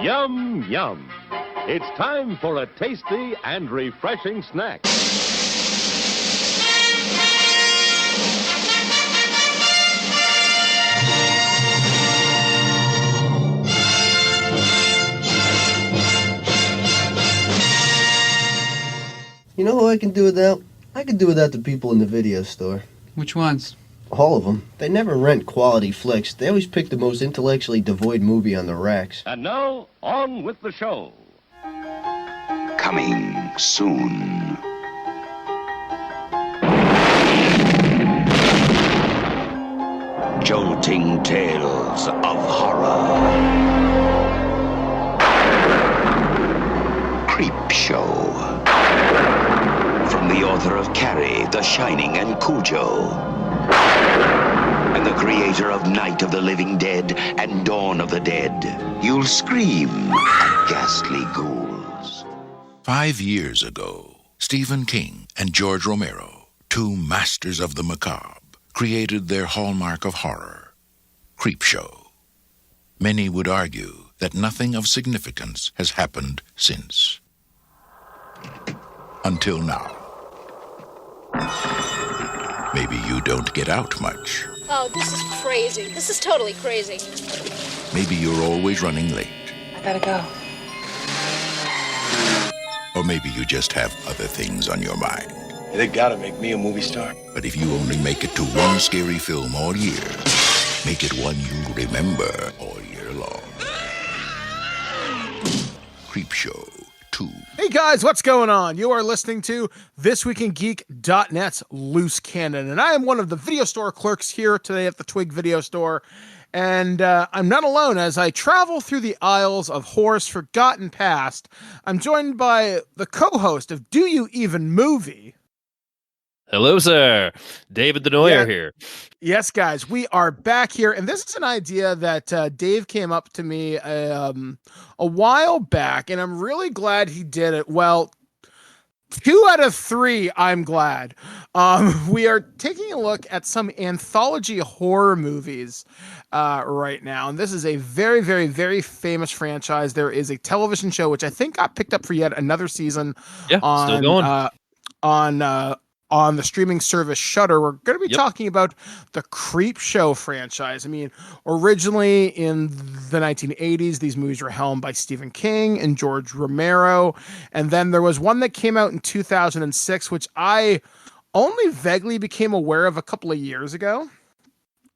Yum, yum. It's time for a tasty and refreshing snack. You know who I can do without? I can do without the people in the video store. Which ones? All of them. They never rent quality flicks. They always pick the most intellectually devoid movie on the racks. And now, on with the show. Coming soon. Jolting tales of horror. Creepshow. From the author of Carrie, The Shining, and Cujo. And the creator of Night of the Living Dead and Dawn of the Dead. You'll scream at ghastly ghouls. 5 years ago, Stephen King and George Romero, two masters of the macabre, created their hallmark of horror, Creepshow. Many would argue that nothing of significance has happened since. Until now. Maybe you don't get out much. Oh, this is crazy. This is totally crazy. Maybe you're always running late. I gotta go. Or maybe you just have other things on your mind. They gotta make me a movie star. But if you only make it to one scary film all year, make it one you'll remember all year long. Creepshow 2. Hey guys, what's going on? You are listening to ThisWeekInGeek.net's Loose Cannon, and I am one of the video store clerks here today at the Twig Video Store. And I'm not alone as I travel through the aisles of horror's forgotten past. I'm joined by the co-host of Do You Even Movie? Hello, sir. David Denoyer here. Yes, guys, we are back here. And this is an idea that Dave came up to me a while back, and I'm really glad he did it. Well, 2 out of 3, I'm glad. We are taking a look at some anthology horror movies right now. And this is a very, very, very famous franchise. There is a television show, which I think got picked up for yet another season. Yeah, still going. On the streaming service Shudder. We're going to be talking about the Creepshow franchise. I mean, originally in the 1980s, these movies were helmed by Stephen King and George Romero. And then there was one that came out in 2006, which I only vaguely became aware of a couple of years ago.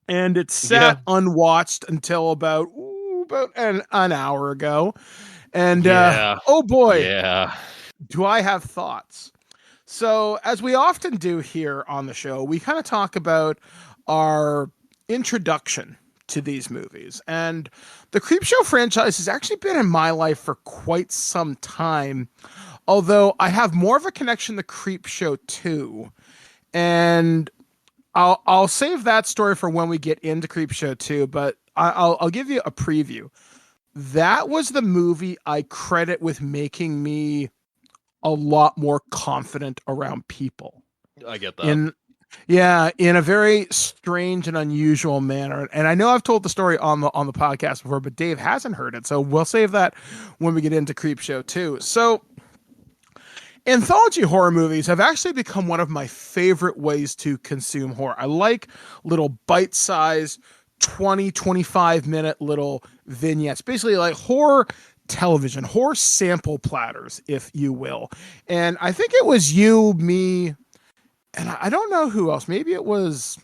And it sat unwatched until about an hour ago. And oh boy, do I have thoughts. So, as we often do here on the show, we kind of talk about our introduction to these movies. And the Creepshow franchise has actually been in my life for quite some time, although I have more of a connection to Creepshow 2. And I'll save that story for when we get into Creepshow 2, but I'll give you a preview. That was the movie I credit with making me a lot more confident around people. I get that. In a very strange and unusual manner. And I know I've told the story on the podcast before, but Dave hasn't heard it. So we'll save that when we get into Creepshow 2. So anthology horror movies have actually become one of my favorite ways to consume horror. I like little bite-sized 20, 25-minute little vignettes, basically like horror television, horror sample platters, if you will. And I think it was you, me, and I don't know who else. Maybe it was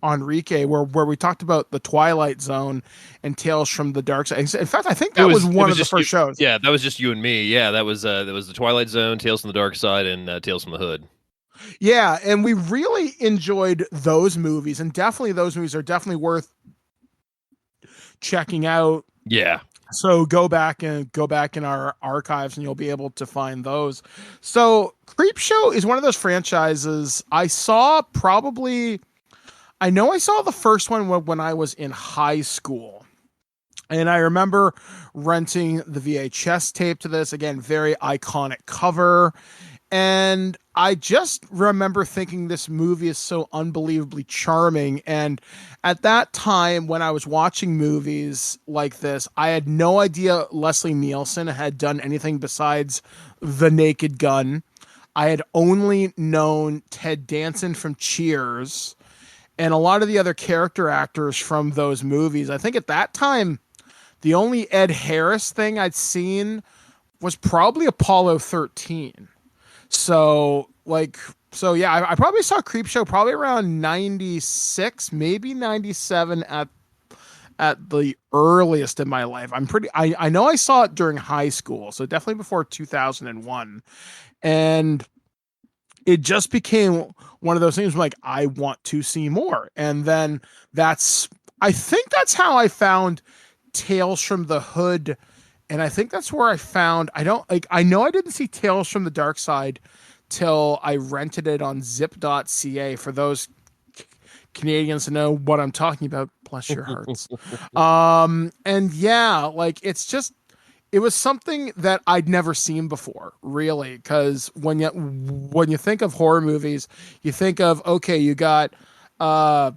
Enrique, where we talked about the Twilight Zone and Tales from the Dark Side. In fact, I think that was one of the first shows. Yeah, that was just you and me. Yeah, that was the Twilight Zone, Tales from the Dark Side, and Tales from the Hood. Yeah, and we really enjoyed those movies, and definitely those movies are definitely worth checking out. Yeah. So go back in our archives and you'll be able to find those. So Creepshow is one of those franchises I saw I saw the first one when I was in high school. And I remember renting the VHS tape to this. Again, very iconic cover. And I just remember thinking this movie is so unbelievably charming. And at that time, when I was watching movies like this, I had no idea Leslie Nielsen had done anything besides The Naked Gun. I had only known Ted Danson from Cheers and a lot of the other character actors from those movies. I think at that time, the only Ed Harris thing I'd seen was probably Apollo 13. So yeah, I probably saw Creepshow probably around 96, maybe 97 at the earliest in my life. I know I saw it during high school, so definitely before 2001. And it just became one of those things like, I want to see more. And then I think that's how I found Tales from the Hood. And I think that's where I found, I know I didn't see Tales from the Dark Side till I rented it on zip.ca. For those Canadians to know what I'm talking about, bless your hearts. And yeah, like it was something that I'd never seen before, really. Cause when you think of horror movies, you think of, okay, you got, hour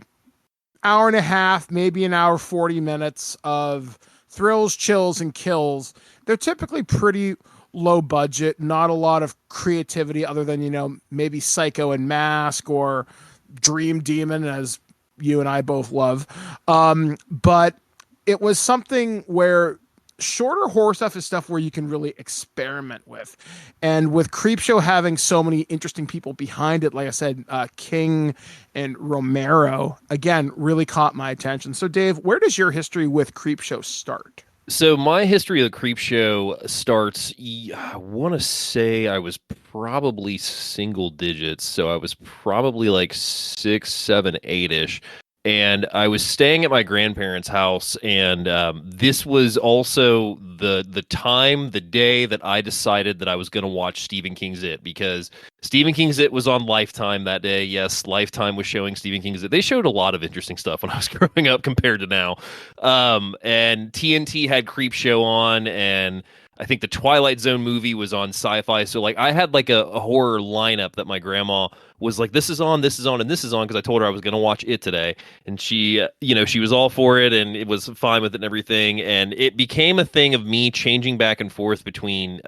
and a half, maybe an hour, 40 minutes of thrills, chills, and kills. They're typically pretty low budget, not a lot of creativity other than, maybe Psycho and Mask or Dream Demon, as you and I both love. But it was something where shorter horror stuff is stuff where you can really experiment with. And with Creepshow having so many interesting people behind it, like I said, King and Romero, again, really caught my attention. So Dave, where does your history with Creepshow start? So my history of the Creepshow starts, I want to say I was probably single digits. So I was probably like 6, 7, 8-ish. And I was staying at my grandparents' house, and this was also the day that I decided that I was going to watch Stephen King's It, because Stephen King's It was on Lifetime that day. Yes, Lifetime was showing Stephen King's It. They showed a lot of interesting stuff when I was growing up compared to now. And TNT had Creepshow on, and I think the Twilight Zone movie was on Sci-Fi. So like I had like a horror lineup that my grandma was like, this is on, and this is on, because I told her I was going to watch it today. And she, she was all for it, and it was fine with it and everything. And it became a thing of me changing back and forth between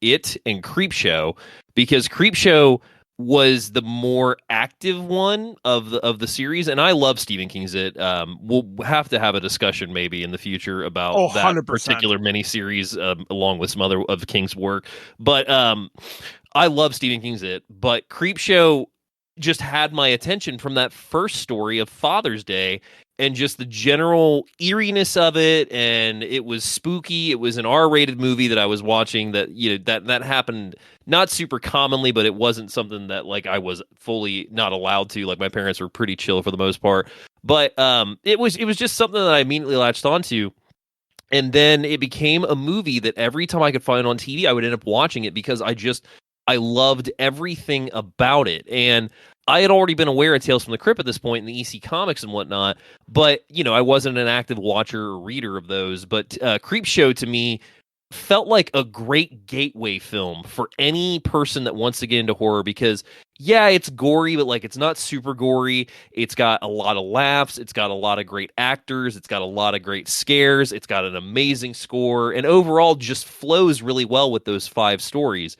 it and Creepshow, because Creepshow was the more active one of the series, and I love Stephen King's It. We'll have to have a discussion maybe in the future about that 100%. particular miniseries, along with some other of King's work. But I love Stephen King's It, but Creepshow just had my attention from that first story of Father's Day, and just the general eeriness of it, and it was spooky. It was an R-rated movie that I was watching that, that happened not super commonly, but it wasn't something that like I was fully not allowed to. Like my parents were pretty chill for the most part, but it was just something that I immediately latched onto. And then it became a movie that every time I could find it on TV, I would end up watching it, because I loved everything about it. And I had already been aware of Tales from the Crypt at this point in the EC Comics and whatnot, but, I wasn't an active watcher or reader of those. But Creepshow to me felt like a great gateway film for any person that wants to get into horror, because, yeah, it's gory, but like it's not super gory. It's got a lot of laughs. It's got a lot of great actors. It's got a lot of great scares. It's got an amazing score, and overall just flows really well with those 5 stories.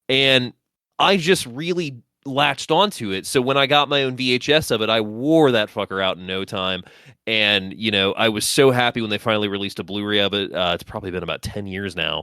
And I just really latched onto it. So when I got my own VHS of it, I wore that fucker out in no time. And, I was so happy when they finally released a Blu-ray of it. It's probably been about 10 years now,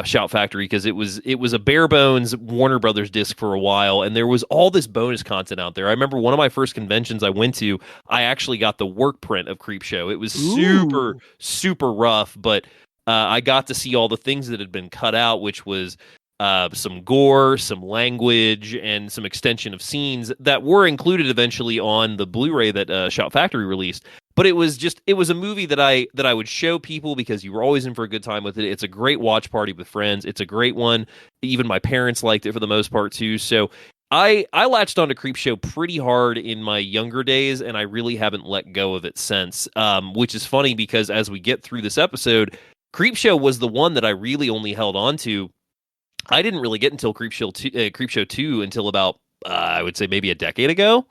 Shout Factory, because it was a bare bones Warner Brothers disc for a while, and there was all this bonus content out there. I remember one of my first conventions I went to, I actually got the work print of Creepshow. It was super, super rough, but I got to see all the things that had been cut out, which was some gore, some language, and some extension of scenes that were included eventually on the Blu-ray that Shout Factory released. But it was a movie that I would show people, because you were always in for a good time with it. It's a great watch party with friends. It's a great one. Even my parents liked it for the most part too. So I latched onto Creepshow pretty hard in my younger days, and I really haven't let go of it since. Which is funny, because as we get through this episode, Creepshow was the one that I really only held on to I didn't really get until Creepshow 2 until about I would say maybe a decade ago.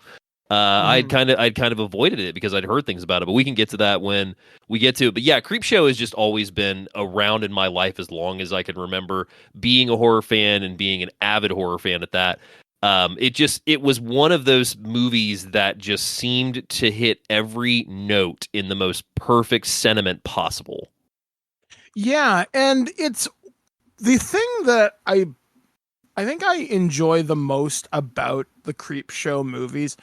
I'd kind of avoided it because I'd heard things about it, but we can get to that when we get to it. But yeah, Creepshow has just always been around in my life as long as I can remember, being a horror fan and being an avid horror fan at that. It was one of those movies that just seemed to hit every note in the most perfect sentiment possible. Yeah, and it's the thing that I think I enjoy the most about the Creepshow movies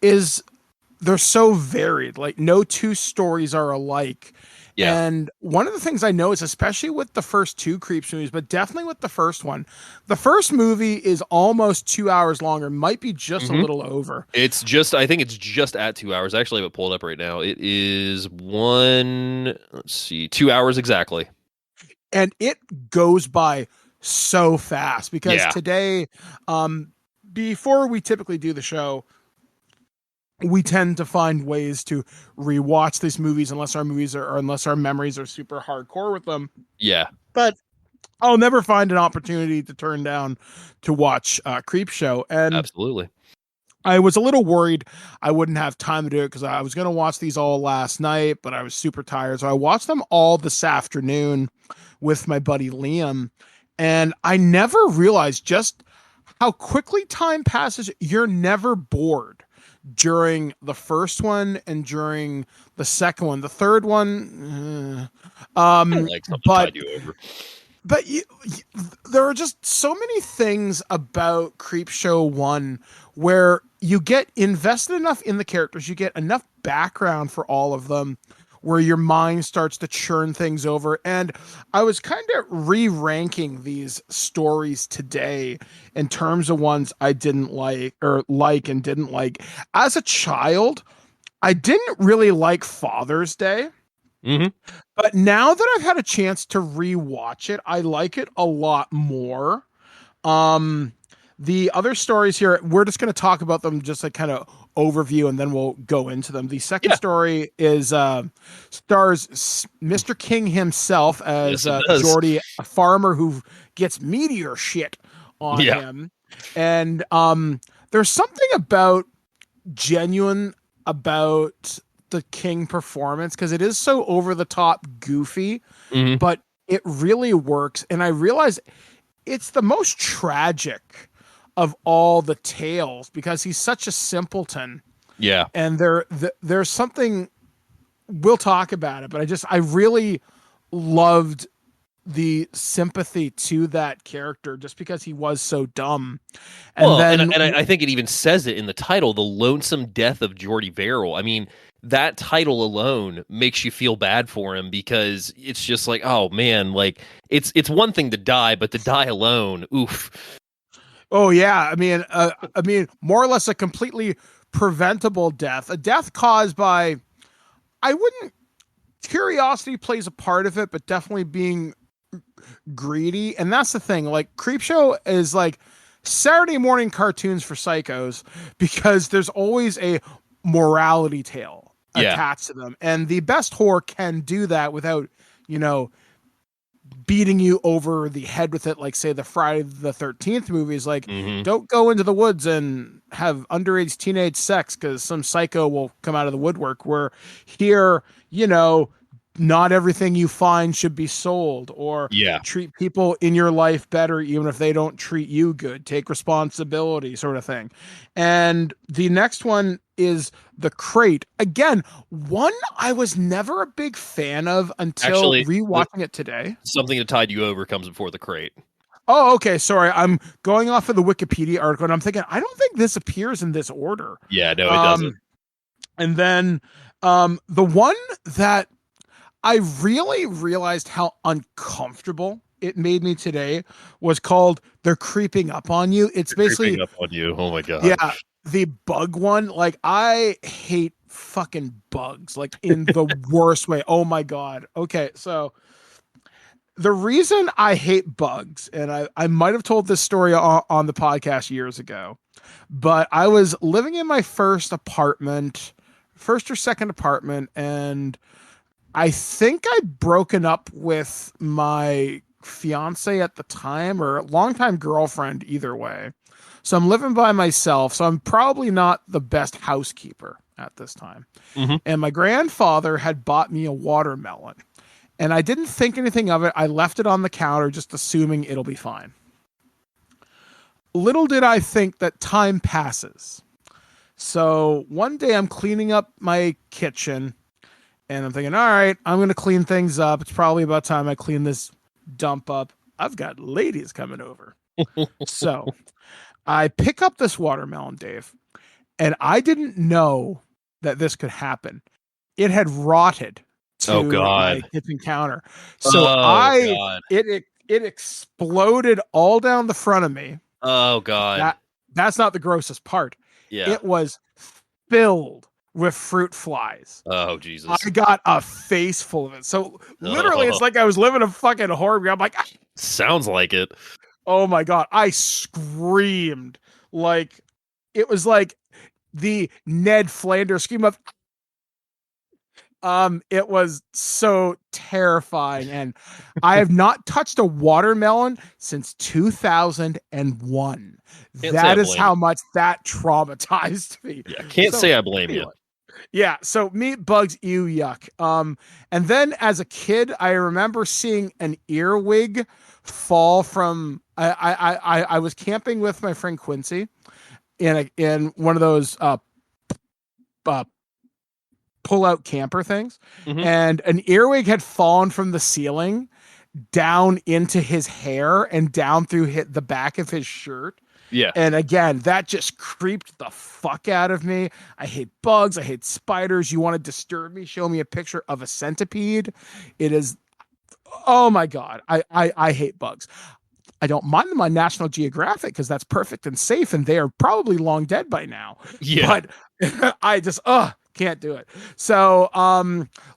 is they're so varied. Like, no two stories are alike. Yeah. And one of the things I noticed, especially with the first two Creeps movies, but definitely with the first one, the first movie is almost 2 hours longer, might be just a little over. I think it's just at 2 hours. I actually have it pulled up right now. It is 2 hours exactly. And it goes by so fast because today, before we typically do the show, we tend to find ways to rewatch these movies unless our memories are super hardcore with them. Yeah. But I'll never find an opportunity to turn down to watch Creepshow. And absolutely. I was a little worried I wouldn't have time to do it because I was going to watch these all last night, but I was super tired. So I watched them all this afternoon with my buddy Liam. And I never realized just how quickly time passes. You're never bored during the first one and during the second one. The third one, but there are just so many things about Creepshow 1 where you get invested enough in the characters, you get enough background for all of them, where your mind starts to churn things over. And I was kind of re-ranking these stories today in terms of ones I didn't like and didn't like. As a child, I didn't really like Father's Day. But now that I've had a chance to re-watch it, I like it a lot more. The other stories here, we're just going to talk about them just like kind of overview, and then we'll go into them. The second story is stars Mr. King himself as Jordy, a farmer who gets meteor shit on him. And there's something genuine about the King performance because it is so over the top goofy, but it really works. And I realize it's the most tragic of all the tales because he's such a simpleton. Yeah. And there's something, we'll talk about it, but I really loved the sympathy to that character just because he was so dumb. And I think it even says it in the title, The Lonesome Death of Jordy Verrill. I mean, that title alone makes you feel bad for him because it's just like, oh man, like it's one thing to die, but to die alone, oof. Oh yeah, I mean, more or less a completely preventable death, a death caused by, curiosity plays a part of it, but definitely being greedy. And that's the thing, like Creepshow is like Saturday morning cartoons for psychos because there's always a morality tale attached to them. And the best horror can do that without, beating you over the head with it, like say the Friday the 13th movies, like don't go into the woods and have underage teenage sex because some psycho will come out of the woodwork. Where here, not everything you find should be sold, or treat people in your life better even if they don't treat you good. Take responsibility, sort of thing. And the next one is The Crate. Again, one I was never a big fan of until rewatching it today. Something that tied you over comes before The Crate. Oh, okay. Sorry. I'm going off of the Wikipedia article and I'm thinking, I don't think this appears in this order. Yeah, no, it doesn't. And then the one that I really realized how uncomfortable it made me today was called They're Creeping Up on You. It's basically creeping up on you. Oh my God. Yeah. The bug one. Like, I hate fucking bugs, like in the worst way. Oh my God. Okay. So the reason I hate bugs, and I might've told this story on the podcast years ago, but I was living in my first or second apartment, and I think I'd broken up with my fiance at the time or longtime girlfriend, either way. So I'm living by myself. So I'm probably not the best housekeeper at this time. Mm-hmm. And my grandfather had bought me a watermelon. And I didn't think anything of it. I left it on the counter, just assuming it'll be fine. Little did I think that time passes. So one day I'm cleaning up my kitchen and I'm thinking, all right, I'm going to clean things up. It's probably about time I clean this dump up. I've got ladies coming over. So I pick up this watermelon, Dave, and I didn't know that this could happen. It had rotted to my kitchen counter. So it exploded all down the front of me. Oh God. That's not the grossest part. Yeah. It was filled with fruit flies. Oh Jesus. I got a face full of it. So literally it's like I was living a fucking horror movie. I'm like, sounds like it. Oh my God. I screamed. Like it was like the Ned Flanders scream of it was so terrifying, and I have not touched a watermelon since 2001. That is how much that traumatized me. Yeah, can't say I blame you. Yeah, so meat, bugs, ew, yuck. And then as a kid, I remember seeing an earwig fall from. I was camping with my friend Quincy in one of those pull-out camper things, and an earwig had fallen from the ceiling down into his hair and down through the back of his shirt. Yeah. And again, that just creeped the fuck out of me. I hate bugs. I hate spiders. You want to disturb me? Show me a picture of a centipede. It is, oh my God. I hate bugs. I don't mind them on National Geographic because that's perfect and safe, and they are probably long dead by now. Yeah. But I just, can't do it. So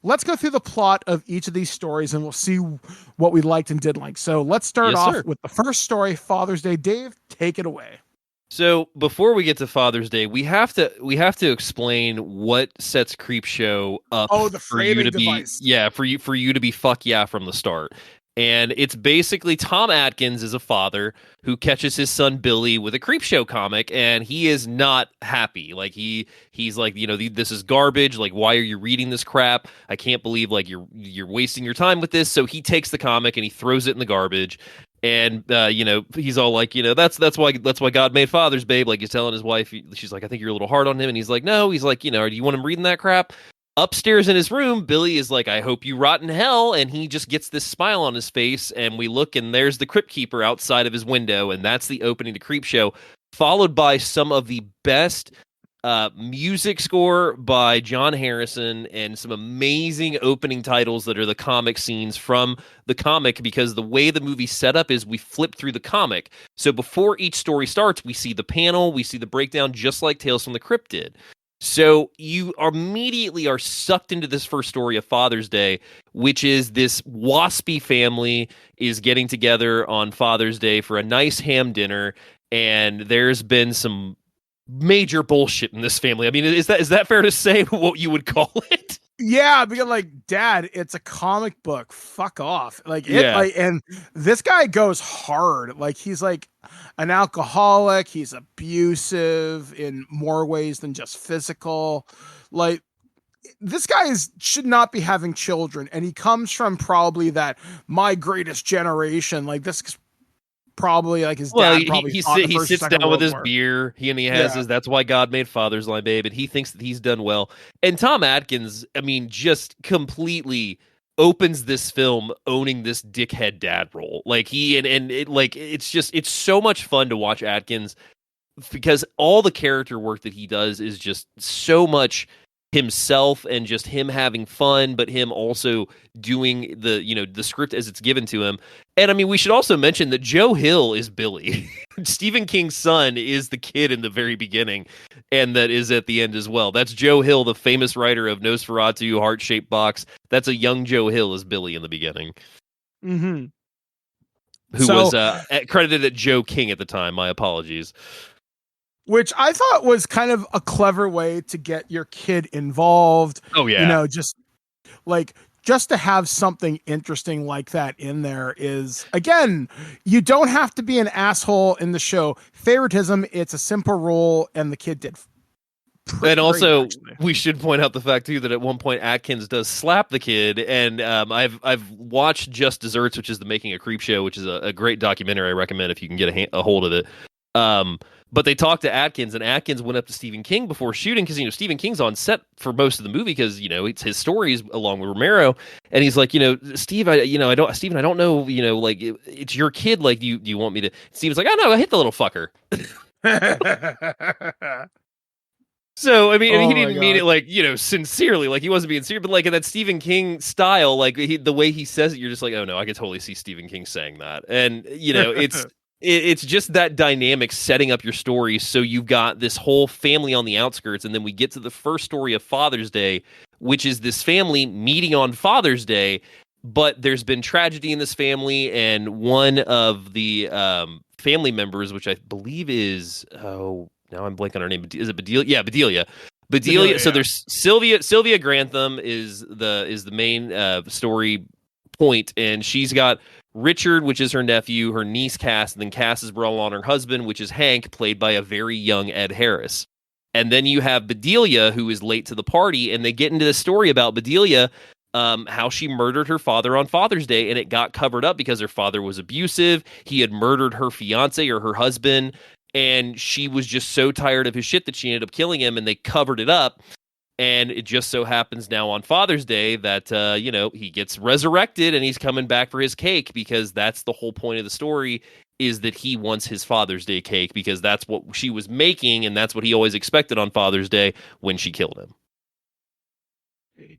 let's go through the plot of each of these stories and we'll see what we liked and didn't like. So let's start off with the first story, Father's Day. Dave, take it away. So before we get to Father's Day, we have to explain what sets Creepshow up for you to device. For you to be fuck yeah from the start. And it's basically Tom Atkins is a father who catches his son Billy with a Creepshow comic, and he is not happy. Like he's like, this is garbage. Like, why are you reading this crap? I can't believe like you're wasting your time with this. So he takes the comic and he throws it in the garbage. And he's all like, that's why God made fathers, babe. Like he's telling his wife, she's like, I think you're a little hard on him. And he's like, no. He's like, do you want him reading that crap? Upstairs in his room, Billy is like, I hope you rot in hell. And he just gets this smile on his face. And we look, and there's the Crypt Keeper outside of his window. And that's the opening to Creepshow, followed by some of the best music score by John Harrison and some amazing opening titles that are the comic scenes from the comic, because the way the movie's set up is we flip through the comic. So before each story starts, we see the panel, we see the breakdown, just like Tales from the Crypt did. So you immediately are sucked into this first story of Father's Day, which is this waspy family is getting together on Father's Day for a nice ham dinner, and there's been some major bullshit in this family. I mean, is that fair to say what you would call it? Yeah, because like, Dad, it's a comic book. Fuck off. And this guy goes hard. Like he's like an alcoholic. He's abusive in more ways than just physical. Like this guy should not be having children, and he comes from probably that my greatest generation. Like this is probably like his dad. He sits down with his beer. He has his "That's why God made fathers" line, babe, and he thinks that he's done well. And Tom Atkins, I mean, just completely opens this film owning this dickhead dad role. Like it's so much fun to watch Atkins, because all the character work that he does is just so much himself and just him having fun, but him also doing the script as it's given to him. And I mean, we should also mention that Joe Hill is Billy. Stephen King's son is the kid in the very beginning, and that is at the end as well. That's Joe Hill, the famous writer of Nosferatu, Heart-Shaped Box. That's a young Joe Hill as Billy in the beginning. Mm-hmm. Who was credited at Joe King at the time. My apologies. Which I thought was kind of a clever way to get your kid involved. Oh, yeah. Just like just to have something interesting like that in there is, again, you don't have to be an asshole in the show. Favoritism, it's a simple rule, and the kid did. And also, we should point out the fact too that at one point Atkins does slap the kid, and I've watched Just Desserts, which is the Making a Creepshow, which is a great documentary. I recommend if you can get a hold of it. But they talked to Atkins, and Atkins went up to Stephen King before shooting because Stephen King's on set for most of the movie because it's his stories along with Romero, and he's like, Steve, I don't know, like it's your kid, like do you want me to? Steve's like, oh no, I hit the little fucker. So I mean, he didn't mean it like sincerely, like he wasn't being serious, but like in that Stephen King style, like the way he says it, you're just like, oh no, I could totally see Stephen King saying that, and it's just that dynamic setting up your story. So you've got this whole family on the outskirts, and then we get to the first story of Father's Day, which is this family meeting on Father's Day, but there's been tragedy in this family, and one of the family members, which I believe is now I'm blanking on her name. Is it Bedelia? Yeah, Bedelia. Bedelia. So there's Sylvia Grantham is the main story point, and she's got Richard, which is her nephew, her niece Cass, and then Cass is brought on her husband, which is Hank, played by a very young Ed Harris. And then you have Bedelia, who is late to the party, and they get into the story about Bedelia, how she murdered her father on Father's Day, and it got covered up because her father was abusive. He had murdered her fiance or her husband, and she was just so tired of his shit that she ended up killing him, and they covered it up. And it just so happens now on Father's Day that, he gets resurrected and he's coming back for his cake, because that's the whole point of the story, is that he wants his Father's Day cake because that's what she was making, and that's what he always expected on Father's Day when she killed him.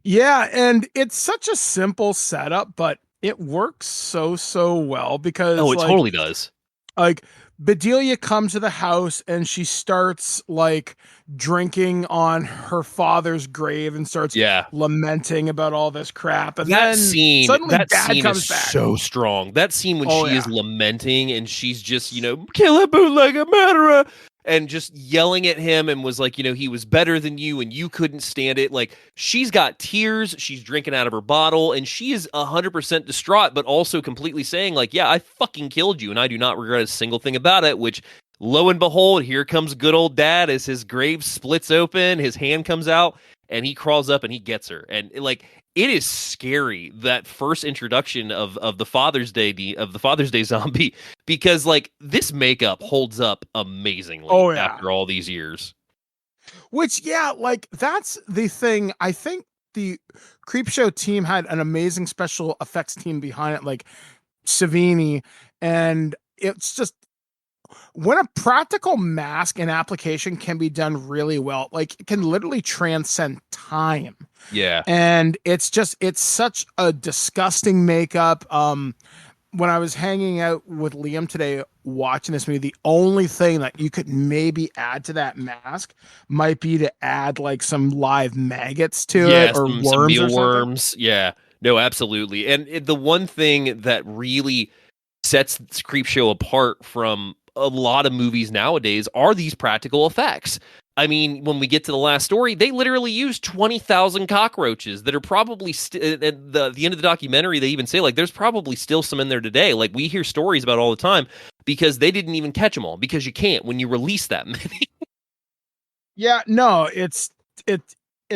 Yeah, and it's such a simple setup, but it works so well because... Oh, it totally does. Like, Bedelia comes to the house and she starts like drinking on her father's grave and starts lamenting about all this crap. And then suddenly Dad comes back. So strong. That scene when she is lamenting and she's just, kill a bootlegger murderer, and just yelling at him and was like, he was better than you and you couldn't stand it. Like, she's got tears, she's drinking out of her bottle, and she is 100% distraught, but also completely saying like, yeah, I fucking killed you and I do not regret a single thing about it, which lo and behold, here comes good old Dad as his grave splits open, his hand comes out, and he crawls up and he gets her. And like, it is scary, that first introduction of the Father's Day zombie, because like this makeup holds up amazingly after all these years. Which, like that's the thing. I think the Creepshow team had an amazing special effects team behind it, like Savini, and it's just when a practical mask and application can be done really well, like it can literally transcend time. Yeah. And it's such a disgusting makeup. When I was hanging out with Liam today watching this movie, the only thing that you could maybe add to that mask might be to add like some live maggots to it, or worms, some mealworms. Yeah. No, absolutely. And the one thing that really sets Creepshow apart from a lot of movies nowadays are these practical effects. I mean, when we get to the last story, they literally use 20,000 cockroaches that are probably at the end of the documentary. They even say like, there's probably still some in there today. Like, we hear stories about all the time because they didn't even catch them all, because you can't when you release that many. Yeah, no, it's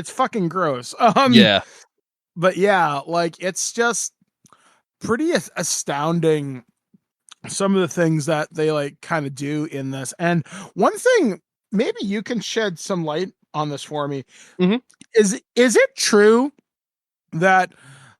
fucking gross. Yeah, but yeah, like it's just pretty astounding, some of the things that they like kind of do in this. And one thing, maybe you can shed some light on this for me. Mm-hmm. Is it true that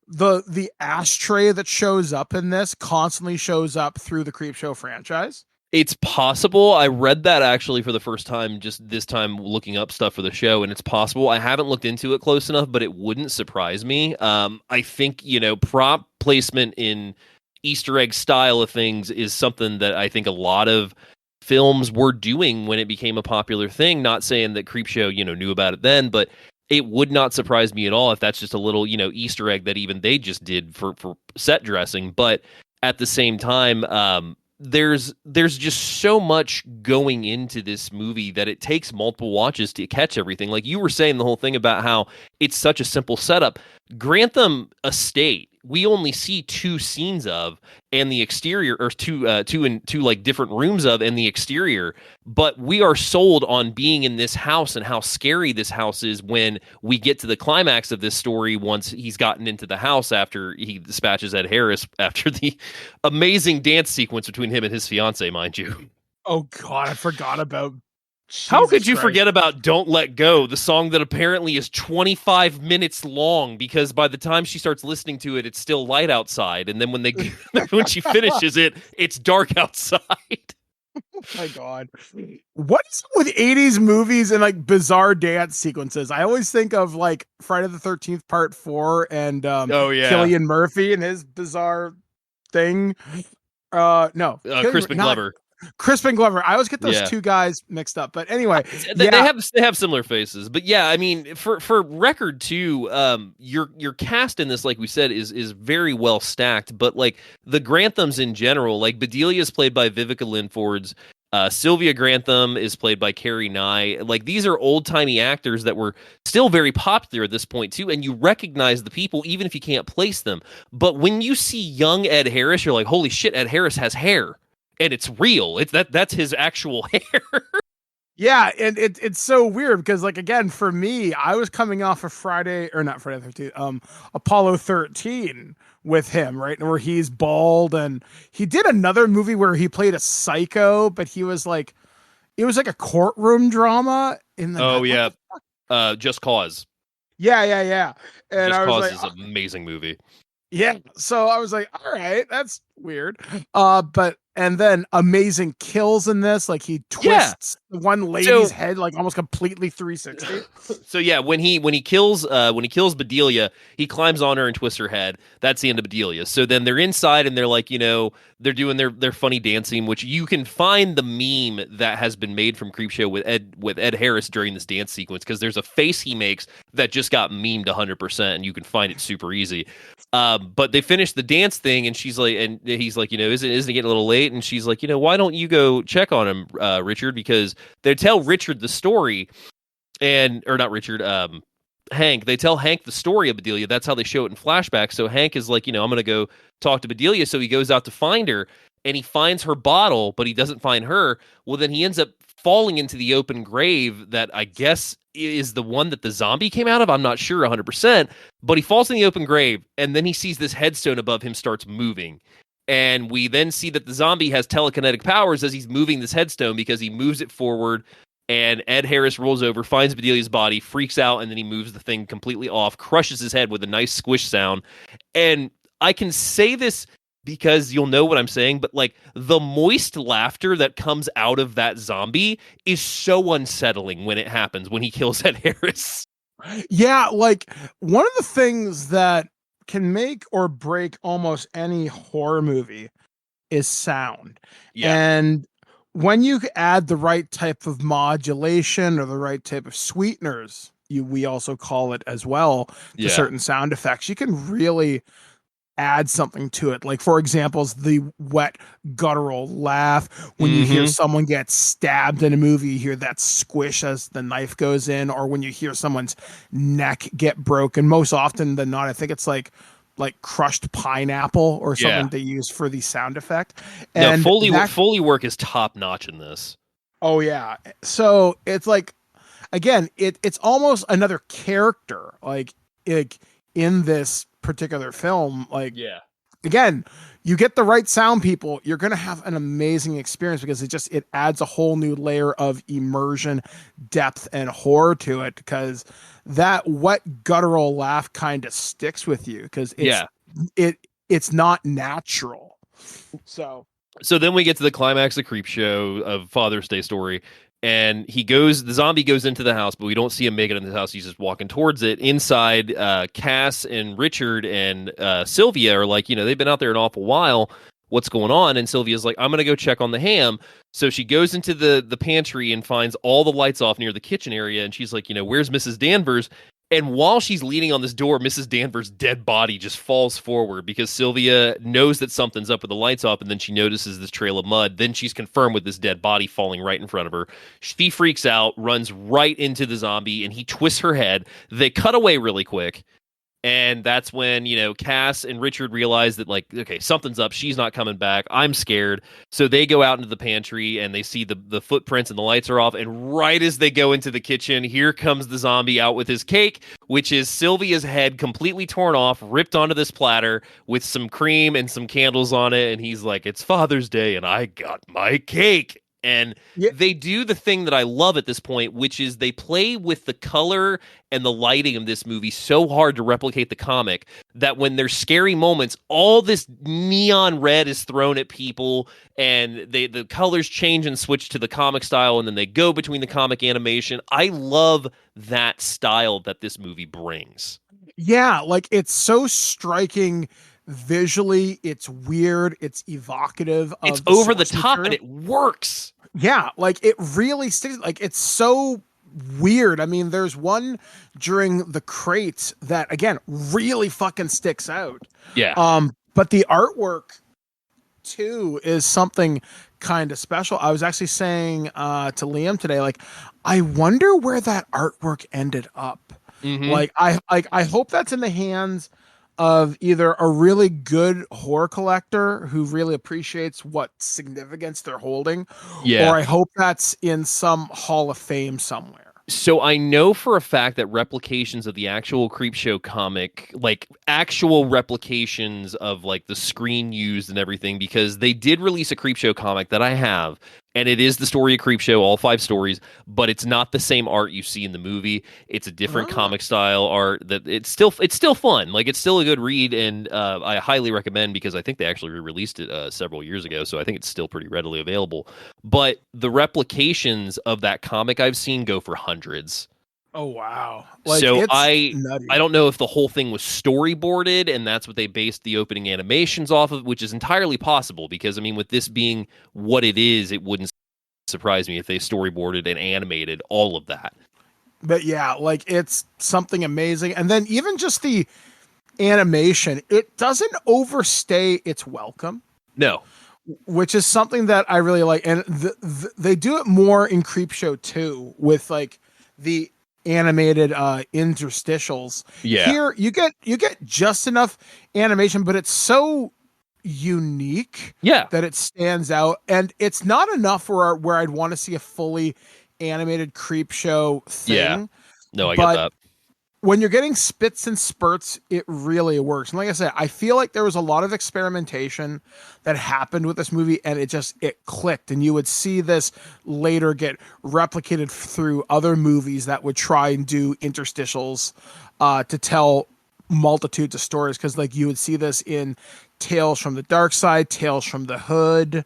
the ashtray that shows up in this constantly shows up through the Creepshow franchise? It's possible. I read that actually for the first time, just this time looking up stuff for the show, and it's possible. I haven't looked into it close enough, but it wouldn't surprise me. I think, prop placement in Easter egg style of things is something that I think a lot of films were doing when it became a popular thing. Not saying that Creepshow, knew about it then, but it would not surprise me at all if that's just a little, Easter egg that even they just did for set dressing. But at the same time, there's just so much going into this movie that it takes multiple watches to catch everything. Like you were saying, the whole thing about how it's such a simple setup. Grantham Estate, we only see 2 scenes of, and the exterior, or two like different rooms of, and the exterior. But we are sold on being in this house and how scary this house is when we get to the climax of this story. Once he's gotten into the house after he dispatches Ed Harris after the amazing dance sequence between him and his fiance, mind you. Oh God, I forgot about. How could you Christ. forget about Don't Let Go, the song that apparently is 25 minutes long, because by the time she starts listening to it, it's still light outside. And then when when she finishes it, it's dark outside. Oh my God. What is it with 80s movies and like bizarre dance sequences? I always think of like Friday the 13th Part 4 and Cillian Murphy and his bizarre thing. Crispin Glover. Crispin Glover. I always get those two guys mixed up. But anyway, they have similar faces. But yeah, I mean, for record too, your cast in this, like we said, is very well stacked. But like the Granthams in general, like Bedelia is played by Vivica Lynn Fords. Sylvia Grantham is played by Carrie Nye. Like these are old timey actors that were still very popular at this point too, and you recognize the people even if you can't place them. But when you see young Ed Harris, you're like, holy shit, Ed Harris has hair. And it's real. That's his actual hair. Yeah, and it's so weird because, like, again, for me, I was coming off of Apollo 13 with him, right? Where he's bald, and he did another movie where he played a psycho, but he was like, it was like a courtroom drama in the. Oh yeah, Just Cause. Yeah. And Just I was Cause is an amazing movie. Yeah, so I was like, all right, that's weird. And then amazing kills in this, like he twists one lady's head like almost completely 360. So yeah, when he kills Bedelia, he climbs on her and twists her head. That's the end of Bedelia. So then they're inside and they're like, they're doing their funny dancing, which you can find the meme that has been made from Creepshow with Ed Harris during this dance sequence, because there's a face he makes that just got memed 100%, and you can find it super easy. But they finish the dance thing, and she's like, and he's like, isn't it getting a little late? And she's like, why don't you go check on him, Richard? Because they tell Richard the story, or not Richard, Hank. They tell Hank the story of Bedelia. That's how they show it in flashback. So Hank is like, I'm going to go talk to Bedelia. So he goes out to find her, and he finds her bottle, but he doesn't find her. Well, then he ends up falling into the open grave that I guess is the one that the zombie came out of. I'm not sure 100%, but he falls in the open grave, and then he sees this headstone above him starts moving. And we then see that the zombie has telekinetic powers as he's moving this headstone, because he moves it forward, and Ed Harris rolls over, finds Bedelia's body, freaks out, and then he moves the thing completely off, crushes his head with a nice squish sound. And I can say this because you'll know what I'm saying, but like the moist laughter that comes out of that zombie is so unsettling when it happens, when he kills Ed Harris. Yeah, like one of the things that can make or break almost any horror movie is sound. Yeah. And when you add the right type of modulation or the right type of sweeteners, we also call it as well, to certain sound effects, you can really add something to it. Like, for example, the wet guttural laugh. When you hear someone get stabbed in a movie, you hear that squish as the knife goes in, or when you hear someone's neck get broken. Most often than not, I think it's like crushed pineapple or something they use for the sound effect. And Foley work is top notch in this. Oh yeah. So it's like, again, it's almost another character, like in this particular film. Like, again, you get the right sound people, you're going to have an amazing experience, because it adds a whole new layer of immersion, depth, and horror to it, because that wet guttural laugh kind of sticks with you, because it's not natural. So then we get to the climax of Creepshow, of Father's Day story, and the zombie goes into the house, but we don't see him make it in the house. He's just walking towards it. Inside, Cass and Richard and Sylvia are like, they've been out there an awful while. What's going on? And Sylvia's like, I'm going to go check on the ham. So she goes into the pantry and finds all the lights off near the kitchen area. And she's like, where's Mrs. Danvers? And while she's leaning on this door, Mrs. Danvers' dead body just falls forward because Sylvia knows that something's up with the lights off, and then she notices this trail of mud. Then she's confirmed with this dead body falling right in front of her. She freaks out, runs right into the zombie, and he twists her head. They cut away really quick. And that's when, Cass and Richard realize that, like, okay, something's up. She's not coming back. I'm scared. So they go out into the pantry and they see the footprints and the lights are off. And right as they go into the kitchen, here comes the zombie out with his cake, which is Sylvia's head completely torn off, ripped onto this platter with some cream and some candles on it. And he's like, it's Father's Day and I got my cake. And they do the thing that I love at this point, which is they play with the color and the lighting of this movie so hard to replicate the comic that when there's scary moments, all this neon red is thrown at people and the colors change and switch to the comic style, and then they go between the comic animation. I love that style that this movie brings. Yeah, like it's so striking. Visually, it's weird, it's evocative, it's over the top material. And it works. Yeah, like it really sticks. Like it's so weird. I mean, there's one during the crates that again really fucking sticks out. Yeah. But the artwork too is something kind of special. I was actually saying to Liam today, like, I wonder where that artwork ended up. Mm-hmm. Like I hope that's in the hands of either a really good horror collector who really appreciates what significance they're holding, or I hope that's in some Hall of Fame somewhere. So I know for a fact that replications of the actual Creepshow comic, like actual replications of like the screen used and everything, because they did release a Creepshow comic that I have, and it is the story of Creepshow, all 5 stories, but it's not the same art you see in the movie. It's a different comic style art that it's still fun. Like it's still a good read, and I highly recommend, because I think they actually re-released it several years ago, so I think it's still pretty readily available. But the replications of that comic I've seen go for hundreds. Oh wow! Like, so it's I nutty. don't know if the whole thing was storyboarded and that's what they based the opening animations off of, which is entirely possible, because I mean, with this being what it is, it wouldn't surprise me if they storyboarded and animated all of that. But yeah, like it's something amazing, and then even just the animation, it doesn't overstay its welcome. No. Which is something that I really like, and they do it more in Creepshow 2 with like the animated interstitials. Yeah. Here you get just enough animation, but it's so unique that it stands out, and it's not enough where I'd want to see a fully animated Creepshow thing. Yeah. No, I get that. When you're getting spits and spurts, it really works. And like I said, I feel like there was a lot of experimentation that happened with this movie, and it clicked. And you would see this later get replicated through other movies that would try and do interstitials to tell multitudes of stories. Because like you would see this in Tales from the Dark Side, Tales from the Hood,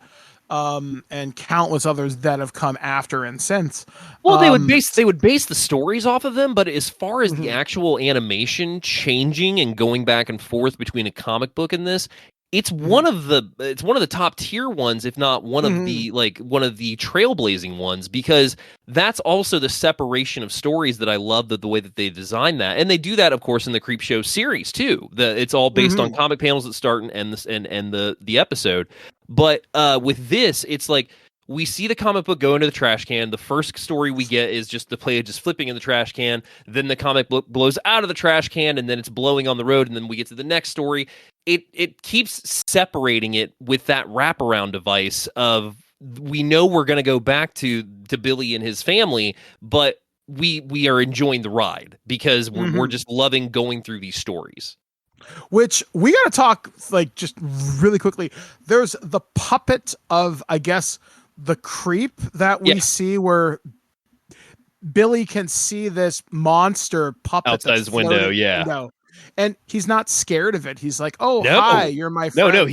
and countless others that have come after and since. Well, they would base the stories off of them, but as far as the actual animation changing and going back and forth between a comic book and this, it's one of the top tier ones, if not one of the trailblazing ones, because that's also the separation of stories that I love, the way that they design that. And they do that, of course, in the Creepshow series too. It's all based on comic panels that start and the episode. But with this, it's like we see the comic book go into the trash can. The first story we get is just the player just flipping in the trash can. Then the comic book blows out of the trash can, and then it's blowing on the road. And then we get to the next story. It keeps separating it with that wraparound device of, we know we're going to go back to Billy and his family, but we are enjoying the ride because we're just loving going through these stories. Which we got to talk, like, just really quickly. There's the puppet of, I guess, the creep that we see, where Billy can see this monster puppet outside his window. And he's not scared of it. He's like, "Oh, hi, you're my friend." No,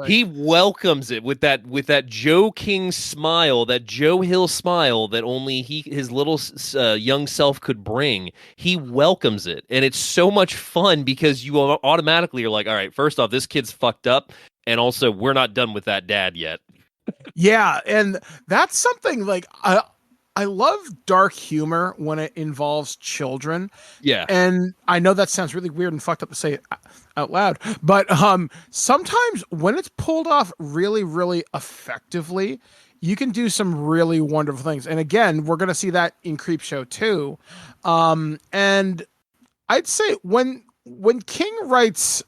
he welcomes it with that Joe King smile, that Joe Hill smile that only his little young self could bring. He welcomes it, and it's so much fun because you automatically are like, "All right, first off, this kid's fucked up, and also we're not done with that dad yet." Yeah, and that's something like I love dark humor when it involves children. Yeah. And I know that sounds really weird and fucked up to say it out loud, but sometimes when it's pulled off really, really effectively, you can do some really wonderful things. And again, we're going to see that in Creepshow too. And I'd say when King writes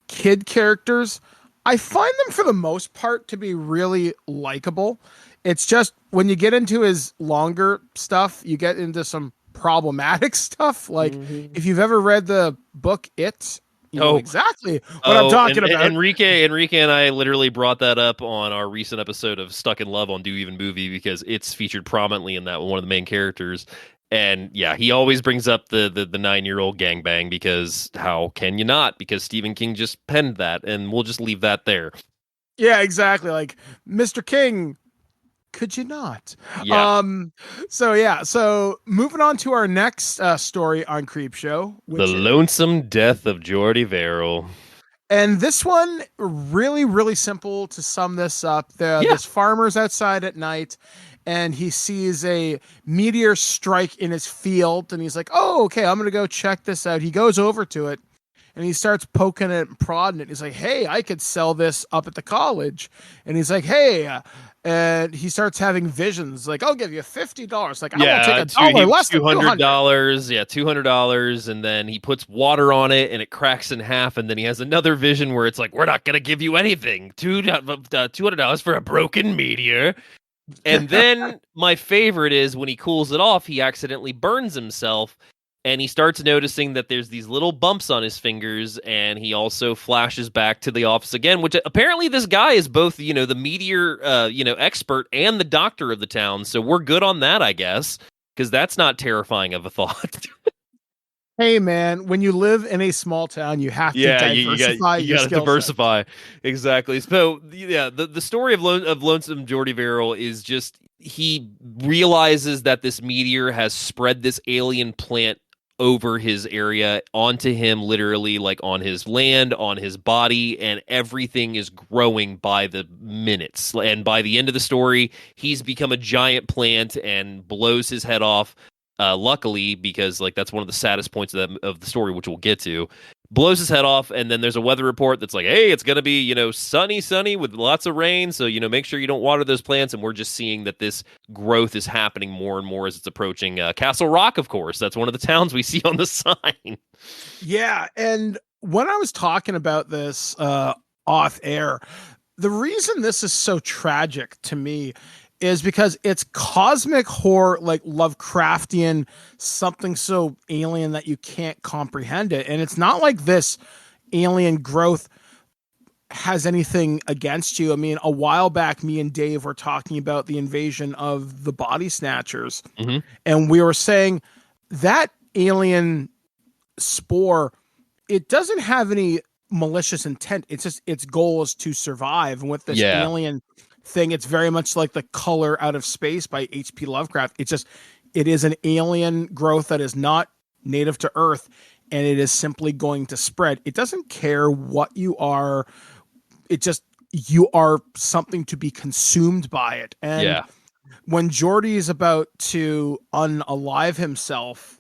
kid characters, I find them for the most part to be really likable. It's just when you get into his longer stuff, you get into some problematic stuff. Like if you've ever read the book It, you know exactly what I'm talking about. Enrique and I literally brought that up on our recent episode of Stuck in Love on Do Even Movie because it's featured prominently in that one of the main characters. And yeah, he always brings up the 9-year-old gangbang because how can you not? Because Stephen King just penned that, and we'll just leave that there. Yeah, exactly. Like Mr. King. Could you not? Yeah. So moving on to our next story on Creepshow. The Lonesome Death of Jordy Verrill. And this one, really, really simple to sum this up. This farmer's outside at night, and he sees a meteor strike in his field, and he's like, oh, okay, I'm going to go check this out. He goes over to it, and he starts poking it and prodding it. He's like, hey, I could sell this up at the college. And he's like, hey... and he starts having visions like, I'll give you $50. Like, I won't take $1 less than $200. Yeah, $200. And then he puts water on it and it cracks in half. And then he has another vision where it's like, we're not going to give you anything. $200 for a broken meteor. And then my favorite is when he cools it off, he accidentally burns himself. And he starts noticing that there's these little bumps on his fingers, and he also flashes back to the office again, which apparently this guy is both, the meteor, expert and the doctor of the town. So we're good on that, I guess, because that's not terrifying of a thought. Hey, man, when you live in a small town, you have to diversify. You got to diversify. Exactly. So, yeah, the story of Lonesome Jordy Verrill is just he realizes that this meteor has spread this alien plant over his area onto him, literally, like on his land, on his body, and everything is growing by the minutes. And by the end of the story, he's become a giant plant and blows his head off. Luckily, because like that's one of the saddest points of the story, which we'll get to. Blows his head off, and then there's a weather report that's like, hey, it's going to be, sunny with lots of rain, so, make sure you don't water those plants, and we're just seeing that this growth is happening more and more as it's approaching Castle Rock, of course. That's one of the towns we see on the sign. Yeah, and when I was talking about this off air, the reason this is so tragic to me is because it's cosmic horror, like Lovecraftian, something so alien that you can't comprehend it. And it's not like this alien growth has anything against you. I mean, a while back, me and Dave were talking about the invasion of the Body Snatchers. Mm-hmm. And we were saying that alien spore, it doesn't have any malicious intent. It's just its goal is to survive. And with this alien thing, it's very much like The Color Out of Space by H.P. Lovecraft. It is an alien growth that is not native to Earth, and it is simply going to spread. It doesn't care what you are. You are something to be consumed by it. And when Jordy is about to unalive himself,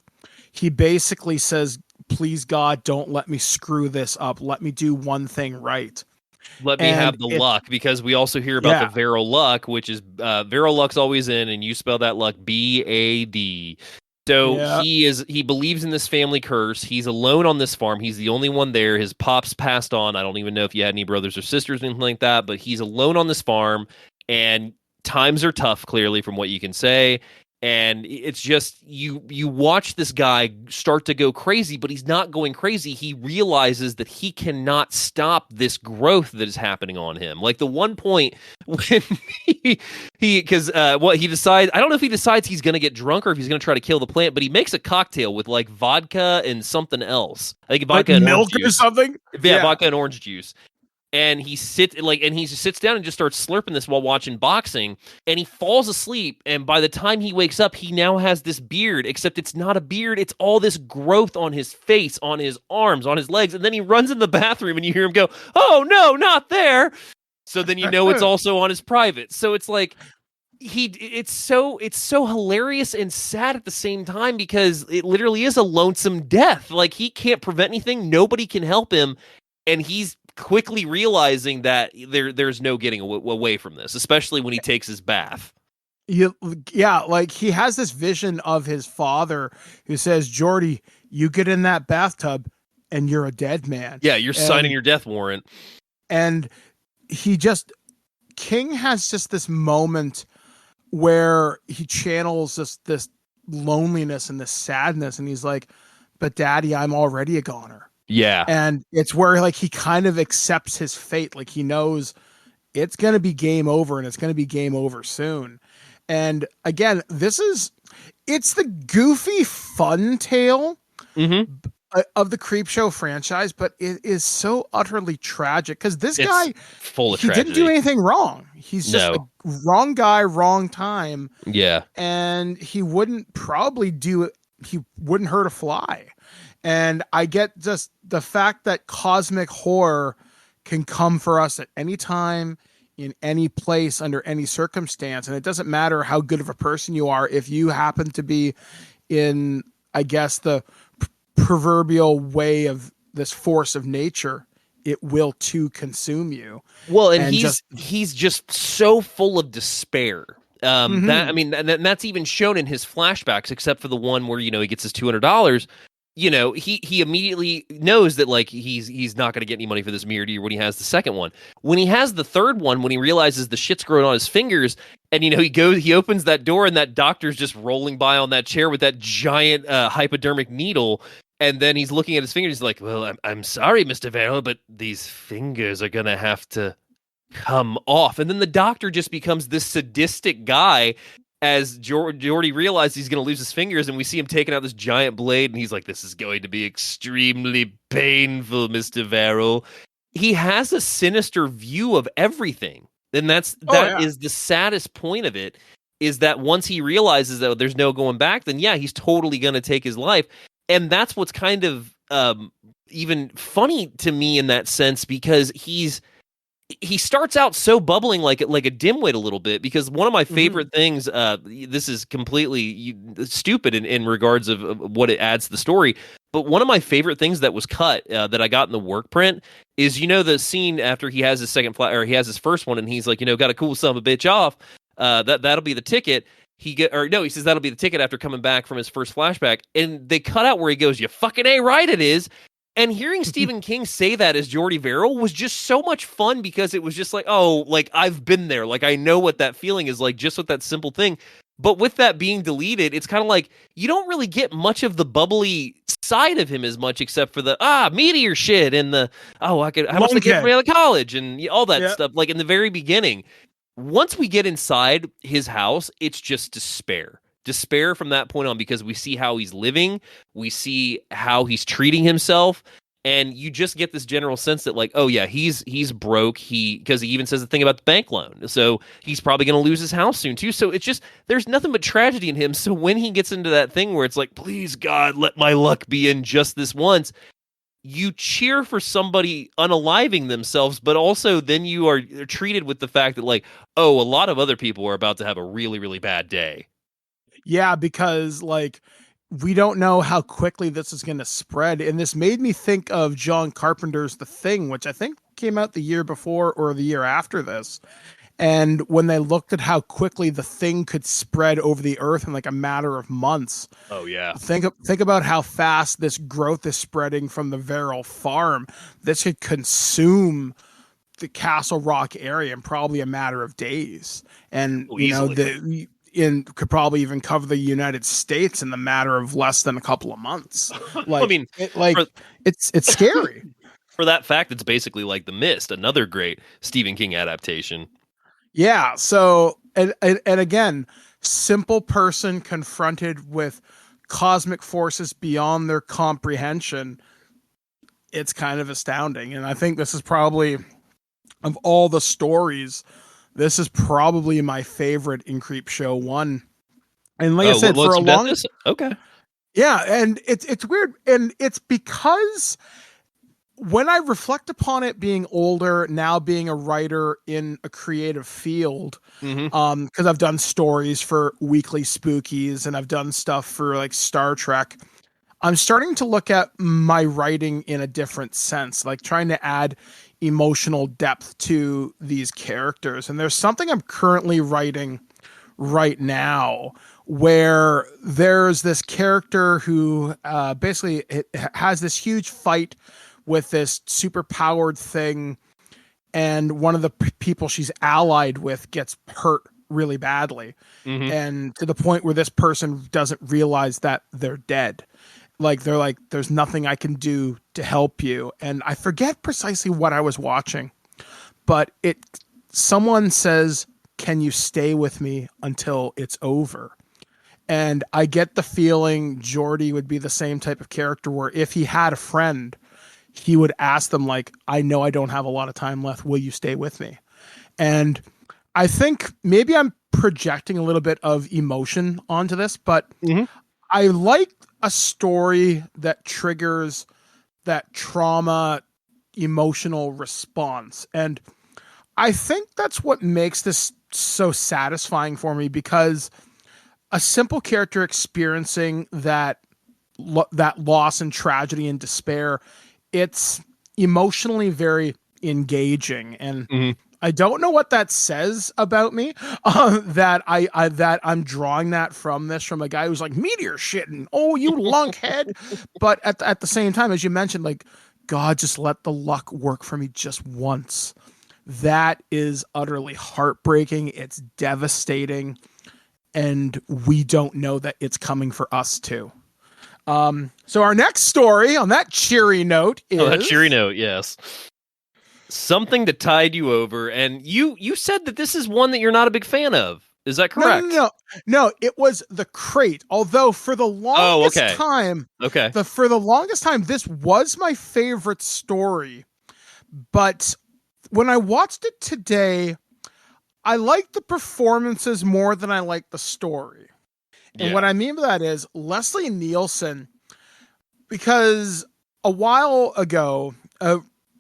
he basically says, please God, don't let me screw this up. Let me do one thing right. Let me have the luck, because we also hear about the Verrill luck, which is Verrill luck's always in, and you spell that luck B-A-D. So he believes in this family curse. He's alone on this farm. He's the only one there. His pops passed on. I don't even know if you had any brothers or sisters or anything like that, but he's alone on this farm, and times are tough, clearly, from what you can say. And it's just, you watch this guy start to go crazy, but he's not going crazy. He realizes that he cannot stop this growth that is happening on him. Like the one point when he decides, I don't know if he decides he's going to get drunk or if he's going to try to kill the plant, but he makes a cocktail with like vodka and something else. I think vodka and milk or something? Yeah, vodka and orange juice. And he sits down and just starts slurping this while watching boxing, and he falls asleep. And by the time he wakes up, he now has this beard, except it's not a beard. It's all this growth on his face, on his arms, on his legs. And then he runs in the bathroom and you hear him go, "Oh no, not there." So then you know it's also on his private. So it's like, it's so hilarious and sad at the same time because it literally is a lonesome death. Like he can't prevent anything, nobody can help him, and he's quickly realizing that there's no getting away from this, especially when he takes his bath. Yeah, like he has this vision of his father who says, "Jordy, you get in that bathtub and you're a dead man." Yeah, you're signing your death warrant. And King has just this moment where he channels this loneliness and this sadness, and he's like, "But Daddy, I'm already a goner." Yeah. And it's where like he kind of accepts his fate. Like he knows it's going to be game over, and it's going to be game over soon. And again, it's the goofy fun tale of the Creepshow franchise, but it is so utterly tragic because this guy full of he tragedy. didn't do anything wrong. He's just a wrong guy, wrong time. Yeah. And he wouldn't hurt a fly. And I get just the fact that cosmic horror can come for us at any time, in any place, under any circumstance. And it doesn't matter how good of a person you are. If you happen to be in, I guess, the proverbial way of this force of nature, it will too consume you. Well, and he's just so full of despair. That's even shown in his flashbacks, except for the one where, he gets his $200. He immediately knows that like he's not going to get any money for this mirror when he has the second one. When he has the third one, when he realizes the shit's growing on his fingers, and he opens that door, and that doctor's just rolling by on that chair with that giant hypodermic needle, and then he's looking at his fingers. He's like, "Well, I'm sorry, Mr. Vero, but these fingers are gonna have to come off." And then the doctor just becomes this sadistic guy. As Jordy realizes he's going to lose his fingers, and we see him taking out this giant blade, and he's like, "This is going to be extremely painful, Mr. Vero." He has a sinister view of everything. And that is the saddest point of it, is that once he realizes that there's no going back, then yeah, he's totally going to take his life. And that's what's kind of even funny to me in that sense, because he starts out so bubbling like a dimwit a little bit, because one of my favorite things, this is completely stupid in regards of what it adds to the story, but one of my favorite things that was cut that I got in the work print is, the scene after he has his second he has his first one, and he's like, got to cool son of a bitch off. That'll be the ticket. He says that'll be the ticket after coming back from his first flashback, and they cut out where he goes, "You fucking A right it is." And hearing Stephen King say that as Jordy Vero was just so much fun, because it was just like, oh, like I've been there. Like I know what that feeling is like, just with that simple thing. But with that being deleted, it's kind of like you don't really get much of the bubbly side of him as much, except for the meteor shit and the how much they get from out of college and all that stuff. Like in the very beginning, once we get inside his house, it's just despair from that point on, because we see how he's living, we see how he's treating himself, and you just get this general sense that like, oh yeah, he's broke, because he even says the thing about the bank loan, so he's probably going to lose his house soon too. So it's just, there's nothing but tragedy in him. So when he gets into that thing where it's like, please God, let my luck be in just this once, you cheer for somebody unaliving themselves, but also then you are treated with the fact that like, oh, a lot of other people are about to have a really, really bad day. Yeah, because like we don't know how quickly this is going to spread. And this made me think of John Carpenter's The Thing, which I think came out the year before or the year after this. And when they looked at how quickly the thing could spread over the earth in like a matter of months. Oh yeah. Think about how fast this growth is spreading from the Verrill farm. This could consume the Castle Rock area in probably a matter of days. And could probably even cover the United States in the matter of less than a couple of months. Like, I mean, it's scary. For that fact, it's basically like The Mist, another great Stephen King adaptation. Yeah. So, and again, simple person confronted with cosmic forces beyond their comprehension. It's kind of astounding. And I think this is probably, of all the stories, this is probably my favorite in Creepshow 1. And like I said, for a long time. Okay. Yeah, and it's weird. And it's because when I reflect upon it being older, now being a writer in a creative field, because I've done stories for Weekly Spookies and I've done stuff for like Star Trek, I'm starting to look at my writing in a different sense, like trying to add emotional depth to these characters. And there's something I'm currently writing right now where there's this character who basically has this huge fight with this super powered thing, and one of the people she's allied with gets hurt really badly, and to the point where this person doesn't realize that they're dead. Like they're like, there's nothing I can do to help you. And I forget precisely what I was watching, but someone says, "Can you stay with me until it's over?" And I get the feeling Geordi would be the same type of character where if he had a friend, he would ask them like, "I know I don't have a lot of time left. Will you stay with me?" And I think maybe I'm projecting a little bit of emotion onto this, but I like a story that triggers that trauma emotional response. And I think that's what makes this so satisfying for me, because a simple character experiencing that loss and tragedy and despair, it's emotionally very engaging. And I don't know what that says about me, that I'm drawing that from a guy who's like meteor shitting. Oh, you lunkhead. But at the same time, as you mentioned, like, God, just let the luck work for me just once. That is utterly heartbreaking. It's devastating. And we don't know that it's coming for us too. So our next story on that cheery note is... Oh, that cheery note, yes. Something that tied you over, and you said that this is one that you're not a big fan of. Is that correct? No, it was The Crate. Although for the longest time, for the longest time, this was my favorite story. But when I watched it today, I liked the performances more than I liked the story. And what I mean by that is Leslie Nielsen, because a while ago,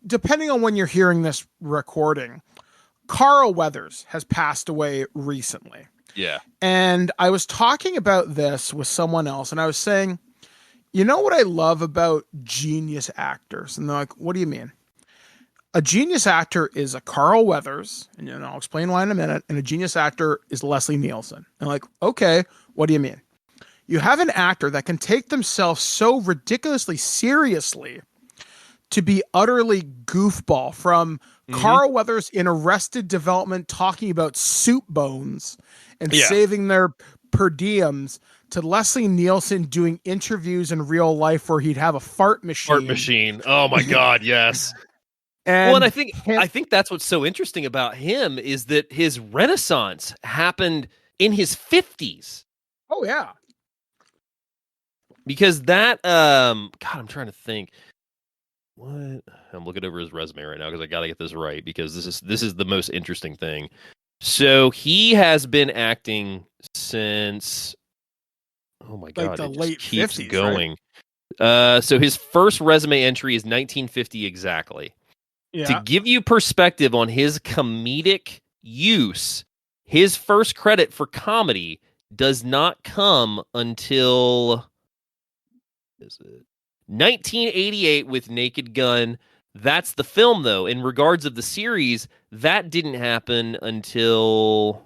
depending on when you're hearing this recording, Carl Weathers has passed away recently. Yeah. And I was talking about this with someone else, and I was saying, you know what I love about genius actors? And they're like, what do you mean? A genius actor is a Carl Weathers, and I'll explain why in a minute, and a genius actor is Leslie Nielsen. And like, okay, what do you mean? You have an actor that can take themselves so ridiculously seriously to be utterly goofball, from Carl Weathers in Arrested Development talking about soup bones and saving their per diems, to Leslie Nielsen doing interviews in real life where he'd have a fart machine. Oh my God, yes. And I think that's what's so interesting about him is that his renaissance happened in his 50s. Oh yeah. Because that God, I'm trying to think. What? I'm looking over his resume right now because I got to get this right, because this is the most interesting thing. So he has been acting since, oh my God, the late keeps 50s, going. Right? So his first resume entry is 1950 exactly. Yeah. To give you perspective on his comedic use, his first credit for comedy does not come until 1988 with Naked Gun. That's the film, though. In regards of the series, that didn't happen until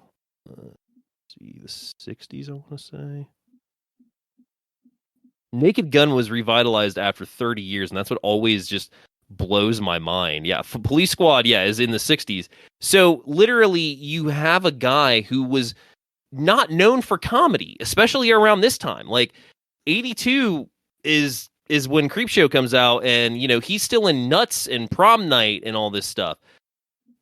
the 60s, I want to say. Naked Gun was revitalized after 30 years, and that's what always just blows my mind. Yeah, Police Squad, is in the 60s. So literally, you have a guy who was not known for comedy, especially around this time. Like 82 is when Creepshow comes out, and he's still in Nuts and Prom Night and all this stuff.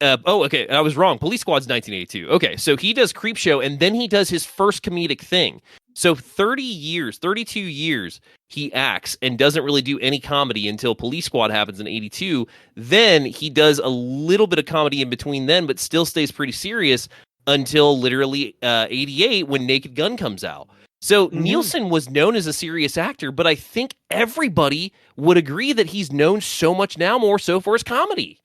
Okay, I was wrong. Police Squad's 1982. Okay, so he does Creepshow, and then he does his first comedic thing. So 32 years, he acts and doesn't really do any comedy until Police Squad happens in 82. Then he does a little bit of comedy in between then, but still stays pretty serious until literally 88 when Naked Gun comes out. So Nielsen was known as a serious actor, but I think everybody would agree that he's known so much now more so for his comedy.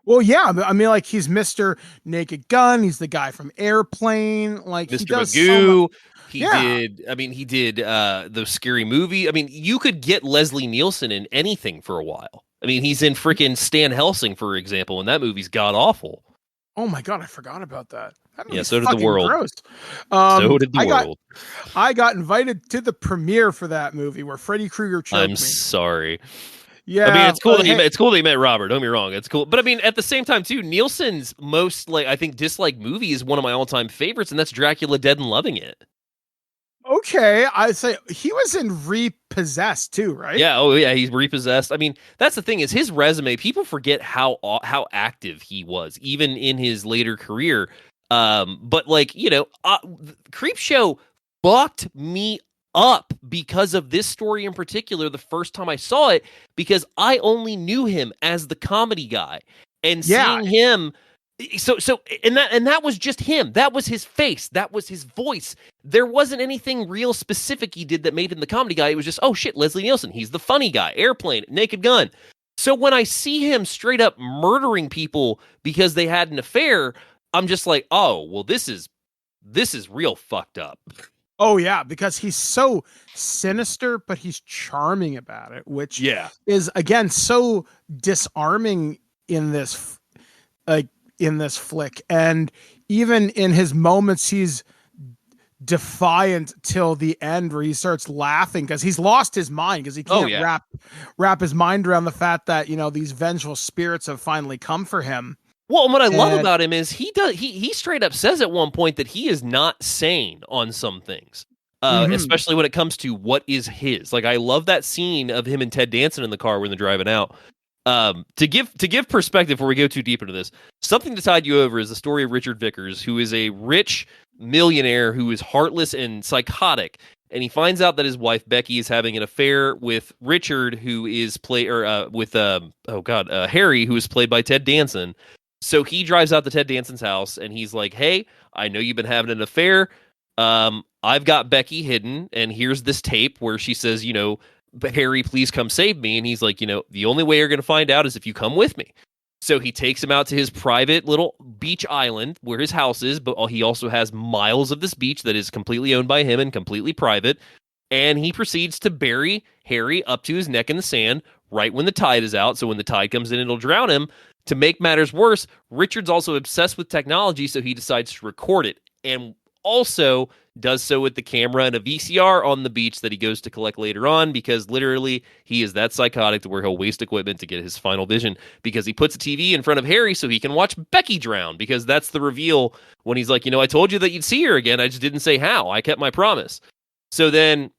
Well, yeah, I mean, like he's Mr. Naked Gun. He's the guy from Airplane. Like Mr. he does Magoo. So He did the Scary Movie. I mean, you could get Leslie Nielsen in anything for a while. I mean, he's in freaking Stan Helsing, for example, and that movie's god awful. Oh my God, I forgot about that. Yeah, so did the world. Gross. So did the world. I got invited to the premiere for that movie where Freddy Krueger choked me. I'm sorry. Yeah, I mean, it's cool that you met Robert. Don't get me wrong, it's cool. But I mean, at the same time, too, Nielsen's most I think disliked movie is one of my all-time favorites, and that's Dracula Dead and Loving It. Okay, I'd say he was in Repossessed too, right? Yeah, he's Repossessed. I mean, that's the thing is his resume. People forget how active he was, even in his later career. But Creepshow fucked me up because of this story in particular. The first time I saw it, because I only knew him as the comedy guy, and seeing him. So that was just him. That was his face. That was his voice. There wasn't anything real specific he did that made him the comedy guy. It was just, oh shit, Leslie Nielsen. He's the funny guy. Airplane, Naked Gun. So when I see him straight up murdering people because they had an affair, I'm just like, oh, well, this is real fucked up. Oh yeah, because he's so sinister, but he's charming about it, which is again so disarming in this flick. And even in his moments, he's defiant till the end, where he starts laughing because he's lost his mind, because he can't wrap his mind around the fact that these vengeful spirits have finally come for him. Well, and what I love about him is he straight up says at one point that he is not sane on some things, especially when it comes to what is his. Like, I love that scene of him and Ted Danson in the car when they're driving out. To give perspective before we go too deep into this, Something to Tide You Over is the story of Richard Vickers, who is a rich millionaire who is heartless and psychotic, and he finds out that his wife Becky is having an affair with Richard, who is Harry, who is played by Ted Danson. So he drives out to Ted Danson's house, and he's like, "Hey, I know you've been having an affair. I've got Becky hidden, and here's this tape where she says, Harry, please come save me." And he's like, the only way you're going to find out is if you come with me. So he takes him out to his private little beach island where his house is, but he also has miles of this beach that is completely owned by him and completely private. And he proceeds to bury Harry up to his neck in the sand right when the tide is out. So when the tide comes in, it'll drown him. To make matters worse, Richard's also obsessed with technology, so he decides to record it, and also does so with the camera and a VCR on the beach that he goes to collect later on, because literally he is that psychotic to where he'll waste equipment to get his final vision, because he puts a TV in front of Harry so he can watch Becky drown, because that's the reveal when he's like, I told you that you'd see her again, I just didn't say how. I kept my promise. So then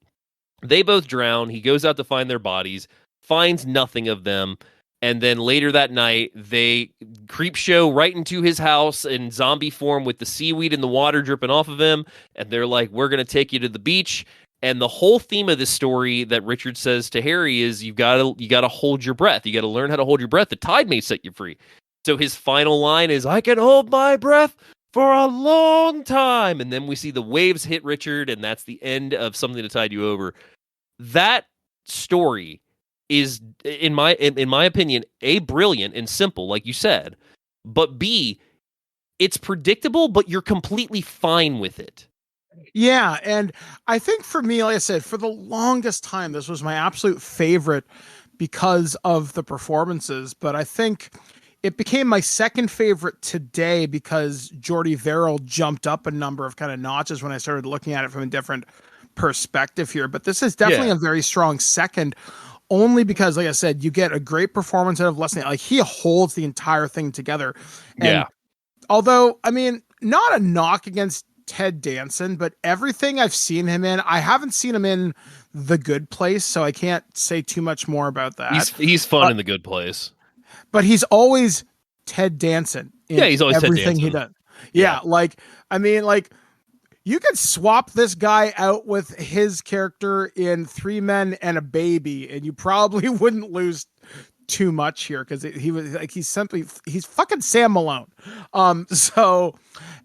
they both drown. He goes out to find their bodies, finds nothing of them. And then later that night, they Creepshow right into his house in zombie form with the seaweed and the water dripping off of him. And they're like, we're going to take you to the beach. And the whole theme of this story that Richard says to Harry is you got to hold your breath. You got to learn how to hold your breath. The tide may set you free. So his final line is, I can hold my breath for a long time. And then we see the waves hit Richard, and that's the end of Something to Tide You Over. That story is, in my opinion, A, brilliant and simple, like you said, but B, it's predictable, but you're completely fine with it. Yeah, and I think for me, like I said, for the longest time, this was my absolute favorite because of the performances, but I think it became my second favorite today because Jordy Verrill jumped up a number of kind of notches when I started looking at it from a different perspective here. But this is definitely a very strong second, only because, like I said, you get a great performance out of Leslie. Like, he holds the entire thing together. And although, I mean, not a knock against Ted Danson, but everything I've seen him in, I haven't seen him in The Good Place, so I can't say too much more about that. He's fun in The Good Place. But he's always Ted Danson in he's always everything Ted Danson. he does. Yeah, like, I mean, like, you could swap this guy out with his character in Three Men and a Baby, and you probably wouldn't lose too much here, because he was like, he's fucking Sam Malone. So,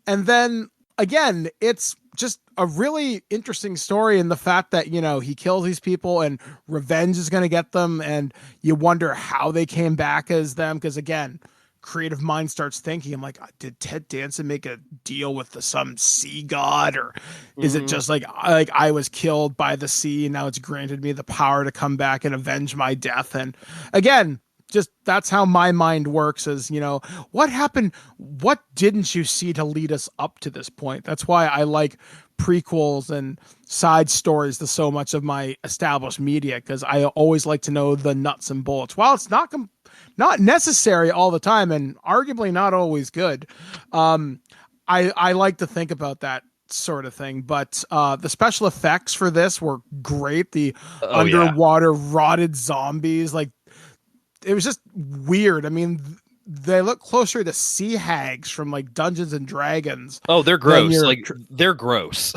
and then again, it's just a really interesting story in the fact that, you know, he kills these people and revenge is going to get them. And you wonder how they came back as them. Because again, creative mind starts thinking, I'm like, did Ted Danson make a deal with some sea god, or is it just like I was killed by the sea and now it's granted me the power to come back and avenge my death? And again, just that's how my mind works, is, you know, what happened? What didn't you see to lead us up to this point? That's why I like prequels and side stories to so much of my established media, because I always like to know the nuts and bolts. While it's not necessary all the time and arguably not always good, I like to think about that sort of thing. But the special effects for this were great. The underwater rotted zombies, like, it was just weird. I mean, they look closer to sea hags from like Dungeons and Dragons. Oh, they're gross. Like, they're gross.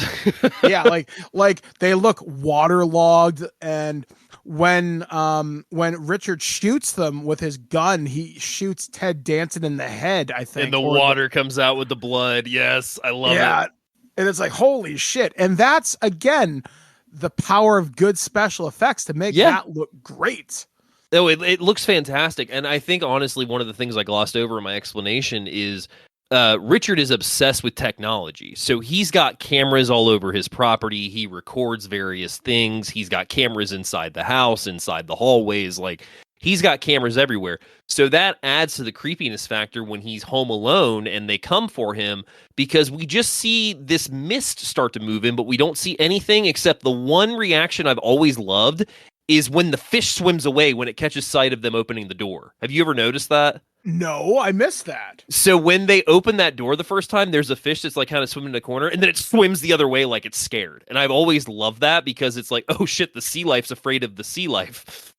Yeah, like they look waterlogged. And when Richard shoots them with his gun, he shoots Ted Danson in the head, I think. And the water comes out with the blood. Yes, I love it. And it's like, holy shit. And that's, again, the power of good special effects to make that look great. Oh, it looks fantastic. And I think, honestly, one of the things I glossed over in my explanation is Richard is obsessed with technology. So he's got cameras all over his property. He records various things. He's got cameras inside the house, inside the hallways. Like, he's got cameras everywhere. So that adds to the creepiness factor when he's home alone and they come for him, because we just see this mist start to move in, but we don't see anything except the one reaction I've always loved is when the fish swims away when it catches sight of them opening the door. Have you ever noticed that? No, I missed that. So when they open that door the first time, there's a fish that's like kind of swimming in the corner, and then it swims the other way like it's scared. And I've always loved that, because it's like, oh shit, the sea life's afraid of the sea life.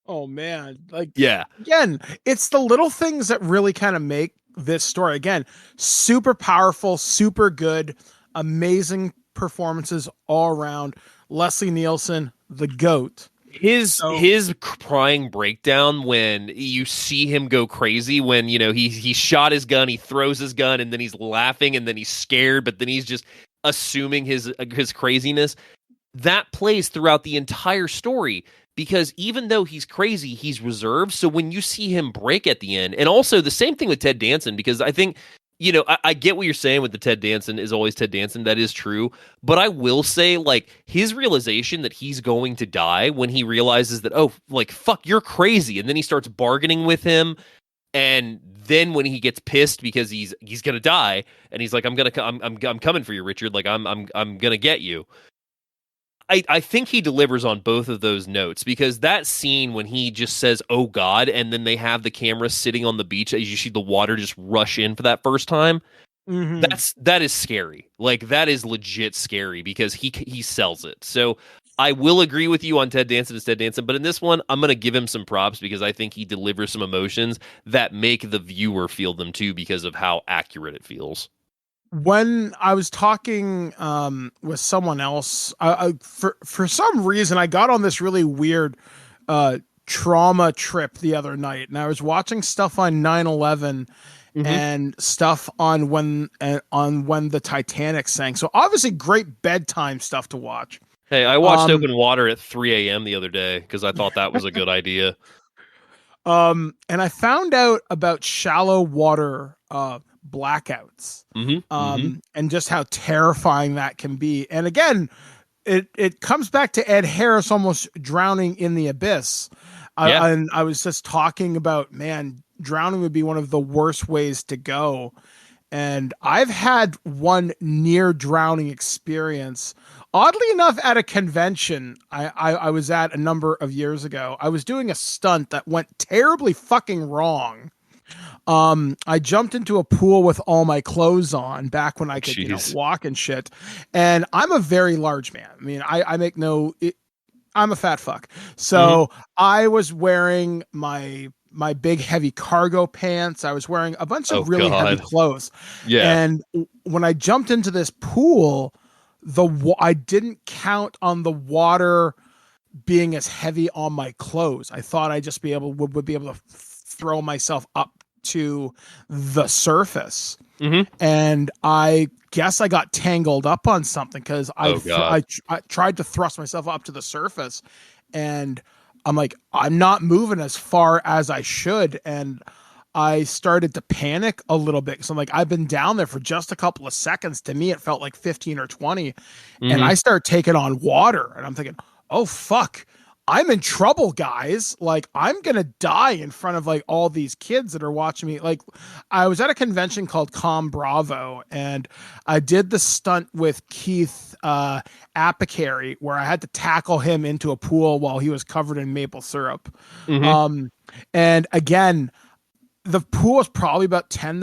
Oh man. Like, yeah. Again, it's the little things that really kind of make this story, again, super powerful, super good, amazing performances all around. Leslie Nielsen, the GOAT. His crying breakdown when you see him go crazy, when, you know, he shot his gun, he throws his gun, and then he's laughing, and then he's scared, but then he's just assuming his craziness. That plays throughout the entire story, because even though he's crazy, he's reserved. So when you see him break at the end, and also the same thing with Ted Danson, because I think, you know, I get what you're saying with the Ted Danson is always Ted Danson. That is true. But I will say, like, his realization that he's going to die when he realizes that, oh, like, fuck, you're crazy. And then he starts bargaining with him. And then when he gets pissed because he's going to die, and he's like, I'm coming for you, Richard. Like, I'm going to get you. I think he delivers on both of those notes, because that scene when he just says, oh God, and then they have the camera sitting on the beach as you see the water just rush in for that first time. Mm-hmm. That is scary. Like, that is legit scary, because he sells it. So I will agree with you on Ted Danson as Ted Danson, but in this one, I'm going to give him some props, because I think he delivers some emotions that make the viewer feel them too, because of how accurate it feels. When I was talking with someone else, for some reason, I got on this really weird trauma trip the other night, and I was watching stuff on 9/11 and stuff on when the Titanic sank. So obviously, great bedtime stuff to watch. Hey, I watched Open Water at 3 a.m. the other day because I thought that was a good idea. And I found out about shallow water blackouts, and just how terrifying that can be. And again, it comes back to Ed Harris almost drowning in the abyss. And I was just talking about, man, drowning would be one of the worst ways to go. And I've had one near drowning experience. Oddly enough, at a convention I was at a number of years ago. I was doing a stunt that went terribly fucking wrong. I jumped into a pool with all my clothes on back when I could walk and shit. And I'm a very large man. I mean, I'm a fat fuck. So I was wearing my big heavy cargo pants. I was wearing a bunch of really heavy clothes. Yeah. And when I jumped into this pool, I didn't count on the water being as heavy on my clothes. I thought I'd just would be able to throw myself up to the surface. and I guess I got tangled up on something because I tried to thrust myself up to the surface, and I'm like, I'm not moving as far as I should, and I started to panic a little bit. So I'm like, I've been down there for just a couple of seconds. To me, it felt like 15 or 20, and I start taking on water, and I'm thinking, oh fuck, I'm in trouble, guys. Like, I'm going to die in front of like all these kids that are watching me. Like, I was at a convention called Com Bravo, and I did the stunt with Keith Apicary where I had to tackle him into a pool while he was covered in maple syrup. And again, the pool was probably about 10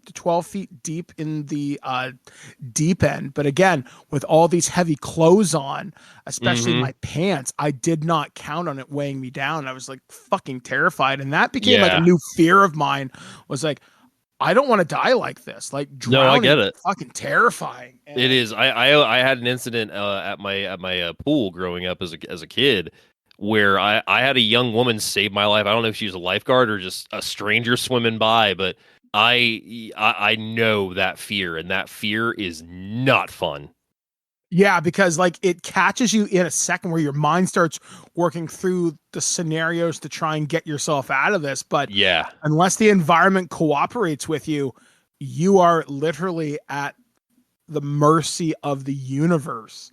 to 12 feet deep in the deep end. But again, with all these heavy clothes on, especially my pants, I did not count on it weighing me down. I was like fucking terrified. And that became like a new fear of mine, was like, I don't want to die like this. Like, drowning, I get it. Fucking terrifying. And it is. I had an incident at my pool growing up as a kid, where I had a young woman save my life. I don't know if she was a lifeguard or just a stranger swimming by, but I know that fear, and that fear is not fun. Yeah, because like it catches you in a second where your mind starts working through the scenarios to try and get yourself out of this. But unless the environment cooperates with you, you are literally at the mercy of the universe.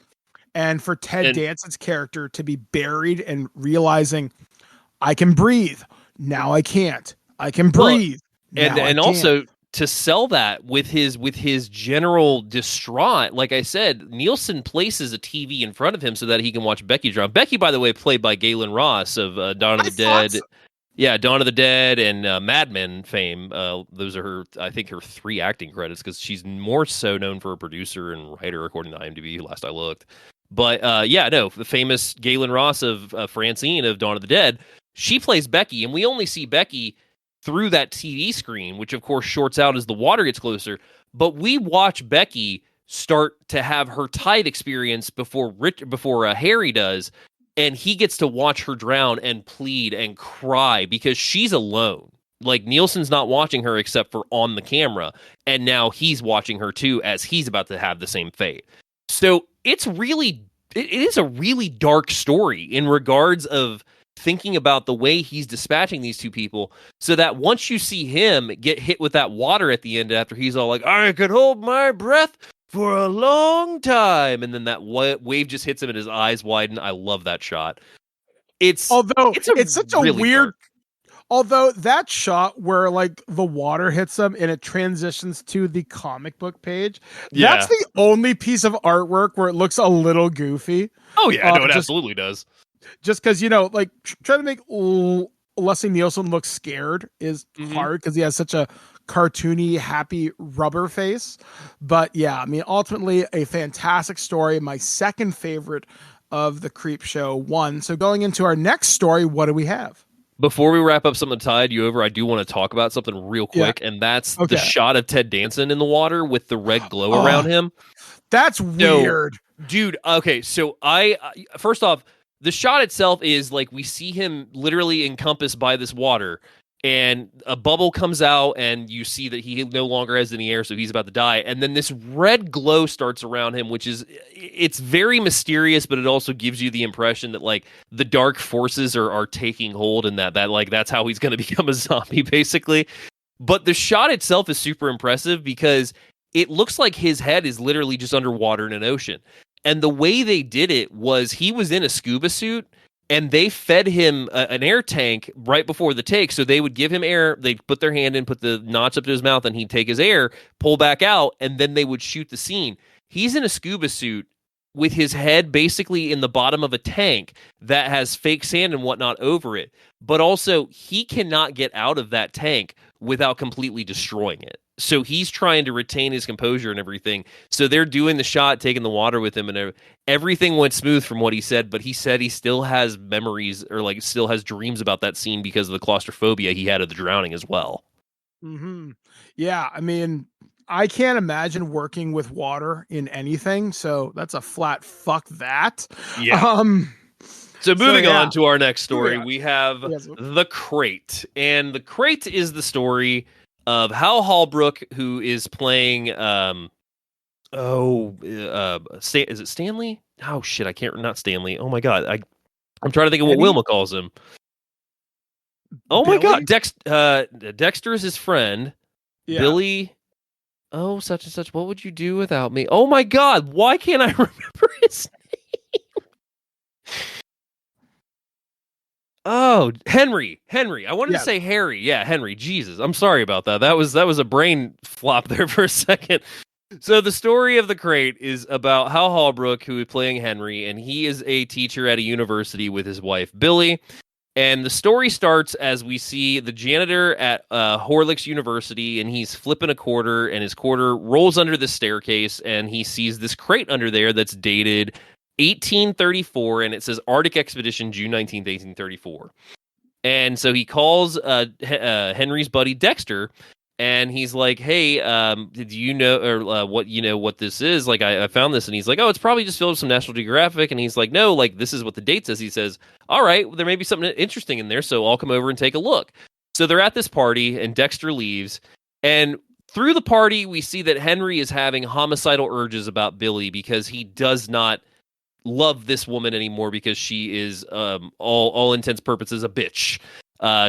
And for Ted Danson's character to be buried and realizing, I can breathe, now I can't. I can breathe. And also to sell that with his general distraught, like I said, Nielsen places a TV in front of him so that he can watch Becky drown. Becky, by the way, played by Galen Ross of Dawn of the Dead. Yeah, Dawn of the Dead and Mad Men fame. Those are her 3 acting credits, because she's more so known for a producer and writer, according to IMDb, last I looked. But the famous Galen Ross of Francine of Dawn of the Dead, she plays Becky, and we only see Becky through that TV screen, which of course shorts out as the water gets closer. But we watch Becky start to have her tide experience before Harry does, and he gets to watch her drown and plead and cry because she's alone. Like, Nielsen's not watching her except for on the camera, and now he's watching her too as he's about to have the same fate. So it is a really dark story in regards of thinking about the way he's dispatching these two people, so that once you see him get hit with that water at the end, after he's all like, I could hold my breath for a long time, and then that wave just hits him and his eyes widen. I love that shot. It's such a really weird dark. Although that shot where like the water hits him and it transitions to the comic book page, that's the only piece of artwork where it looks a little goofy. Oh yeah, no, it absolutely does. Just because, like trying to make Leslie Nielsen look scared is hard because he has such a cartoony, happy rubber face. But yeah, I mean, ultimately a fantastic story. My second favorite of the Creepshow one. So going into our next story, what do we have? Before we wrap up something to tide you over, I do want to talk about something real quick, and that's the shot of Ted Danson in the water with the red glow around him. That's weird. Dude, okay, so first off, the shot itself is like we see him literally encompassed by this water, and a bubble comes out, and you see that he no longer has any air, so he's about to die. And then this red glow starts around him, it's very mysterious, but it also gives you the impression that like the dark forces are taking hold, and that like that's how he's going to become a zombie, basically. But the shot itself is super impressive because it looks like his head is literally just underwater in an ocean. And the way they did it was he was in a scuba suit, and they fed him an air tank right before the take. So they would give him air. They'd put their hand in, put the notch up to his mouth, and he'd take his air, pull back out, and then they would shoot the scene. He's in a scuba suit with his head basically in the bottom of a tank that has fake sand and whatnot over it. But also, he cannot get out of that tank without completely destroying it. So he's trying to retain his composure and everything. So they're doing the shot, taking the water with him, and everything went smooth from what he said. But he said he still has memories, or like still has dreams about that scene because of the claustrophobia he had of the drowning as well. Mm-hmm. Yeah, I mean, I can't imagine working with water in anything. So that's a flat fuck that. Yeah. So moving on to our next story, we have The Crate. And The Crate is the story of Hal Holbrook, who is playing is it Stanley? Oh shit, I can't. Not Stanley. Oh my god, I'm trying to think of what Wilma calls him. Oh Billy? my god, Dexter is his friend. Yeah. Billy. Oh, such and such. What would you do without me? Oh my god, why can't I remember his name? Oh, Henry. I wanted to say Harry. Yeah, Henry. Jesus, I'm sorry about that. That was a brain flop there for a second. So the story of the crate is about Hal Holbrook, who is playing Henry, and he is a teacher at a university with his wife Billy. And the story starts as we see the janitor at Horlicks University, and he's flipping a quarter, and his quarter rolls under the staircase, and he sees this crate under there that's dated 1834, and it says Arctic Expedition, June 19th, 1834. And so he calls Henry's buddy Dexter, and he's like, "Hey, did you know or what this is? Like, I found this." And he's like, "Oh, it's probably just filled with some National Geographic." And he's like, "No, like this is what the date says." He says, "All right, there may be something interesting in there, so I'll come over and take a look." So they're at this party, and Dexter leaves, and through the party, we see that Henry is having homicidal urges about Billy because he does not love this woman anymore because she is, all intents purposes, a bitch.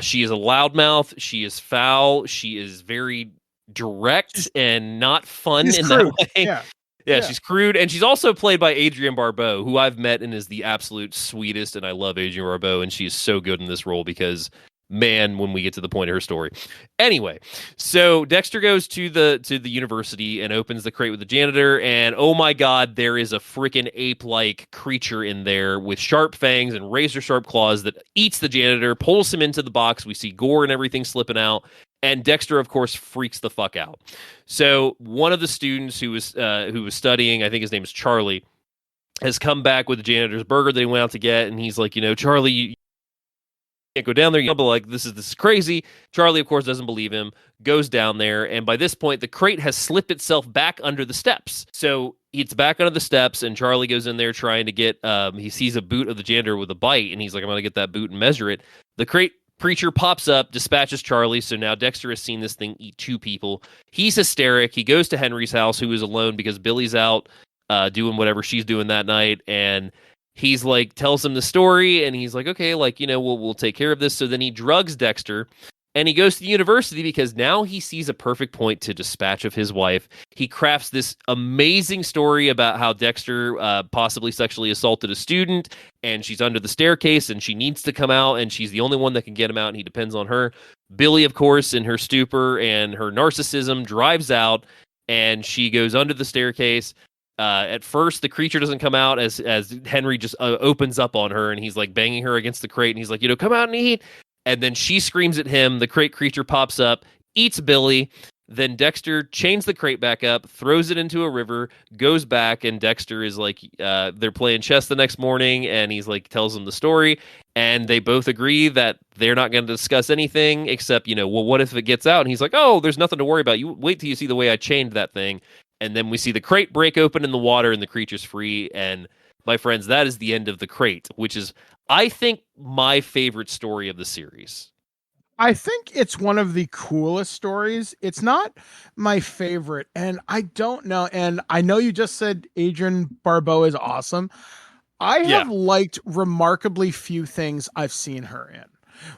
She is a loudmouth. She is foul. She is very direct and not fun in that way. Yeah, she's crude. And she's also played by Adrienne Barbeau, who I've met and is the absolute sweetest. And I love Adrienne Barbeau. And she is so good in this role because, man, when we get to the point of her story. Anyway, so Dexter goes to the university and opens the crate with the janitor. And oh my God, there is a freaking ape-like creature in there with sharp fangs and razor-sharp claws that eats the janitor, pulls him into the box. We see gore and everything slipping out. And Dexter, of course, freaks the fuck out. So one of the students who was studying, I think his name is Charlie, has come back with the janitor's burger that he went out to get. And he's like, Charlie, you can't go down there. But like, this is crazy. Charlie, of course, doesn't believe him, goes down there. And by this point, the crate has slipped itself back under the steps. So it's back under the steps, and Charlie goes in there trying to get, he sees a boot of the janitor with a bite, and he's like, I'm going to get that boot and measure it. The crate preacher pops up, dispatches Charlie. So now Dexter has seen this thing eat two people. He's hysteric. He goes to Henry's house, who is alone because Billy's out doing whatever she's doing that night. And he's like, tells him the story, and he's like, okay, like, we'll take care of this. So then he drugs Dexter, and he goes to the university because now he sees a perfect point to dispatch of his wife. He crafts this amazing story about how Dexter possibly sexually assaulted a student, and she's under the staircase, and she needs to come out, and she's the only one that can get him out, and he depends on her. Billy, of course, in her stupor and her narcissism, drives out, and she goes under the staircase. At first, the creature doesn't come out as Henry just opens up on her, and he's like banging her against the crate, and he's like, come out and eat. And then she screams at him. The crate creature pops up, eats Billy. Then Dexter chains the crate back up, throws it into a river, goes back, and Dexter is like, they're playing chess the next morning, and he's like, tells them the story, and they both agree that they're not going to discuss anything except, well, what if it gets out? And he's like, oh, there's nothing to worry about. You wait till you see the way I chained that thing. And then we see the crate break open in the water, and the creature's free. And my friends, that is the end of the crate, which is, I think, my favorite story of the series. I think it's one of the coolest stories. It's not my favorite, and I don't know. And I know you just said Adrienne Barbeau is awesome. I have liked remarkably few things I've seen her in.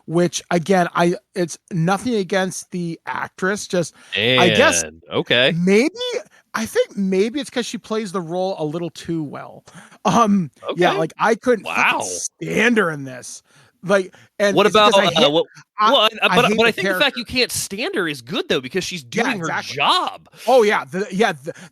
Which again, it's nothing against the actress. Just I guess okay, I think maybe it's because she plays the role a little too well. Yeah, like I couldn't stand her in this. Like, and what about but I think the fact you can't stand her is good though, because she's doing her job. Oh yeah,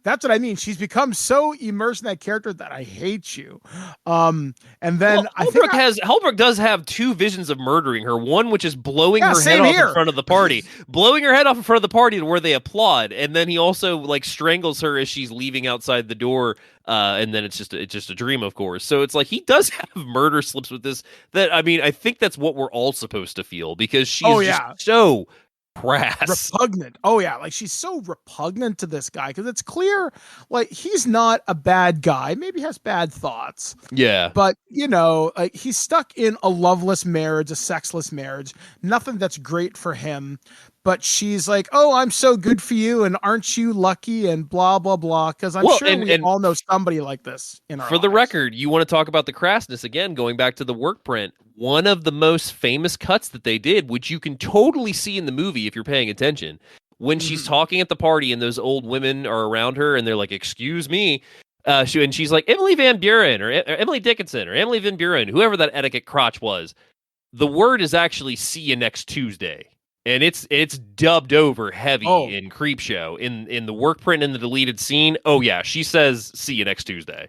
that's what I mean. She's become so immersed in that character that I hate you. And then Holbrook does have two visions of murdering her. One which is blowing her head off in front of the party, blowing her head off in front of the party to where they applaud, and then he also like strangles her as she's leaving outside the door. And then it's just a dream, of course. So it's like he does have murder slips with this. That I mean, I think that's what we're all supposed to feel because she's just so crass, repugnant. Oh yeah, like she's so repugnant to this guy because it's clear like he's not a bad guy. Maybe he has bad thoughts. Yeah, but like he's stuck in a loveless marriage, a sexless marriage. Nothing that's great for him. but she's like, "Oh, I'm so good for you, and aren't you lucky?" and blah blah blah. Because I'm sure we all know somebody like this in our For the lives. record, you want to talk about the crassness again, going back to the work print. One of the most famous cuts that they did, which you can totally see in the movie if you're paying attention, when she's talking at the party and those old women are around her and they're like, "Excuse me," and she's like, "Emily Van Buren or Emily Dickinson or Emily Van Buren," whoever that etiquette crotch was. The word is actually "see you next Tuesday." And it's dubbed over heavy in Creepshow. In the work print in the deleted scene, oh yeah, she says "see you next Tuesday."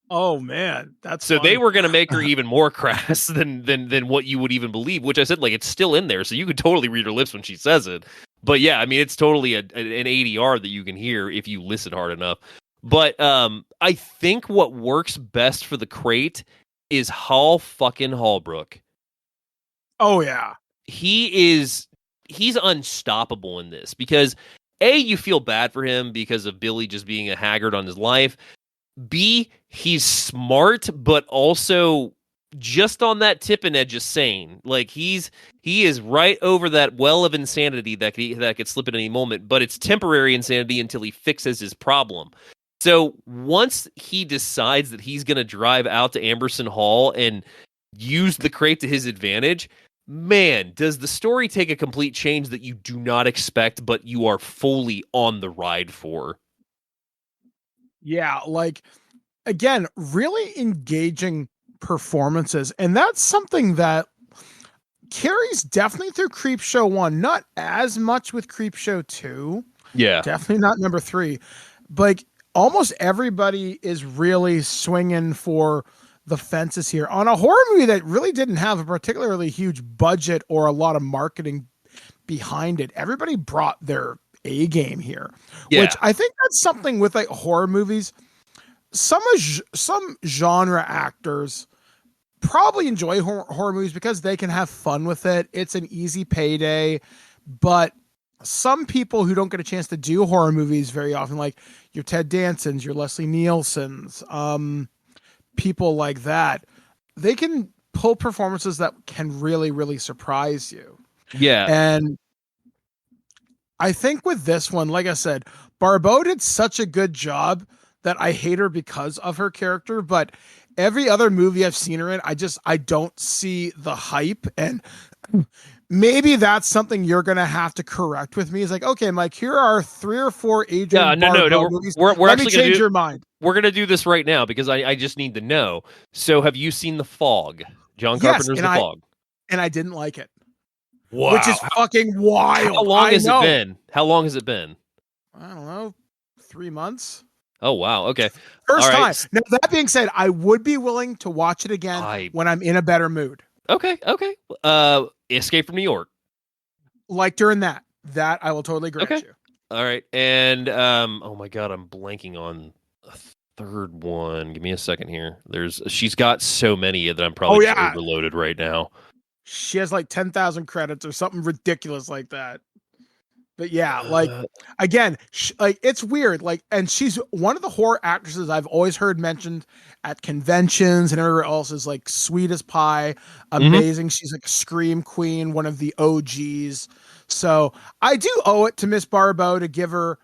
Oh man, that's so funny. They were going to make her even more crass than what you would even believe. Which I said, like, it's still in there, so you could totally read her lips when she says it. But yeah, I mean, it's totally an ADR that you can hear if you listen hard enough. But I think what works best for the crate is Hall fucking Holbrook. Oh yeah. He's unstoppable in this because A, you feel bad for him because of Billy just being a haggard on his life. B, he's smart, but also just on that tipping edge of sane. Like he is right over that well of insanity that could slip at any moment, but it's temporary insanity until he fixes his problem. So once he decides that he's going to drive out to Amberson Hall and use the crate to his advantage, man, does the story take a complete change that you do not expect, but you are fully on the ride for. Yeah, like, again, really engaging performances. And that's something that carries definitely through Creepshow 1, not as much with Creepshow 2. Yeah. Definitely not number 3. But like, almost everybody is really swinging for the fences here on a horror movie that really didn't have a particularly huge budget or a lot of marketing behind it. Everybody brought their A game here, which I think that's something with like horror movies. Some genre actors probably enjoy horror movies because they can have fun with it. It's an easy payday, but some people who don't get a chance to do horror movies very often, like your Ted Dansons, your Leslie Nielsen's, people like that, they can pull performances that can really, really surprise you. Yeah. And I think with this one, like I said, Barbeau did such a good job that I hate her because of her character, but every other movie I've seen her in, I don't see the hype. And maybe that's something you're going to have to correct with me. It's like, okay, Mike, here are 3 or 4 Adrian Barbeau movies. We're Let me actually change your mind. We're going to do this right now because I just need to know. So have you seen The Fog? John Carpenter's The Fog. And I didn't like it. Wow. Which is fucking wild. How long has it been? How long has it been? I don't know. 3 months. Oh, wow. Okay. First All time. right. Now, that being said, I would be willing to watch it again when I'm in a better mood. Okay. Escape from New York. Like during that I will totally grant you. All right. And, oh my God, I'm blanking on a third one. Give me a second here. She's got so many that I'm probably overloaded right now. She has like 10,000 credits or something ridiculous like that. But yeah, like, again, like, it's weird. Like, and she's one of the horror actresses I've always heard mentioned at conventions and everywhere else is like sweet as pie. Amazing. She's like a scream queen, one of the OGs. So I do owe it to Miss Barbeau to give her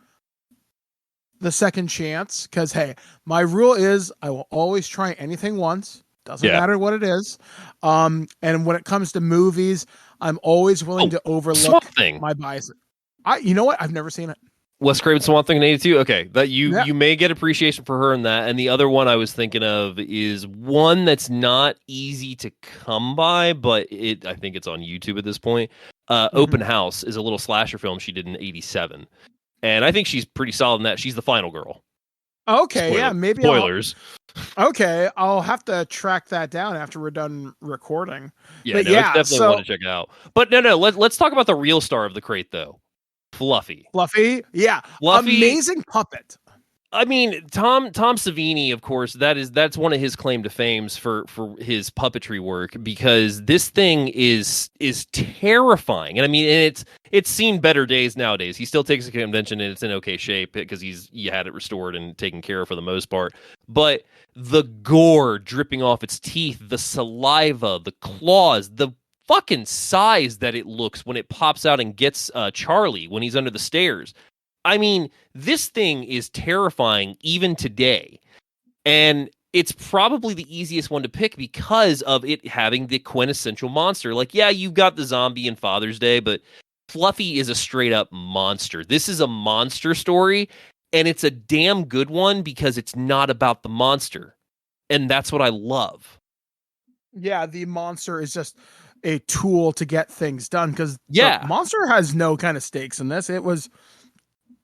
the second chance. Cause hey, my rule is I will always try anything once. Doesn't matter what it is. And when it comes to movies, I'm always willing to overlook my bias. You know what? I've never seen it. Wes Craven's Swamp Thing in 82. Okay, that you may get appreciation for her in that. And the other one I was thinking of is one that's not easy to come by, but I think it's on YouTube at this point. Open House is a little slasher film she did in 87, and I think she's pretty solid in that. She's the final girl. Okay, maybe spoilers. I'll have to track that down after we're done recording. Yeah, it's definitely one to check out. But no, let's talk about the real star of the crate though. Fluffy, yeah, Fluffy, amazing puppet. I mean, Tom Savini, of course, that's one of his claim to fame for his puppetry work, because this thing is terrifying. And I mean, it's seen better days nowadays. He still takes a convention and it's in okay shape because he had it restored and taken care of for the most part. But the gore dripping off its teeth, the saliva, the claws, the fucking size that it looks when it pops out and gets Charlie when he's under the stairs. I mean, this thing is terrifying even today. And it's probably the easiest one to pick because of it having the quintessential monster. Like, yeah, you've got the zombie in Father's Day, but Fluffy is a straight up monster. This is a monster story, and it's a damn good one because it's not about the monster. And that's what I love. Yeah, the monster is just a tool to get things done because the monster has no kind of stakes in this. It was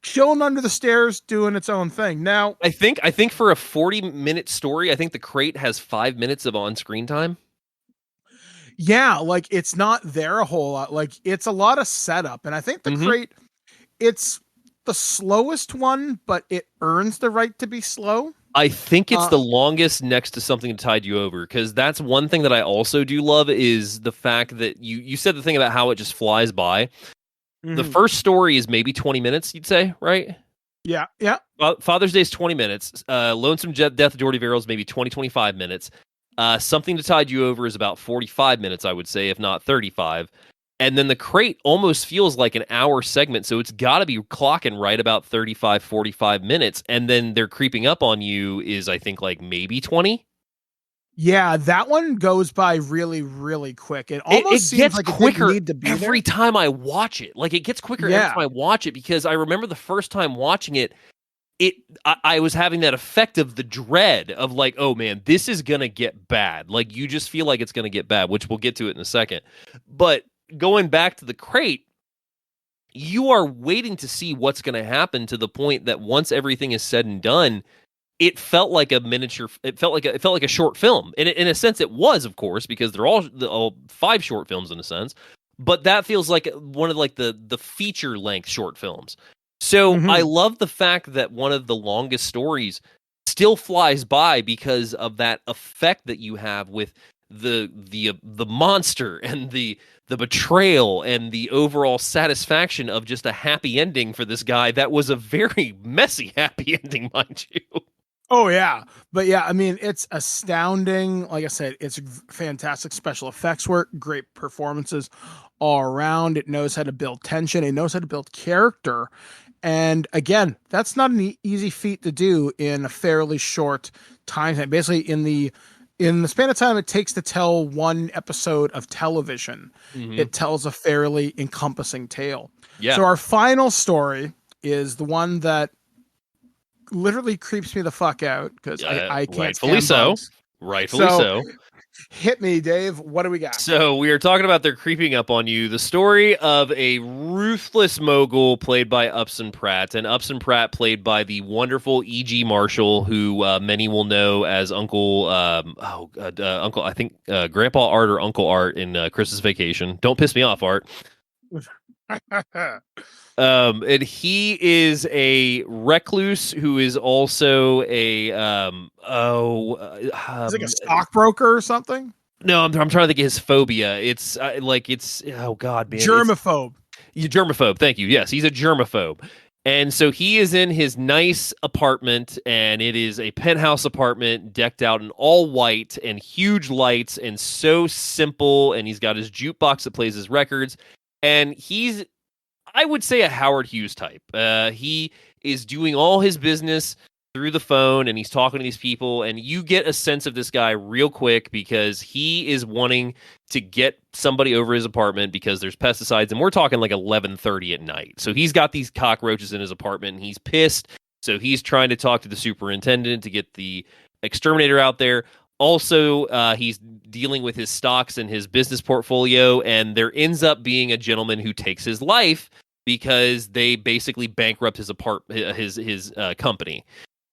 chilling under the stairs doing its own thing. Now, I think for a 40-minute story, I think the crate has 5 minutes of on-screen time. Yeah, like it's not there a whole lot. Like it's a lot of setup, and I think the crate, it's the slowest one, but it earns the right to be slow. I think it's the longest next to Something to Tide You Over, because that's one thing that I also do love is the fact that you said the thing about how it just flies by. The first story is maybe 20 minutes, you'd say, right? Yeah. Father's Day is 20 minutes. Lonesome Death of Jordy Verrill is maybe 20, 25 minutes. Something to Tide You Over is about 45 minutes, I would say, if not 35. And then the crate almost feels like an hour segment, so it's got to be clocking right about 35, 45 minutes. And then they're creeping up on you is, I think, like maybe 20. Yeah, that one goes by really, really quick. It almost seems gets like quicker it need to be every time I watch it. Like, it gets quicker every time I watch it, because I remember the first time watching it, I was having that effect of the dread of like, oh man, this is going to get bad. Like, you just feel like it's going to get bad, which we'll get to it in a second. But going back to the crate, you are waiting to see what's going to happen, to the point that once everything is said and done, it felt like a miniature. It felt like a short film. And in a sense, it was, of course, because they're all 5 short films in a sense. But that feels like one of like the feature length short films. So I love the fact that one of the longest stories still flies by because of that effect that you have with the monster and the betrayal and the overall satisfaction of just a happy ending for this guy. That was a very messy happy ending, mind you. Oh yeah. But yeah, I mean, it's astounding. Like I said, it's fantastic special effects work, great performances all around. It knows how to build tension. It knows how to build character. And again, that's not an easy feat to do in a fairly short time. Basically, in the span of time it takes to tell one episode of television, it tells a fairly encompassing tale. Yeah. So our final story is the one that literally creeps me the fuck out, because I can't rightfully stand so. bugs. Rightfully so. Hit me, Dave. What do we got? So we are talking about They're Creeping Up on You, the story of a ruthless mogul played by Upson Pratt, and Upson Pratt played by the wonderful E.G. Marshall, who many will know as Uncle, I think Grandpa Art or Uncle Art in Christmas Vacation. Don't piss me off, Art. And he is a recluse who is also a he's like a stockbroker or something. No, I'm trying to think of his phobia. It's oh god, man, germaphobe. Germaphobe. Thank you. Yes, he's a germaphobe. And so he is in his nice apartment, and it is a penthouse apartment decked out in all white and huge lights and so simple. And he's got his jukebox that plays his records. And he's, I would say, a Howard Hughes type. He is doing all his business through the phone, and he's talking to these people, and you get a sense of this guy real quick because he is wanting to get somebody over his apartment because there's pesticides, and we're talking like 11:30 at night. So he's got these cockroaches in his apartment, and he's pissed. So he's trying to talk to the superintendent to get the exterminator out there. Also, he's dealing with his stocks and his business portfolio, and there ends up being a gentleman who takes his life because they basically bankrupt his company.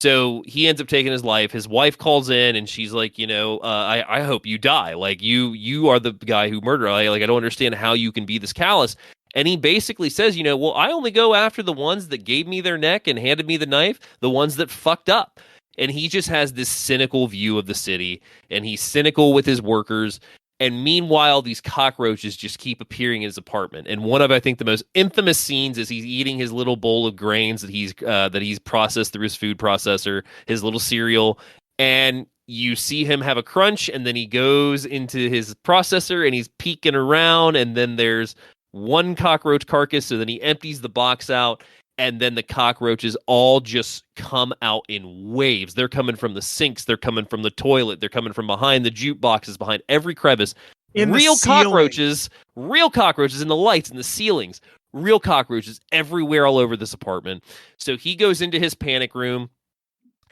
So he ends up taking his life. His wife calls in, and she's like, I hope you die. Like, you are the guy who murdered. I don't understand how you can be this callous. And he basically says, well, I only go after the ones that gave me their neck and handed me the knife, the ones that fucked up. And he just has this cynical view of the city, and he's cynical with his workers. And meanwhile, these cockroaches just keep appearing in his apartment. And one of, I think, the most infamous scenes is he's eating his little bowl of grains that he's processed through his food processor, his little cereal. And you see him have a crunch, and then he goes into his processor and he's peeking around, and then there's one cockroach carcass, so then he empties the box out, and then the cockroaches all just come out in waves. They're coming from the sinks, they're coming from the toilet, they're coming from behind the jukeboxes, behind every crevice. Real cockroaches in the lights, in the ceilings, real cockroaches everywhere all over this apartment. So he goes into his panic room,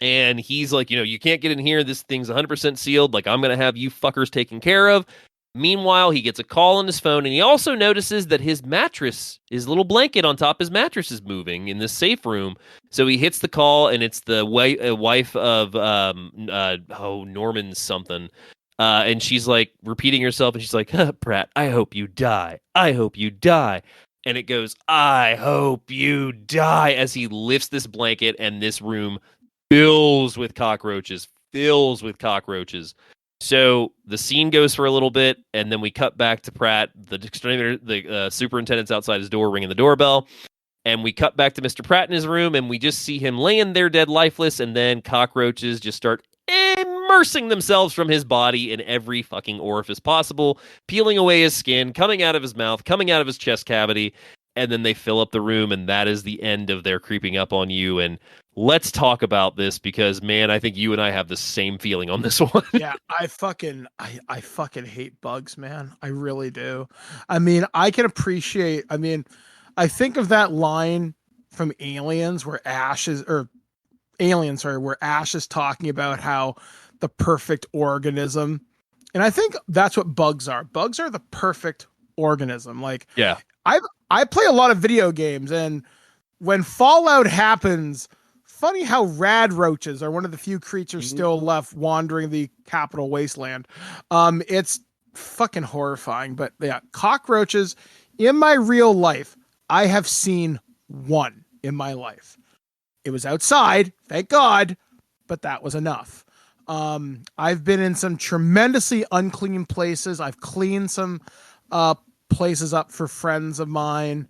and he's like, you can't get in here. This thing's 100% sealed. Like, I'm going to have you fuckers taken care of. Meanwhile, he gets a call on his phone, and he also notices that his little blanket on top of his mattress is moving in this safe room. So he hits the call, and it's the wife of Norman something. And she's like repeating herself, and she's like, Pratt, I hope you die. I hope you die. And it goes, I hope you die, as he lifts this blanket, and this room fills with cockroaches. So the scene goes for a little bit, and then we cut back to Pratt, the superintendent's outside his door ringing the doorbell, and we cut back to Mr. Pratt in his room, and we just see him laying there dead lifeless, and then cockroaches just start immersing themselves from his body in every fucking orifice possible, peeling away his skin, coming out of his mouth, coming out of his chest cavity, and then they fill up the room, and that is the end of their creeping up on you. And let's talk about this, because, man, I think you and I have the same feeling on this one. Yeah, I fucking hate bugs, man. I really do. I mean, I can appreciate, I think of that line from Aliens where Ash is talking about how the perfect organism. And I think that's what bugs are. Bugs are the perfect organism. Like, yeah, I play a lot of video games, and when Fallout happens, funny how rad roaches are one of the few creatures still left wandering the capital wasteland. It's fucking horrifying. But yeah, cockroaches in my real life, I have seen one in my life. It was outside, thank God, but that was enough. I've been in some tremendously unclean places. I've cleaned some places up for friends of mine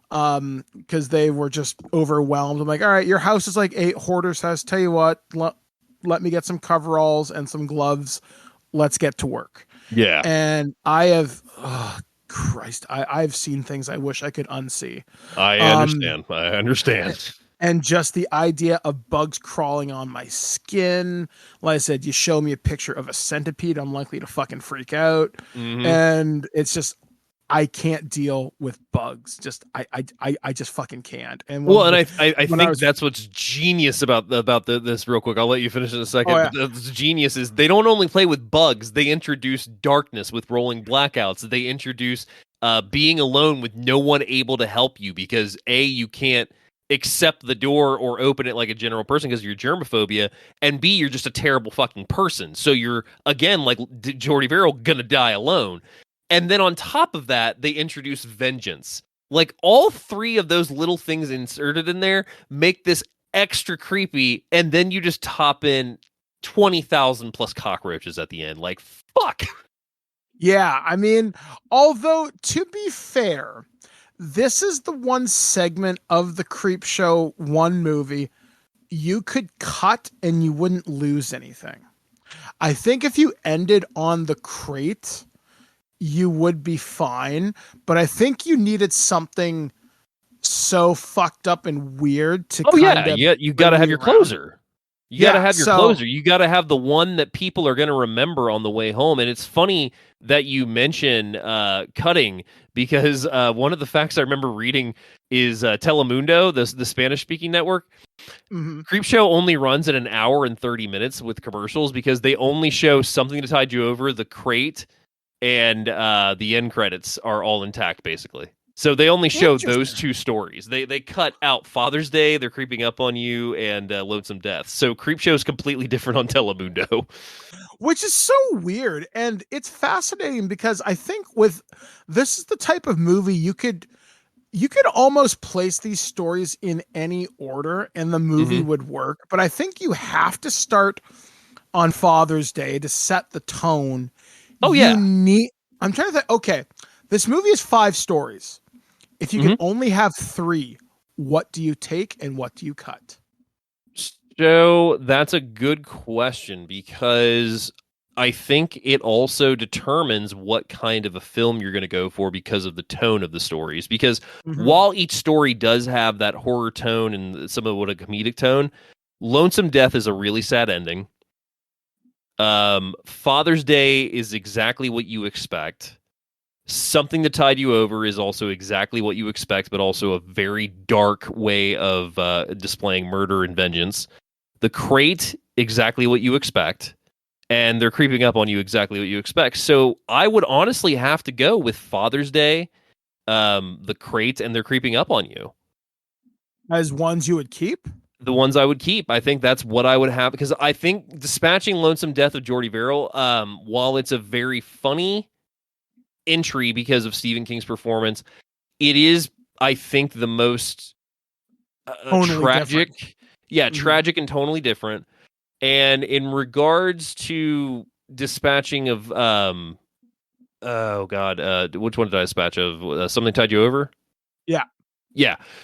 because they were just overwhelmed. I'm like, all right, your house is like 8 hoarders' house. Tell you what, let me get some coveralls and some gloves. Let's get to work. Yeah. And I have, Christ, I've seen things I wish I could unsee. I understand. And just the idea of bugs crawling on my skin. Like I said, you show me a picture of a centipede, I'm likely to fucking freak out. Mm-hmm. And it's just, I can't deal with bugs. Just I just fucking can't. And I think that's what's genius about this. Real quick, I'll let you finish in a second. Oh, yeah. But the genius is they don't only play with bugs; they introduce darkness with rolling blackouts. They introduce being alone with no one able to help you because you can't accept the door or open it like a general person because of your germophobia, and B, you're just a terrible fucking person. So you're, again, like Jordy Verrill, gonna die alone. And then on top of that, they introduce vengeance. Like, all 3 of those little things inserted in there make this extra creepy, and then you just top in 20,000 plus cockroaches at the end. Like, fuck. Yeah, I mean, although, to be fair, this is the one segment of the Creepshow one movie you could cut and you wouldn't lose anything. I think if you ended on the crate, you would be fine, but I think you needed something so fucked up and weird to you got to have your closer. You got to have your closer. You got to have the one that people are going to remember on the way home. And it's funny that you mention cutting, because one of the facts I remember reading is Telemundo, the Spanish-speaking network. Mm-hmm. Creepshow only runs at 1 hour and 30 minutes with commercials because they only show Something to Tide You Over, The Crate, and the end credits are all intact, basically. So they only show those 2 stories. They cut out Father's Day, They're Creeping Up on You, and Lonesome Death. So Creepshow is completely different on Telemundo. Which is so weird. And it's fascinating because I think this is the type of movie you could almost place these stories in any order and the movie would work. But I think you have to start on Father's Day to set the tone. Oh, yeah. I'm trying to think, okay, this movie is 5 stories. If you can only have 3, what do you take and what do you cut? Joe, that's a good question because I think it also determines what kind of a film you're going to go for because of the tone of the stories. Because while each story does have that horror tone and some of what a comedic tone, Lonesome Death is a really sad ending. Father's Day is exactly what you expect. Something That Tied You Over is also exactly what you expect, but also a very dark way of displaying murder and vengeance. The Crate, exactly what you expect. And They're Creeping Up on You, exactly what you expect. So I would honestly have to go with Father's Day, The Crate, and They're Creeping Up on You. As ones you would keep? The ones I would keep. I think that's what I would have, because I think Dispatching Lonesome Death of Jordy Verrill, while it's a very funny entry because of Stephen King's performance, it is, I think, the most tragic. Different. Yeah, tragic and tonally different. And in regards to dispatching of, which one did I dispatch of? Something Tied You Over? Yeah.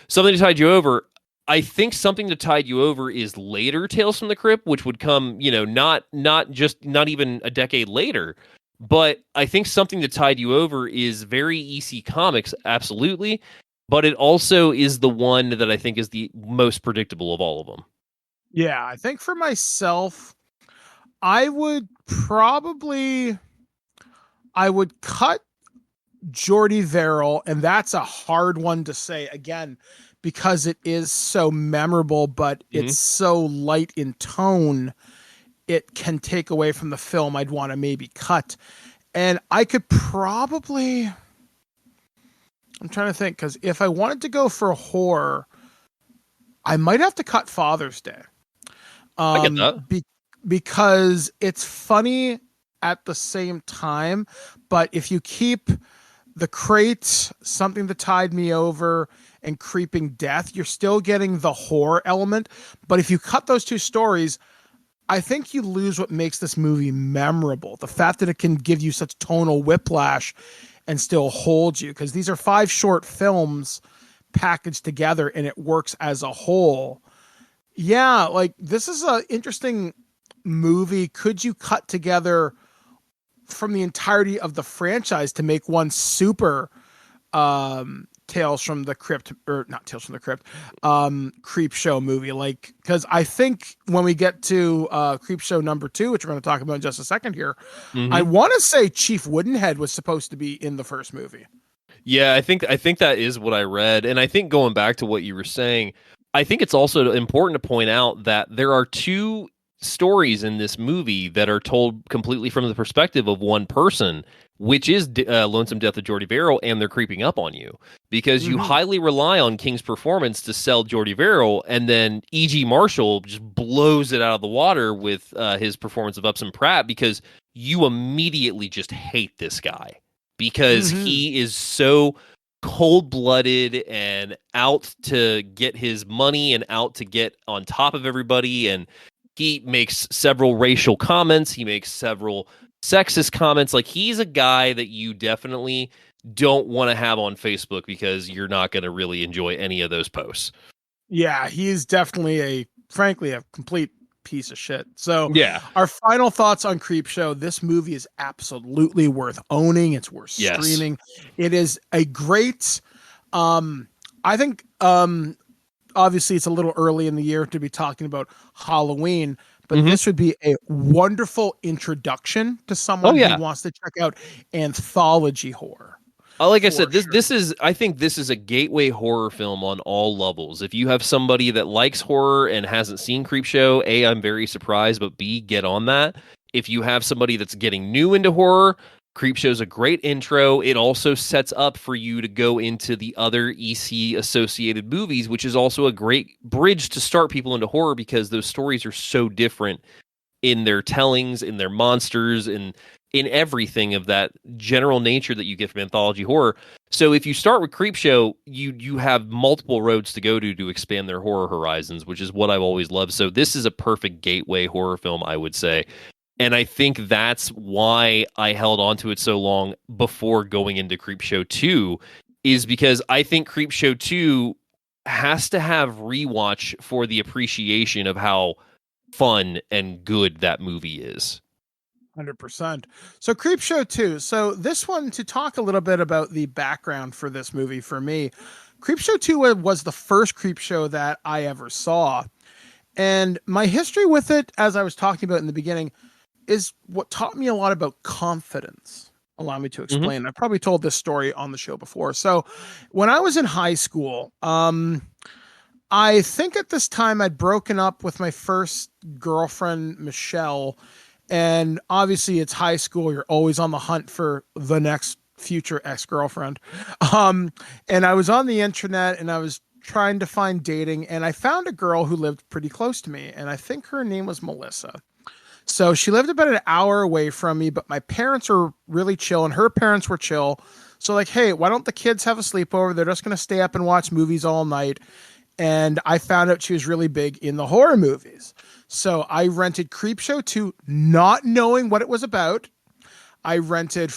Something That Tied You Over. I think Something That Tied You Over is later Tales from the Crypt, which would come, not even a decade later. But I think Something That Tied You Over is very EC Comics, absolutely. But it also is the one that I think is the most predictable of all of them. Yeah, I think for myself, I would cut Jordy Verrill, and that's a hard one to say, again, because it is so memorable, but it's so light in tone, it can take away from the film I'd want to maybe cut. And I could probably... I'm trying to think, because if I wanted to go for a horror, I might have to cut Father's Day. I get that. Because it's funny at the same time, but if you keep The Crate, Something That Tied Me Over, and Creeping Death, you're still getting the horror element. But if you cut those two stories, I think you lose what makes this movie memorable. The fact that it can give you such tonal whiplash and still hold you, because these are 5 short films packaged together and it works as a whole. Yeah, like this is an interesting movie. Could you cut together from the entirety of the franchise to make one super Tales from the Crypt, or not Tales from the Crypt, Creepshow movie? Like, because I think when we get to Creepshow number 2, which we're going to talk about in just a second here, I want to say Chief Woodenhead was supposed to be in the first movie. Yeah, I think that is what I read. And I think going back to what you were saying, I think it's also important to point out that there are 2 stories in this movie that are told completely from the perspective of one person, which is Lonesome Death of Jordy Verrill and They're Creeping Up on You, because you highly rely on King's performance to sell Jordy Verrill, and then E.G. Marshall just blows it out of the water with his performance of Upson Pratt, because you immediately just hate this guy because he is so cold-blooded and out to get his money and out to get on top of everybody, and he makes several racial comments, he makes several sexist comments. Like, he's a guy that you definitely don't want to have on Facebook, because you're not going to really enjoy any of those posts. Yeah, he is definitely frankly a complete piece of shit. So yeah, our final thoughts on Creepshow. This movie is absolutely worth owning. It's worth streaming. It is a great, I think, obviously it's a little early in the year to be talking about Halloween, but this would be a wonderful introduction to someone who wants to check out anthology horror. Like I said, I think this is a gateway horror film on all levels. If you have somebody that likes horror and hasn't seen Creepshow, A, I'm very surprised, but B, get on that. If you have somebody that's getting new into horror, Creepshow's a great intro. It also sets up for you to go into the other EC associated movies, which is also a great bridge to start people into horror, because those stories are so different in their tellings, in their monsters, and in everything of that general nature that you get from anthology horror. So if you start with Creepshow, you have multiple roads to go to expand their horror horizons, which is what I've always loved. So this is a perfect gateway horror film, I would say. And I think that's why I held on to it so long before going into Creepshow 2, is because I think Creepshow 2 has to have rewatch for the appreciation of how fun and good that movie is. 100%. So Creepshow 2. So this one, to talk a little bit about the background for this movie for me, Creepshow 2 was the first Creepshow that I ever saw. And my history with it, as I was talking about in the beginning, is what taught me a lot about confidence. Allow me to explain. I've probably told this story on the show before. So when I was in high school, I think at this time I'd broken up with my first girlfriend, Michelle. And obviously it's high school. You're always on the hunt for the next future ex-girlfriend. And I was on the internet and I was trying to find dating, and I found a girl who lived pretty close to me. And I think her name was Melissa. So she lived about an hour away from me, but my parents were really chill and her parents were chill. So like, hey, why don't the kids have a sleepover? They're just going to stay up and watch movies all night. And I found out she was really big in the horror movies. So I rented Creepshow 2, not knowing what it was about. I rented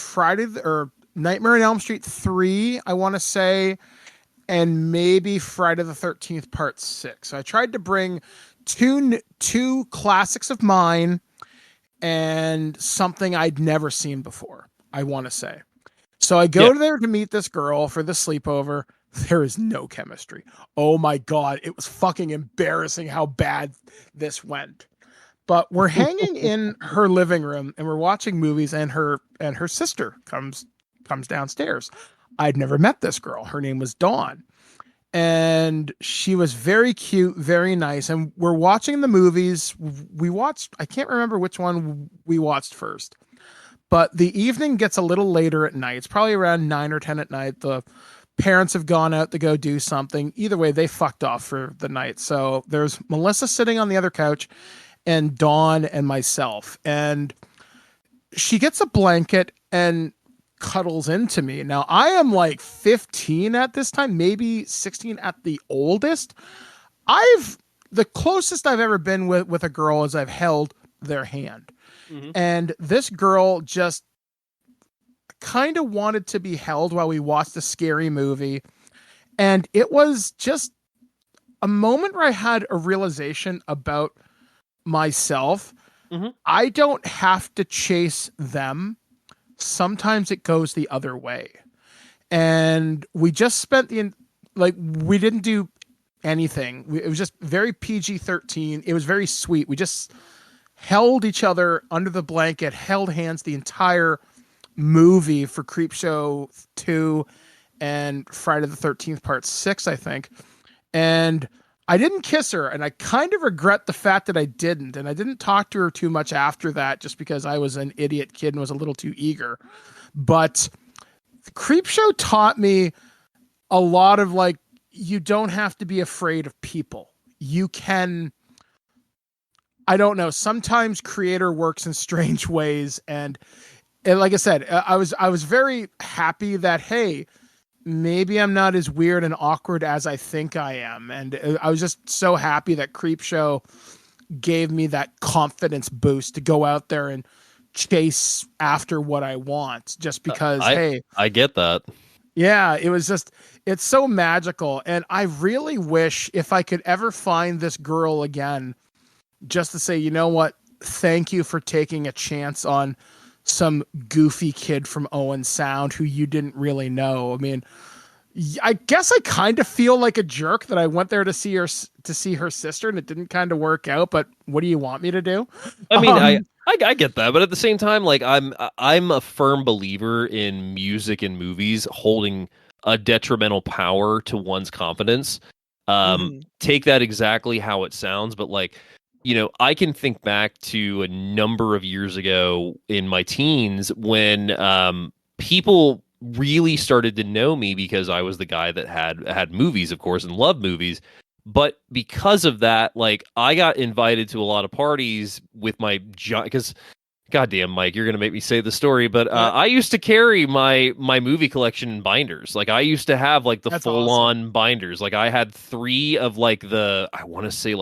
Nightmare on Elm Street 3, I want to say, and maybe Friday the 13th Part 6. So I tried to bring two classics of mine and something I'd never seen before, I want to say. So I go there to meet this girl for the sleepover. There is no chemistry. Oh my God. It was fucking embarrassing how bad this went. But we're hanging in her living room and we're watching movies, and her sister comes downstairs. I'd never met this girl. Her name was Dawn. And she was very cute, very nice. And we're watching the movies. I can't remember which one we watched first. But the evening gets a little later at night. It's probably around 9 or 10 at night. The parents have gone out to go do something. Either way, they fucked off for the night. So there's Melissa sitting on the other couch and Dawn and myself. And she gets a blanket and cuddles into me. Now I am like 15 at this time, maybe 16 at the oldest. The closest I've ever been with a girl is I've held their hand. And this girl just kind of wanted to be held while we watched a scary movie. And it was just a moment where I had a realization about myself. I don't have to chase them. Sometimes it goes the other way. And we just spent we didn't do anything. It was just very PG-13. It was very sweet. We just held each other under the blanket, held hands the entire movie for Creepshow 2 and Friday the 13th Part 6, I think. And I didn't kiss her, and I kind of regret the fact that I didn't. And I didn't talk to her too much after that, just because I was an idiot kid and was a little too eager. But Creepshow taught me a lot of you don't have to be afraid of people. You can, I don't know, sometimes creator works in strange ways. And like I said, I was very happy that, hey, maybe I'm not as weird and awkward as I think I am. And I was just so happy that Creepshow gave me that confidence boost to go out there and chase after what I want, just because, I get that. Yeah, it's so magical. And I really wish if I could ever find this girl again, just to say, you know what? Thank you for taking a chance on some goofy kid from Owen Sound who you didn't really know. I mean, I guess I kind of feel like a jerk that I went there to see her sister and it didn't kind of work out, but what do you want me to do? I mean, I get that, but at the same time, I'm a firm believer in music and movies holding a detrimental power to one's confidence. Take that exactly how it sounds, but I can think back to a number of years ago in my teens when people really started to know me because I was the guy that had movies, of course, and loved movies. But because of that, I got invited to a lot of parties with my because, goddamn, Mike, you're gonna make me say the story. But I used to carry my movie collection in binders. I used to have the full on binders. I had 3 of I want to say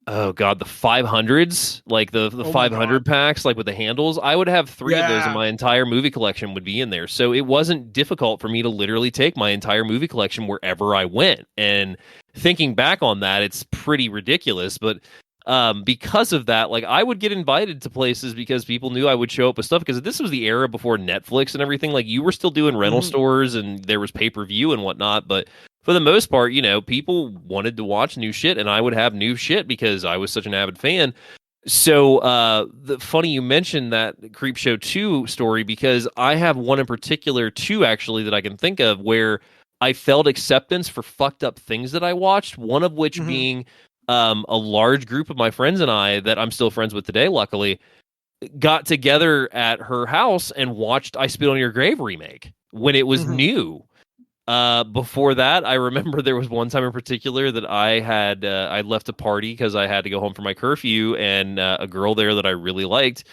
oh god, the 500s, like the Oh my 500 God. packs, like with the handles. I would have 3 of those, and Yeah. my entire movie collection would be in there. So it wasn't difficult for me to literally take my entire movie collection wherever I went. And thinking back on that, it's pretty ridiculous. But because of that, like I would get invited to places because people knew I would show up with stuff. Because this was the era before Netflix and everything. Like you were still doing rental stores, and there was pay-per-view and whatnot, but for the most part, you know, people wanted to watch new shit, and I would have new shit because I was such an avid fan. So, funny you mentioned that Creepshow 2 story, because I have one in particular, too, actually, that I can think of where I felt acceptance for fucked up things that I watched, one of which being a large group of my friends and I that I'm still friends with today, luckily, got together at her house and watched I Spit on Your Grave remake when it was new. Before that, I remember there was one time in particular that I had I left a party because I had to go home for my curfew, and a girl there that I really liked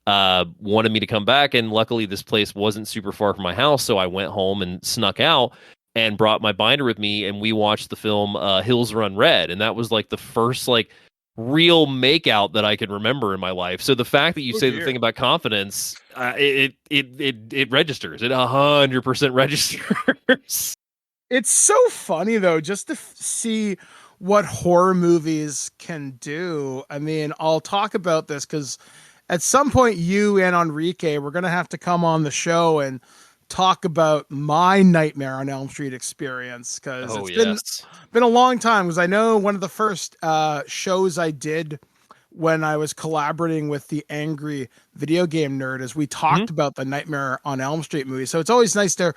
wanted me to come back, and luckily this place wasn't super far from my house, so I went home and snuck out and brought my binder with me, and we watched the film Hills Run Red, and that was like the first like real makeout that I can remember in my life. So the fact that you say the thing about confidence, it registers. It 100% registers. It's so funny though, just to see what horror movies can do. I mean, I'll talk about this because at some point you and Enrique, we're going to have to come on the show and talk about my Nightmare on Elm Street experience, because been a long time, because I know one of the first shows I did when I was collaborating with the Angry Video Game Nerd is we talked about the Nightmare on Elm Street movie. So it's always nice to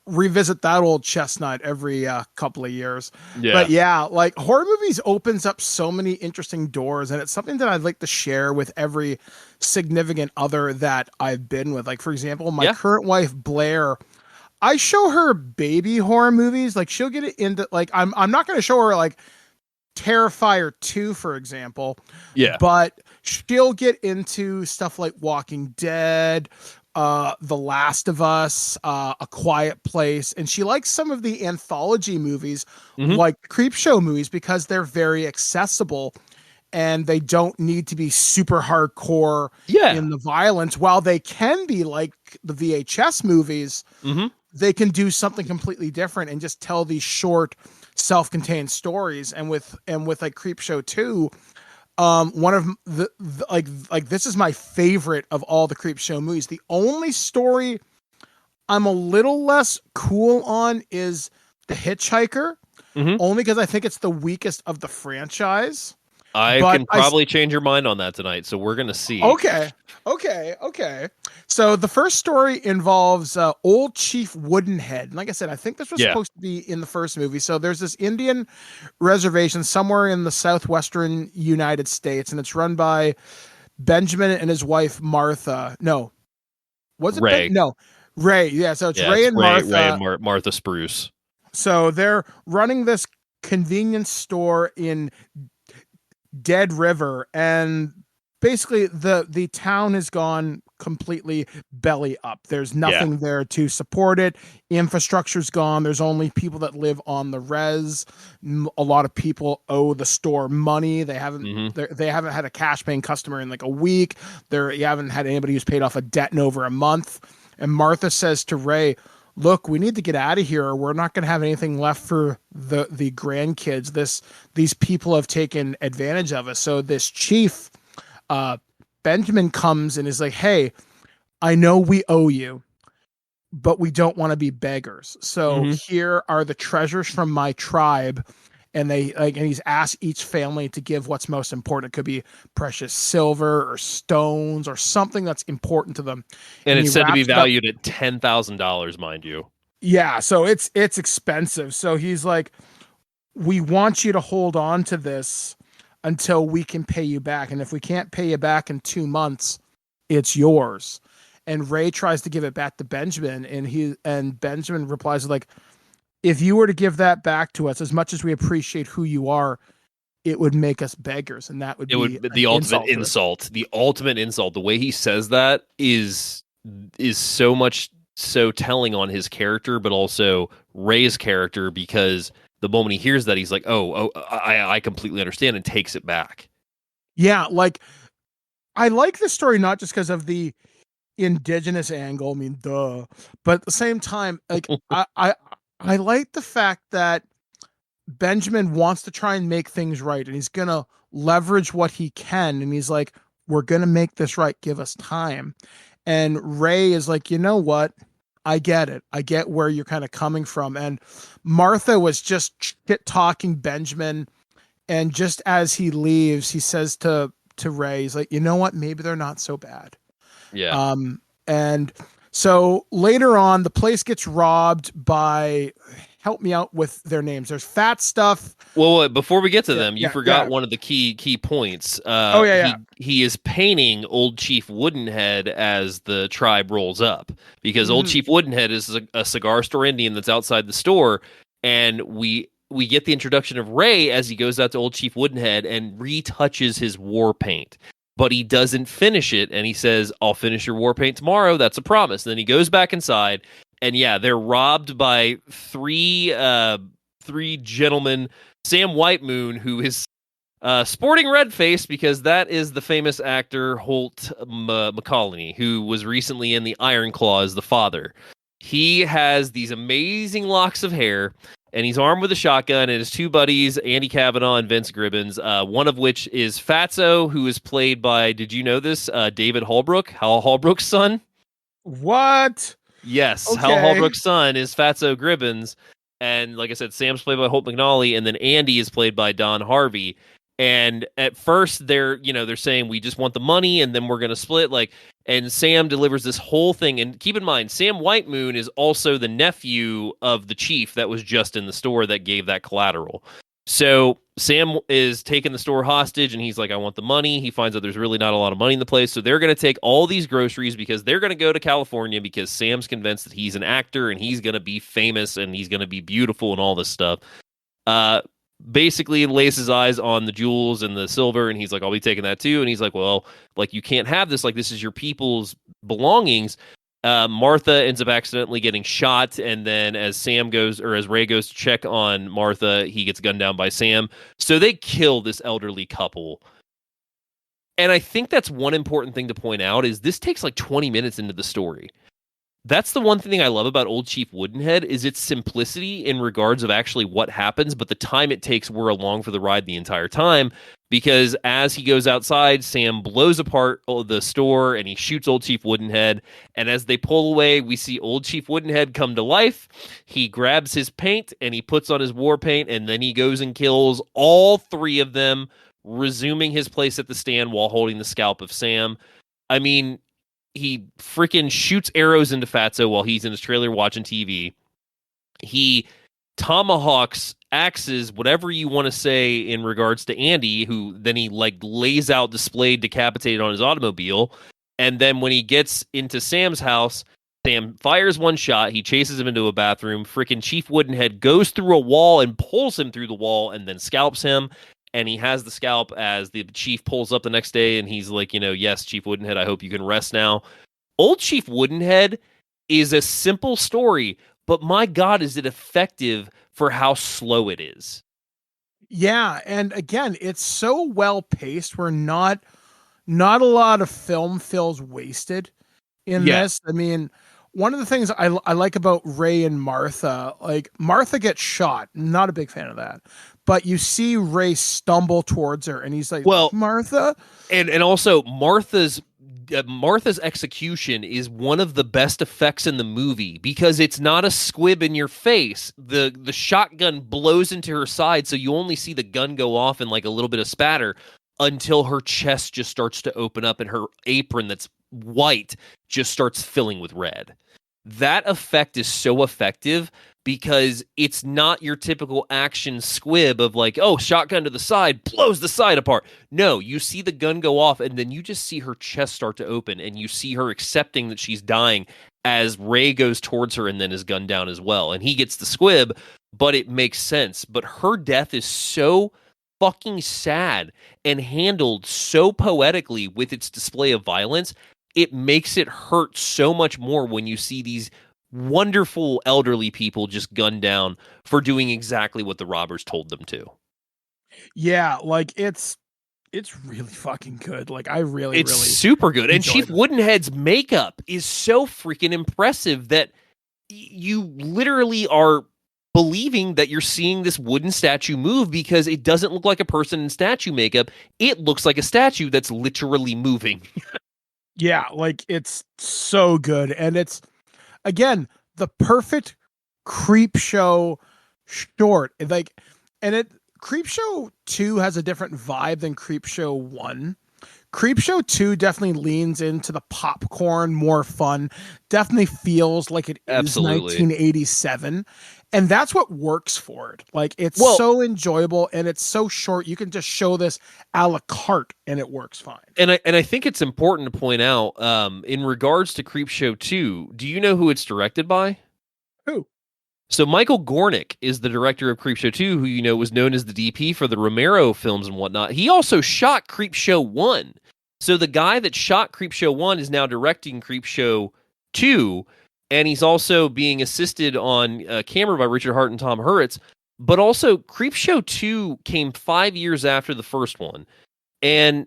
revisit that old chestnut every couple of years. Yeah. But yeah, like horror movies opens up so many interesting doors, and it's something that I'd like to share with every significant other that I've been with. Like, for example, my current wife, Blair, I show her baby horror movies. Like, she'll get into, like, I'm not going to show her like Terrifier 2, for example. Yeah. But she'll get into stuff like Walking Dead, The Last of Us, A Quiet Place, and she likes some of the anthology movies like Creepshow movies because they're very accessible and they don't need to be super hardcore in the violence. While they can be like the VHS movies, they can do something completely different and just tell these short self-contained stories. And with like Creepshow 2, one of the like this is my favorite of all the Creepshow movies. The only story I'm a little less cool on is The Hitchhiker, only because I think it's the weakest of the franchise. I can probably change your mind on that tonight, so we're gonna see. Okay. So the first story involves Old Chief Woodenhead. And like I said, I think this was supposed to be in the first movie. So there's this Indian reservation somewhere in the southwestern United States, and it's run by Benjamin and his wife Martha. No, was it Ray? No, Ray. Yeah, so it's Ray and Martha. Ray and Martha Spruce. So they're running this convenience store in Dead River, and basically the town has gone completely belly up. There's nothing there to support it. Infrastructure's gone. There's only people that live on the res. A lot of people owe the store money. They haven't they haven't had a cash paying customer in like a week. You haven't had anybody who's paid off a debt in over a month. And Martha says to Ray, look, we need to get out of here, or we're not going to have anything left for the grandkids. These people have taken advantage of us. So this chief, Benjamin, comes and is like, hey, I know we owe you, but we don't want to be beggars. So here are the treasures from my tribe. And and he's asked each family to give what's most important. It could be precious silver or stones or something that's important to them. And it's said to be valued at $10,000, mind you. Yeah, so it's expensive. So he's like, we want you to hold on to this until we can pay you back. And if we can't pay you back in 2 months, it's yours. And Ray tries to give it back to Benjamin, and Benjamin replies like, if you were to give that back to us, as much as we appreciate who you are, it would make us beggars, and that would be the ultimate insult. The ultimate insult. The way he says that is so much so telling on his character, but also Ray's character, because the moment he hears that, he's like, I completely understand, and takes it back. Yeah, like I like this story not just because of the indigenous angle. I mean, duh. But at the same time, like I like the fact that Benjamin wants to try and make things right, and he's gonna leverage what he can, and he's like, we're gonna make this right, give us time. And Ray is like, you know what? I get it. I get where you're kind of coming from. And Martha was just talking Benjamin, and just as he leaves, he says to Ray, he's like, you know what? Maybe they're not so bad. Yeah. And so later on, the place gets robbed by, help me out with their names. There's Fat Stuff. Well, before we get to them, you forgot one of the key points. He is painting Old Chief Woodenhead as the tribe rolls up, because Old Chief Woodenhead is a cigar store Indian that's outside the store, and we get the introduction of Ray as he goes out to Old Chief Woodenhead and retouches his war paint. But he doesn't finish it, and he says, I'll finish your war paint tomorrow. That's a promise. And then he goes back inside, and they're robbed by three gentlemen. Sam Whitemoon, who is sporting red face, because that is the famous actor Holt McCallany, who was recently in the Iron Claw as the father. He has these amazing locks of hair, and he's armed with a shotgun, and his two buddies, Andy Cavanaugh and Vince Gribbons, one of which is Fatso, who is played by, did you know this, David Holbrook, Hal Holbrook's son? What? Yes, okay. Hal Holbrook's son is Fatso Gribbons, and like I said, Sam's played by Holt McNally, and then Andy is played by Don Harvey. And at first, they're saying, we just want the money, and then we're going to split. And Sam delivers this whole thing. And keep in mind, Sam Whitemoon is also the nephew of the chief that was just in the store that gave that collateral. So Sam is taking the store hostage, and he's like, I want the money. He finds out there's really not a lot of money in the place. So they're going to take all these groceries because they're going to go to California, because Sam's convinced that he's an actor and he's going to be famous and he's going to be beautiful and all this stuff. Basically lays his eyes on the jewels and the silver, and he's like, I'll be taking that too. And he's like, well, you can't have this. This is your people's belongings. Martha ends up accidentally getting shot, and then as Ray goes to check on Martha, he gets gunned down by Sam. So they kill this elderly couple. And I think that's one important thing to point out, is this takes 20 minutes into the story. That's the one thing I love about Old Chief Woodenhead, is its simplicity in regards of actually what happens, but the time it takes, we're along for the ride the entire time, because as he goes outside, Sam blows apart the store and he shoots Old Chief Woodenhead, and as they pull away, we see Old Chief Woodenhead come to life. He grabs his paint and he puts on his war paint, and then he goes and kills all three of them, resuming his place at the stand while holding the scalp of Sam. I mean, he freaking shoots arrows into Fatso while he's in his trailer watching TV. He tomahawks, axes, whatever you want to say in regards to Andy, who then he lays out displayed decapitated on his automobile. And then when he gets into Sam's house, Sam fires one shot. He chases him into a bathroom. Freaking Chief Woodenhead goes through a wall and pulls him through the wall and then scalps him. And he has the scalp as the chief pulls up the next day, and he's like, yes, Chief Woodenhead, I hope you can rest now. Old Chief Woodenhead is a simple story, but my God, is it effective for how slow it is. Yeah, and again, it's so well paced. We're not a lot of film feels wasted in this. I mean, one of the things I like about Ray and Martha, Martha gets shot. Not a big fan of that. But you see Ray stumble towards her, and he's like, well, Martha? And also, Martha's execution is one of the best effects in the movie, because it's not a squib in your face. The shotgun blows into her side, so you only see the gun go off and a little bit of spatter until her chest just starts to open up and her apron that's white just starts filling with red. That effect is so effective because it's not your typical action squib of shotgun to the side, blows the side apart. No, you see the gun go off, and then you just see her chest start to open, and you see her accepting that she's dying as Ray goes towards her and then is gunned down as well. And he gets the squib, but it makes sense. But her death is so fucking sad and handled so poetically with its display of violence. It makes it hurt so much more when you see these wonderful elderly people just gunned down for doing exactly what the robbers told them to. Yeah, like it's really fucking good. Like I really super good. And Chief it. Woodenhead's makeup is so freaking impressive that you literally are believing that you're seeing this wooden statue move because it doesn't look like a person in statue makeup. It looks like a statue that's literally moving. Yeah, like it's so good. And it's, again, the perfect Creepshow short. Like, and Creepshow 2 has a different vibe than Creepshow 1. Creepshow 2 definitely leans into the popcorn, more fun, definitely feels like it is 1987. And that's what works for it. Like, it's so enjoyable and it's so short. You can just show this a la carte and it works fine. And I think it's important to point out, in regards to Creepshow 2, do you know who it's directed by? Who? So Michael Gornick is the director of Creepshow 2, who you know was known as the DP for the Romero films and whatnot. He also shot Creepshow 1. So the guy that shot Creepshow 1 is now directing Creepshow 2, and he's also being assisted on camera by Richard Hart and Tom Hurwitz. But also, Creepshow 2 came 5 years after the first one, and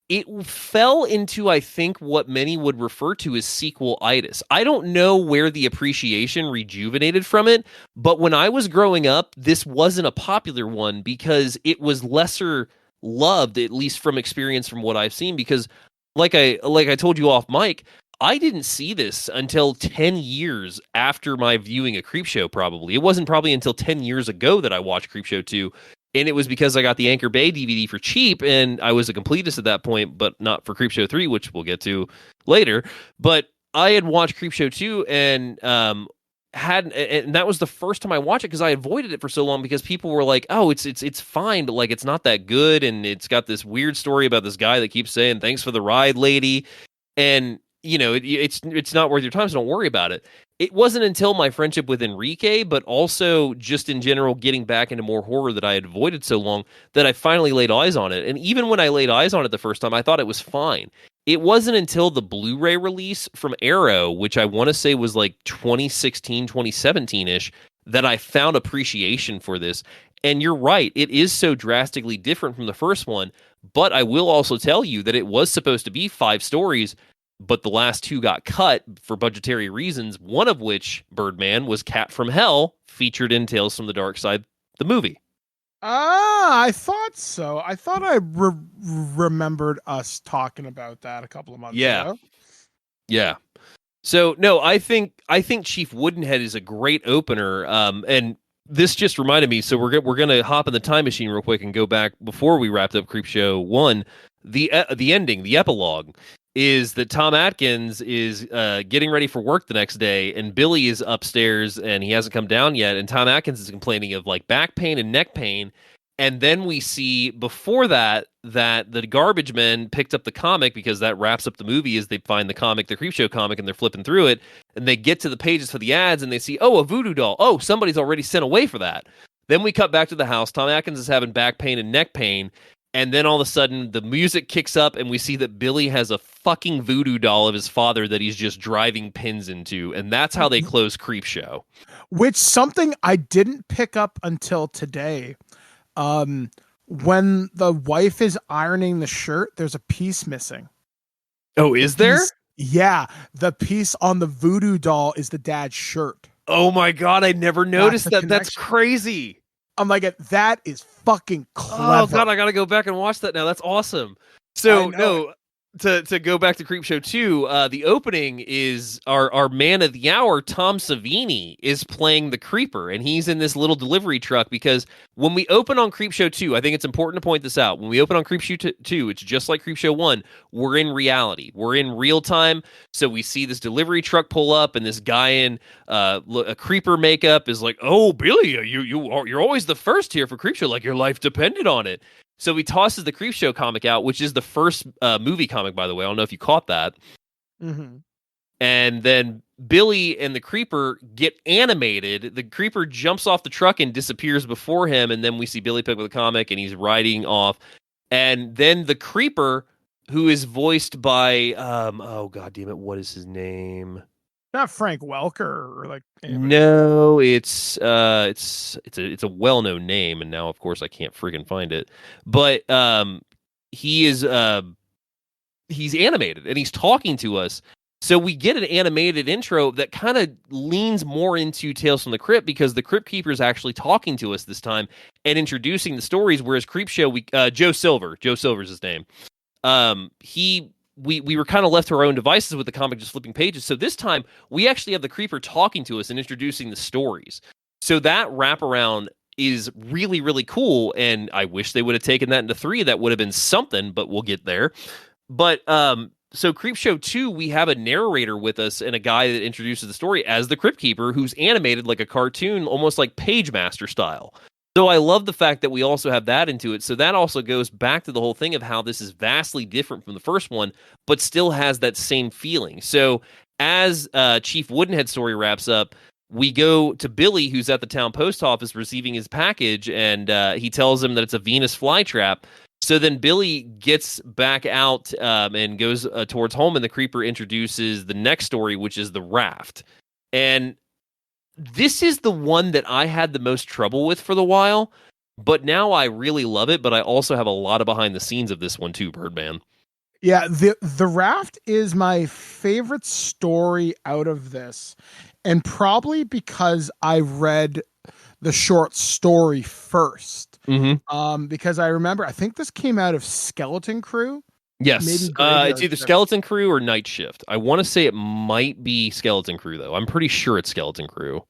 it fell into, I think, what many would refer to as sequel-itis. I don't know where the appreciation rejuvenated from it, but when I was growing up, this wasn't a popular one because it was lesser loved, at least from experience from what I've seen, because like I told you off mic, I didn't see this until 10 years after my viewing of Creepshow, probably. It wasn't probably until 10 years ago that I watched Creepshow 2, and it was because I got the Anchor Bay DVD for cheap, and I was a completist at that point, but not for Creepshow 3, which we'll get to later. But I had watched Creepshow 2, and that was the first time I watched it because I avoided it for so long because people were like, "Oh, it's fine, but like it's not that good," and it's got this weird story about this guy that keeps saying "Thanks for the ride, lady," and you know it's not worth your time, so don't worry about it. It wasn't until my friendship with Enrique, but also just in general getting back into more horror that I had avoided so long, that I finally laid eyes on it. And even when I laid eyes on it the first time, I thought it was fine. It wasn't until the Blu-ray release from Arrow, which I want to say was like 2016, 2017-ish, that I found appreciation for this. And you're right, it is so drastically different from the first one, but I will also tell you that it was supposed to be 5 stories, but the last 2 got cut for budgetary reasons, one of which, Birdman, was Cat from Hell, featured in Tales from the Dark Side, the movie. Ah, I thought so. I thought I remembered us talking about that a couple of months ago. Yeah. So, no, I think Chief Woodenhead is a great opener, and this just reminded me, so we're going to hop in the time machine real quick and go back before we wrapped up Creepshow 1. The ending, the epilogue, is that Tom Atkins is getting ready for work the next day, and Billy is upstairs, and he hasn't come down yet, and Tom Atkins is complaining of like back pain and neck pain, and then we see before that the garbage men picked up the comic, because that wraps up the movie as they find the comic, the Creepshow comic, and they're flipping through it, and they get to the pages for the ads, and they see, oh, a voodoo doll. Oh, somebody's already sent away for that. Then we cut back to the house. Tom Atkins is having back pain and neck pain, and then all of a sudden, the music kicks up, and we see that Billy has a fucking voodoo doll of his father that he's just driving pins into, and that's how they close Creepshow. Which something I didn't pick up until today. When the wife is ironing the shirt, there's a piece missing. Oh, is there? Yeah, the piece on the voodoo doll is the dad's shirt. Oh my god, I never noticed that. That's crazy. I'm like, that is fucking clever. Oh god, I gotta go back and watch that now. That's awesome. So no, to go back to Creepshow 2, the opening is our man of the hour, Tom Savini, is playing the Creeper, and he's in this little delivery truck, because when we open on Creepshow 2, I think it's important to point this out. When we open on Creepshow 2, it's just like Creepshow 1. We're in reality. We're in real time. So we see this delivery truck pull up, and this guy in a Creeper makeup is like, "Oh, Billy, you're always the first here for Creepshow, like your life depended on it." So he tosses the Creepshow comic out, which is the first movie comic, by the way. I don't know if you caught that. Mm-hmm. And then Billy and the Creeper get animated. The Creeper jumps off the truck and disappears before him, and then we see Billy pick up the comic, and he's riding off. And then the Creeper, who is voiced by, oh god damn it, what is his name? Not Frank Welker or like anybody. No, it's a well-known name, and now of course I can't freaking find it. But he is he's animated and he's talking to us. So we get an animated intro that kind of leans more into Tales from the Crypt because the Crypt Keeper is actually talking to us this time and introducing the stories. Whereas Creepshow, Joe Silver's his name. We were kind of left to our own devices with the comic just flipping pages. So this time we actually have the Creeper talking to us and introducing the stories. So that wraparound is really, really cool. And I wish they would have taken that into 3. That would have been something, but we'll get there. But so Creepshow 2, we have a narrator with us and a guy that introduces the story as the Crypt Keeper, who's animated like a cartoon, almost like Page Master style. So I love the fact that we also have that into it. So that also goes back to the whole thing of how this is vastly different from the first one, but still has that same feeling. So as Chief Woodenhead's story wraps up, we go to Billy, who's at the town post office receiving his package, and he tells him that it's a Venus flytrap. So then Billy gets back out and goes towards home, and the Creeper introduces the next story, which is the raft. And this is the one that I had the most trouble with for the while, but now I really love it, but I also have a lot of behind the scenes of this one too, Birdman. Yeah, the raft is my favorite story out of this, and probably because I read the short story first. Because I remember, I think this came out of Skeleton Crew. Yes, Maybe it's either Skeleton Crew or Night Shift. I want to say it might be Skeleton Crew, though. I'm pretty sure it's Skeleton Crew.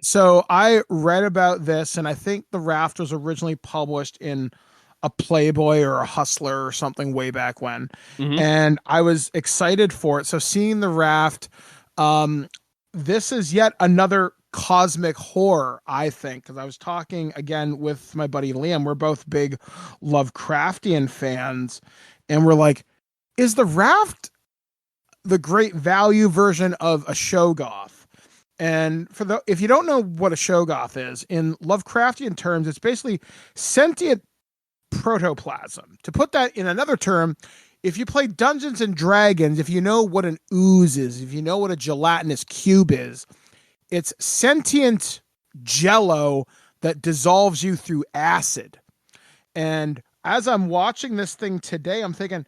So I read about this, and I think the raft was originally published in a Playboy or a Hustler or something way back when. And I was excited for it. So seeing the raft, this is yet another cosmic horror, I think, because I was talking again with my buddy Liam. We're both big Lovecraftian fans, and we're like, is the raft the Great Value version of a Shoggoth? And if you don't know what a Shoggoth is, in Lovecraftian terms, it's basically sentient protoplasm. To put that in another term, if you play Dungeons and Dragons, if you know what an ooze is, if you know what a gelatinous cube is, it's sentient jello that dissolves you through acid. And as I'm watching this thing today, I'm thinking,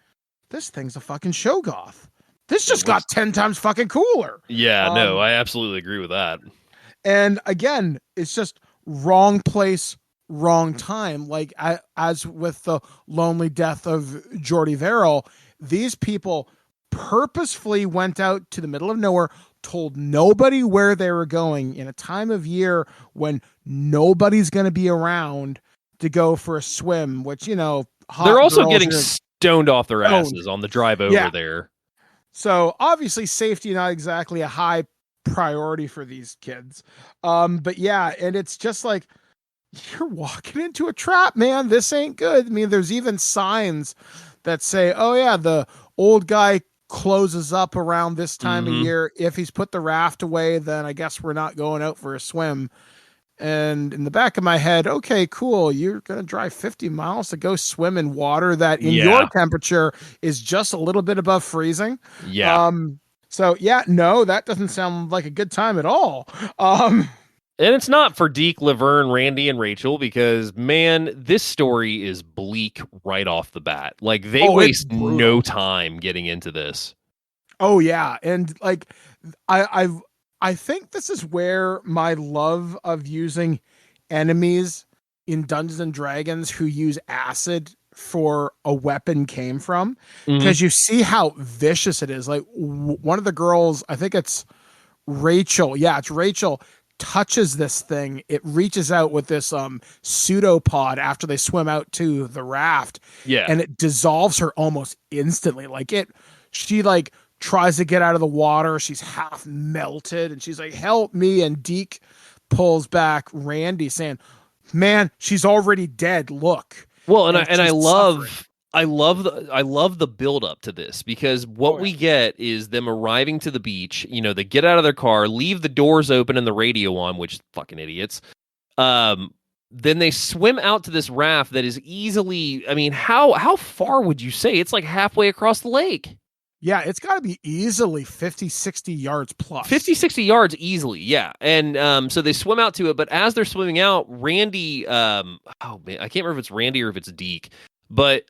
this thing's a fucking Shoggoth. This just got 10 times fucking cooler. Yeah, no, I absolutely agree with that. And again, it's just wrong place, wrong time. Like as with the lonely death of Jordy Verrill, these people purposefully went out to the middle of nowhere, told nobody where they were going in a time of year when nobody's going to be around to go for a swim, which, you know, they're also getting stoned off their asses on the drive over there. So obviously safety, not exactly a high priority for these kids. But yeah, and it's just like, you're walking into a trap, man. This ain't good. I mean, there's even signs that say, oh yeah, the old guy closes up around this time of year. If he's put the raft away, then I guess we're not going out for a swim. And in the back of my head, okay, cool. You're going to drive 50 miles to go swim in water that in your temperature is just a little bit above freezing. Yeah. So yeah, no, that doesn't sound like a good time at all. And it's not for Deke, Laverne, Randy, and Rachel because, man, this story is bleak right off the bat. Like, they waste no time getting into this. Oh, yeah. And, like, I think this is where my love of using enemies in Dungeons and Dragons who use acid for a weapon came from. Because you see how vicious it is. Like, one of the girls, I think it's Rachel. Yeah, it's Rachel. Touches this thing, it reaches out with this pseudopod after they swim out to the raft, and it dissolves her almost instantly. Like she like tries to get out of the water, she's half melted, and she's like, "Help me!" And Deke pulls back Randy, saying, "Man, she's already dead. Look." Well, and I love the build up to this because what we get is them arriving to the beach. You know, they get out of their car, leave the doors open and the radio on, which fucking idiots. Then they swim out to this raft that is easily, I mean, how far would you say? It's like halfway across the lake. Yeah, it's got to be easily 50, 60 yards plus. 50, 60 yards easily, yeah. And so they swim out to it, but as they're swimming out, Randy, oh man, I can't remember if it's Randy or if it's Deke, but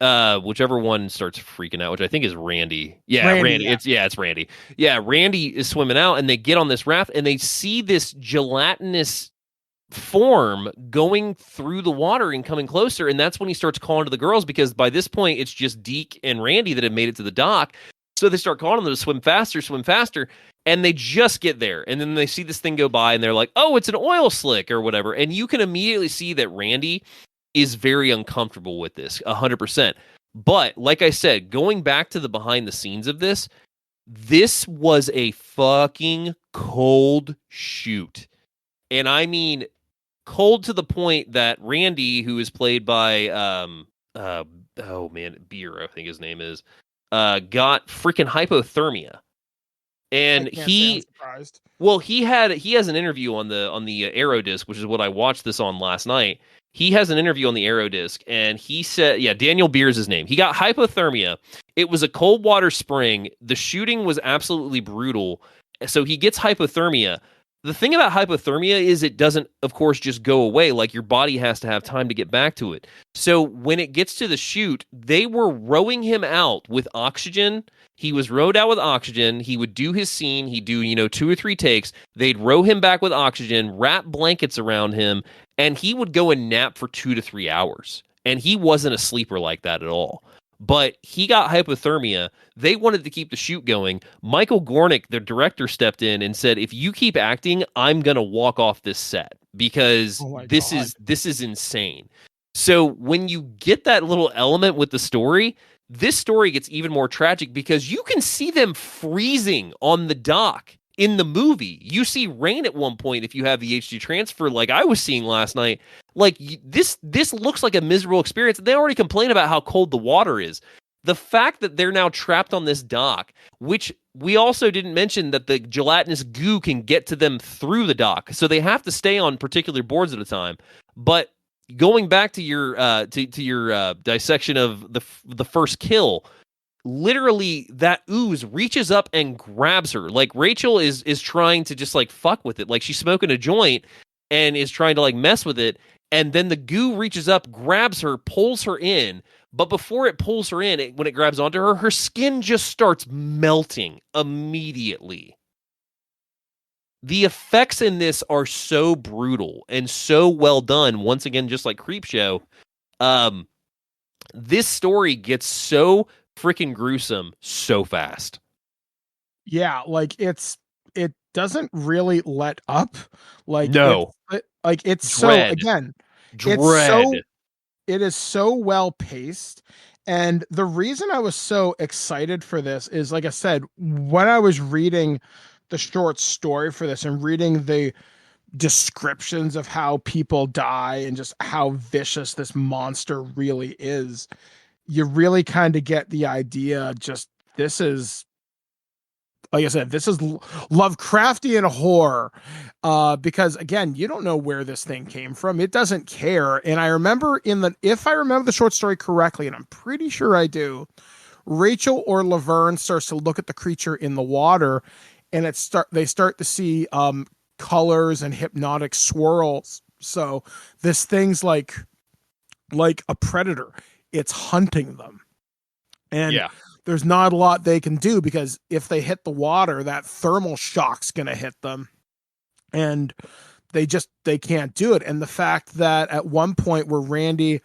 whichever one starts freaking out, which I think is Randy. Yeah, Randy. Yeah. It's Randy. Yeah, Randy is swimming out, and they get on this raft, and they see this gelatinous form going through the water and coming closer, and that's when he starts calling to the girls, because by this point, it's just Deke and Randy that have made it to the dock. So they start calling them to swim faster, and they just get there. And then they see this thing go by, and they're like, oh, it's an oil slick or whatever. And you can immediately see that Randy is very uncomfortable with this, 100%. But like I said, going back to the behind the scenes of this was a fucking cold shoot. And I mean, cold to the point that Randy, who is played by, Beer, I think his name is, got freaking hypothermia, and he has an interview on the Aero disc, which is what I watched this on last night. He has an interview on the Aero disc, and he said, Daniel Beer's his name. He got hypothermia. It was a cold water spring. The shooting was absolutely brutal, so he gets hypothermia. The thing about hypothermia is it doesn't, of course, just go away. Like, your body has to have time to get back to it. So when it gets to the shoot, they were rowing him out with oxygen. He was rowed out with oxygen. He would do his scene. He'd do, 2 or 3 takes. They'd row him back with oxygen, wrap blankets around him, and he would go and nap for 2 to 3 hours. And he wasn't a sleeper like that at all. But he got hypothermia. They wanted to keep the shoot going. Michael Gornick, the director, stepped in and said, if you keep acting, I'm going to walk off this set, because this is insane. So when you get that little element with the story, this story gets even more tragic, because you can see them freezing on the dock in the movie. You see rain at one point if you have the HD transfer, like I was seeing last night. Like, this looks like a miserable experience. They already complain about how cold the water is. The fact that they're now trapped on this dock, which we also didn't mention that the gelatinous goo can get to them through the dock, so they have to stay on particular boards at a time. But going back to your dissection of the first kill, literally that ooze reaches up and grabs her. Like, Rachel is trying to just like fuck with it, like she's smoking a joint and is trying to like mess with it. And then the goo reaches up, grabs her, pulls her in. But before it pulls her in, when it grabs onto her, her skin just starts melting immediately. The effects in this are so brutal and so well done. Once again, just like Creepshow, this story gets so freaking gruesome so fast. Yeah, like it doesn't really let up. Like, no. It's Dread. So, again, Dread. It is so well paced. And the reason I was so excited for this is, like I said, when I was reading the short story for this and reading the descriptions of how people die and just how vicious this monster really is, you really kind of get the idea. Just, this is, like I said, this is Lovecraftian horror, because again, you don't know where this thing came from. It doesn't care. And I remember if I remember the short story correctly, and I'm pretty sure I do, Rachel or Laverne starts to look at the creature in the water, and they start to see colors and hypnotic swirls. So this thing's like a predator. It's hunting them. And yeah. There's not a lot they can do, because if they hit the water, that thermal shock's going to hit them, and they can't do it. And the fact that at one point where Randy,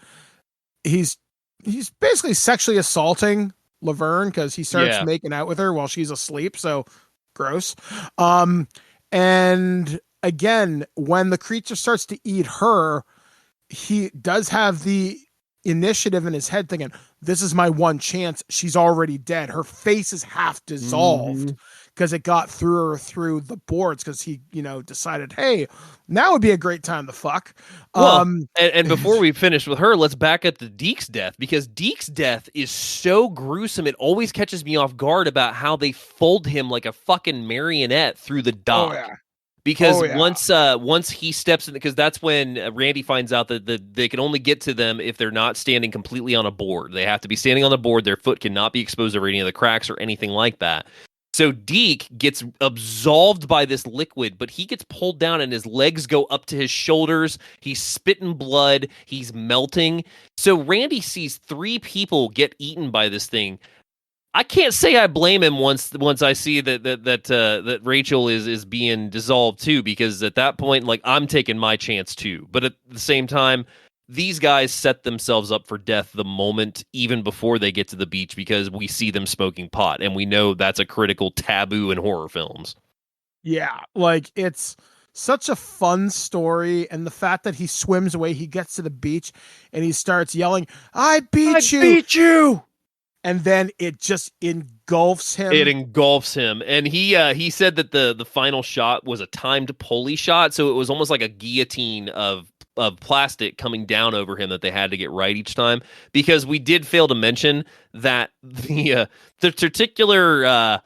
he's basically sexually assaulting Laverne, because he starts making out with her while she's asleep. So gross. And again, when the creature starts to eat her, he does have the initiative in his head thinking, this is my one chance. She's already dead. Her face is half dissolved because it got through her through the boards, because he, decided, hey, now would be a great time to fuck. Well, and before we finish with her, let's back up to Deke's death, because Deke's death is so gruesome. It always catches me off guard about how they fold him like a fucking marionette through the dock. Oh, yeah. because once he steps in, because that's when Randy finds out that they can only get to them if they're not standing completely on a board. They have to be standing on the board. Their foot cannot be exposed over any of the cracks or anything like that. So Deke gets absolved by this liquid, but he gets pulled down and his legs go up to his shoulders. He's spitting blood. He's melting. So Randy sees 3 people get eaten by this thing. I can't say I blame him once I see that Rachel is being dissolved too, because at that point, like, I'm taking my chance too. But at the same time, these guys set themselves up for death the moment, even before they get to the beach, because we see them smoking pot, and we know that's a critical taboo in horror films. Yeah, like, it's such a fun story, and the fact that he swims away, he gets to the beach, and he starts yelling, I beat you! And then it just engulfs him. It engulfs him. And he said that the final shot was a timed pulley shot, so it was almost like a guillotine of plastic coming down over him that they had to get right each time, because we did fail to mention that the particular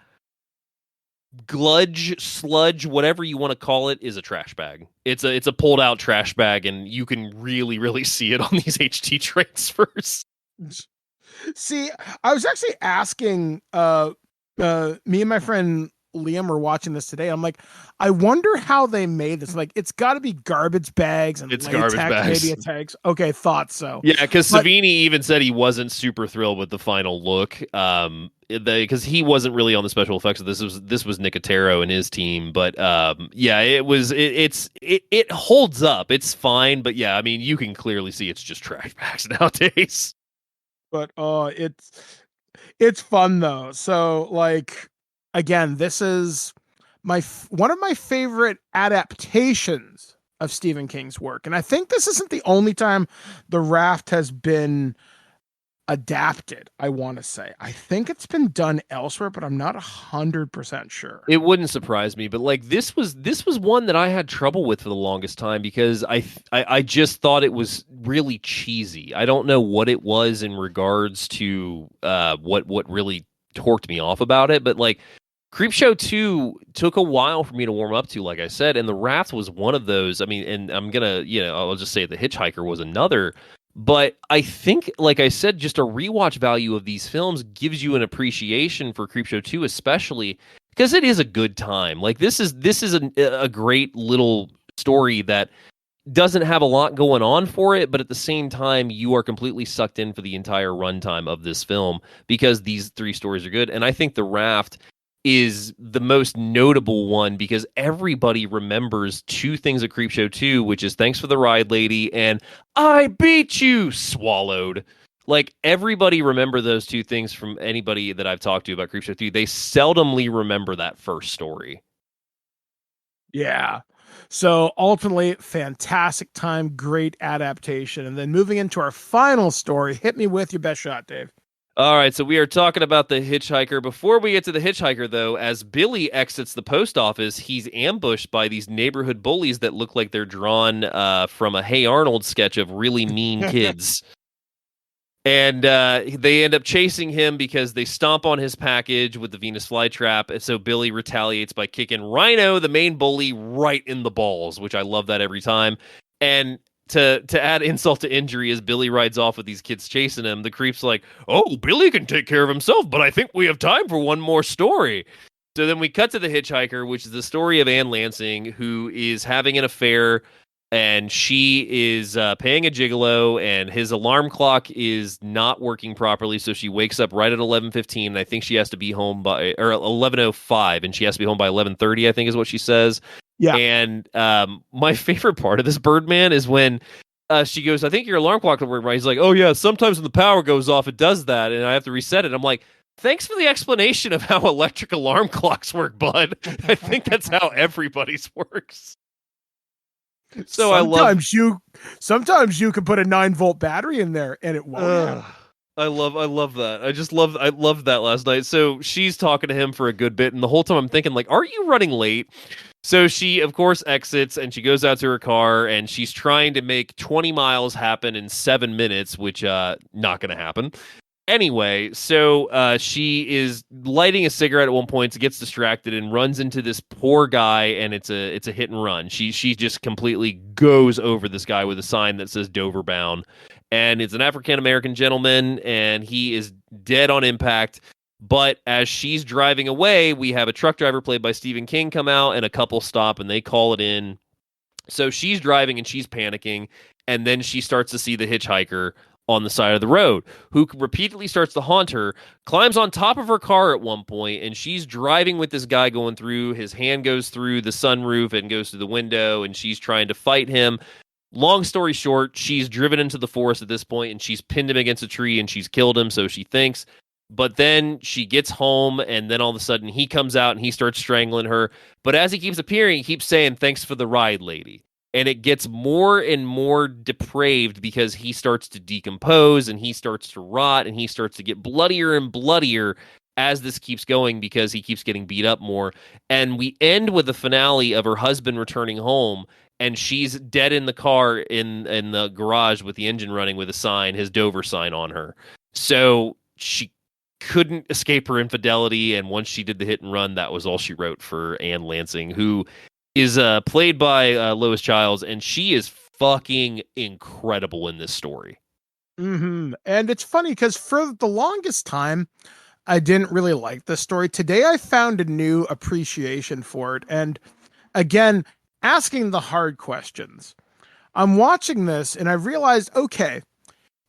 sludge, whatever you want to call it, is a trash bag. It's a pulled out trash bag, and you can really see it on these HT transfers. See, I was actually asking, me and my friend Liam were watching this today. I'm like, I wonder how they made this. Like, it's got to be garbage bags and it's latex, garbage bags. maybe a tags. Okay, thought so. Yeah, because Savini even said he wasn't super thrilled with the final look, because he wasn't really on the special effects. This was Nicotero and his team, but yeah, it holds up. It's fine, but yeah, I mean, you can clearly see it's just trash bags nowadays. But it's fun though. So, like, again, this is one of my favorite adaptations of Stephen King's work, and I think this isn't the only time The Raft has been adapted. I want to say, I think it's been done elsewhere, but I'm not 100% sure. It wouldn't surprise me, but like this was one that I had trouble with for the longest time, because I just thought it was really cheesy. I don't know what it was in regards to what really torqued me off about it, but like, Creepshow 2 took a while for me to warm up to, like I said, and The Raft was one of those. I mean, and I'm gonna, I'll just say The Hitchhiker was another. But I think, like I said, just a rewatch value of these films gives you an appreciation for Creepshow 2, especially because it is a good time. Like, this is a great little story that doesn't have a lot going on for it, but at the same time, you are completely sucked in for the entire runtime of this film, because these 3 stories are good. And I think The Raft is the most notable one, because everybody remembers 2 things of Creepshow 2, which is thanks for the ride, lady, and I beat you, swallowed. Like, everybody remember those 2 things from anybody that I've talked to about Creepshow 2. They seldomly remember that first story. Yeah. So ultimately, fantastic time, great adaptation. And then moving into our final story, hit me with your best shot, Dave. All right, so we are talking about the hitchhiker. Before we get to the hitchhiker, though, as Billy exits the post office, he's ambushed by these neighborhood bullies that look like they're drawn from a Hey Arnold sketch of really mean kids. And they end up chasing him because they stomp on his package with the Venus flytrap. And so Billy retaliates by kicking Rhino, the main bully, right in the balls, which I love that every time. And to add insult to injury, as Billy rides off with these kids chasing him, the creep's like, oh, Billy can take care of himself, but I think we have time for one more story. So then we cut to the hitchhiker, which is the story of Ann Lansing, who is having an affair, and she is paying a gigolo, and his alarm clock is not working properly, so she wakes up right at 11:15, and I think she has to be home by, or 11:05, and she has to be home by 11:30, I think is what she says. Yeah. And my favorite part of this, Birdman, is when she goes, I think your alarm clock will work right. He's like, oh, yeah, sometimes when the power goes off, it does that, and I have to reset it. I'm like, thanks for the explanation of how electric alarm clocks work, bud. I think that's how everybody's works. So sometimes you can put a 9-volt battery in there and it won't. I love that. I loved that last night. So she's talking to him for a good bit, and the whole time I'm thinking, like, are you running late? So she, of course, exits, and she goes out to her car, and she's trying to make 20 miles happen in 7 minutes, which not going to happen. Anyway, so she is lighting a cigarette at one point, gets distracted and runs into this poor guy, and it's a hit and run. She just completely goes over this guy with a sign that says Dover bound, and it's an African American gentleman, and he is dead on impact. But as she's driving away, we have a truck driver played by Stephen King come out, and a couple stop, and they call it in. So she's driving and she's panicking, and then she starts to see the hitchhiker on the side of the road, who repeatedly starts to haunt her, climbs on top of her car at one point, and she's driving with this guy going through. His hand goes through the sunroof and goes through the window, and she's trying to fight him. Long story short, she's driven into the forest at this point, and she's pinned him against a tree, and she's killed him, so she thinks. But then she gets home, and then all of a sudden he comes out, and he starts strangling her. But as he keeps appearing, he keeps saying, "Thanks for the ride, lady." And it gets more and more depraved because he starts to decompose and he starts to rot and he starts to get bloodier and bloodier as this keeps going because he keeps getting beat up more. And we end with the finale of her husband returning home, and she's dead in the car in the garage with the engine running with a sign, his Dover sign on her. So she couldn't escape her infidelity. And once she did the hit and run, that was all she wrote for Anne Lansing, who is played by Lois Childs, and she is fucking incredible in this story. Mm-hmm. And it's funny because for the longest time, I didn't really like this story. Today, I found a new appreciation for it. And again, asking the hard questions. I'm watching this and I realized, okay,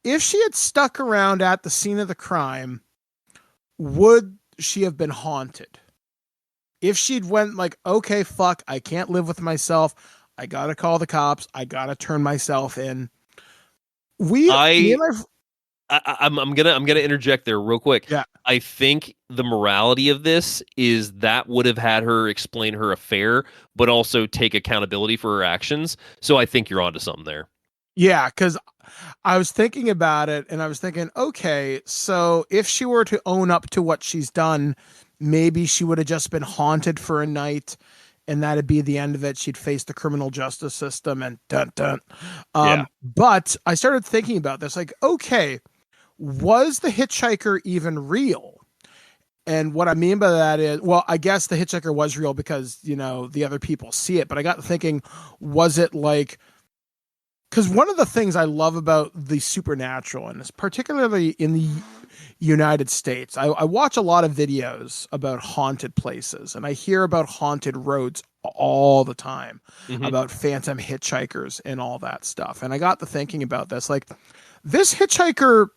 if she had stuck around at the scene of the crime, would she have been haunted? If she'd went like, okay, fuck, I can't live with myself. I got to call the cops. I got to turn myself in. I'm gonna interject there real quick. Yeah. I think the morality of this is that would have had her explain her affair, but also take accountability for her actions. So I think you're onto something there. Yeah, because I was thinking about it and I was thinking, okay, so if she were to own up to what she's done, maybe she would have just been haunted for a night and that'd be the end of it. She'd face the criminal justice system and dun. But I started thinking about this, like, okay, was the hitchhiker even real? And what I mean by that is, well, I guess the hitchhiker was real because, you know, the other people see it. But I got to thinking, was it like, because one of the things I love about the supernatural, and particularly in the United States, I watch a lot of videos about haunted places, and I hear about haunted roads all the time, about phantom hitchhikers and all that stuff. And I got to thinking about this, like, this hitchhiker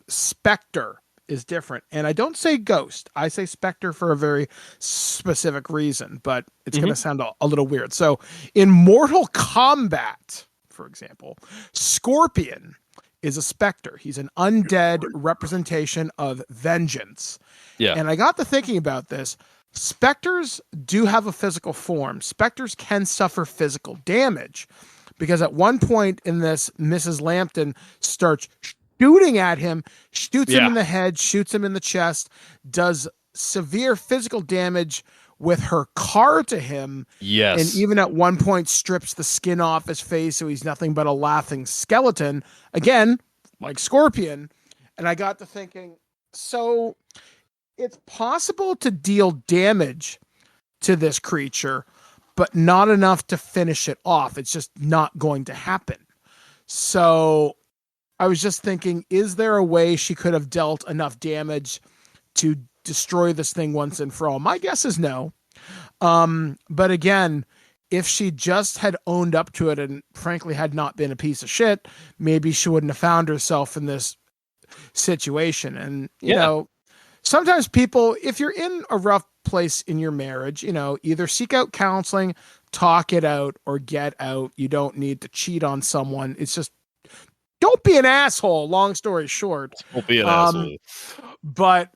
specter is different. And I don't say ghost, I say specter for a very specific reason, but it's going to sound a little weird. So in Mortal Kombat, for example, Scorpion is a specter. He's an undead representation of vengeance. Yeah. And I got to thinking about this. Specters do have a physical form. Specters can suffer physical damage because at one point in this, Mrs. Lambton starts shooting at him, shoots him in the head, shoots him in the chest, does severe physical damage with her car to him. Yes. And even at one point strips the skin off his face so he's nothing but a laughing skeleton. Again, like Scorpion. And I got to thinking, so it's possible to deal damage to this creature, but not enough to finish it off. It's just not going to happen. So I was just thinking, is there a way she could have dealt enough damage to destroy this thing once and for all? My guess is no. But again, if she just had owned up to it and frankly had not been a piece of shit, maybe she wouldn't have found herself in this situation. And, you know, sometimes people, if you're in a rough place in your marriage, you know, either seek out counseling, talk it out, or get out. You don't need to cheat on someone. It's just, don't be an asshole. Long story short. Don't be an asshole. But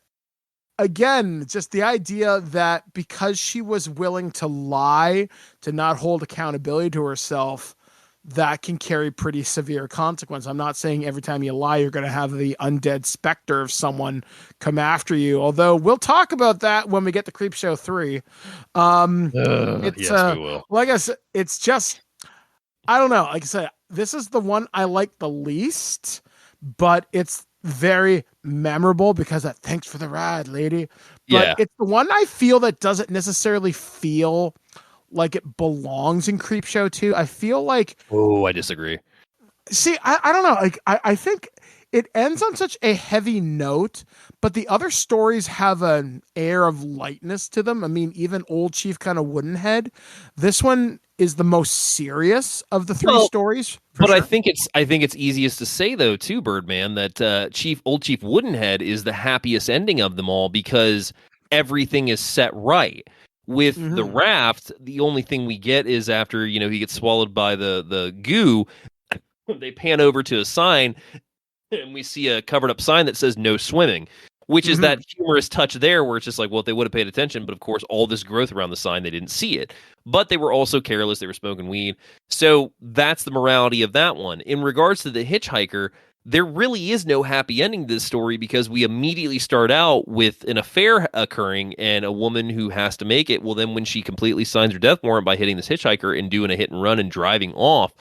again, just the idea that because she was willing to lie, to not hold accountability to herself, that can carry pretty severe consequence. I'm not saying every time you lie, you're going to have the undead specter of someone come after you. Although we'll talk about that when we get to Creepshow 3. Yes, we will. Like I said, it's just, I don't know. Like I said, this is the one I like the least, but it's very memorable because that thanks for the ride, lady. But Yeah. it's the one I feel that doesn't necessarily feel like it belongs in Creepshow 2. I feel like, Oh, I disagree. see, I don't know. Like, I think it ends on such a heavy note, but the other stories have an air of lightness to them. I mean, even Old Chief kind of Woodenhead. This one is the most serious of the three stories. But sure. I think it's easiest to say though too, Birdman, that Old Chief Woodenhead is the happiest ending of them all because everything is set right. With the raft, the only thing we get is after he gets swallowed by the goo, they pan over to a sign, and we see a covered up sign that says "No swimming," which is that humorous touch there, where it's just like, well, if they would have paid attention, but of course, all this growth around the sign, they didn't see it. But they were also careless; they were smoking weed. So that's the morality of that one. In regards to the hitchhiker, there really is no happy ending to this story because we immediately start out with an affair occurring and a woman who has to make it. Well, then when she completely signs her death warrant by hitting this hitchhiker and doing a hit and run and driving off,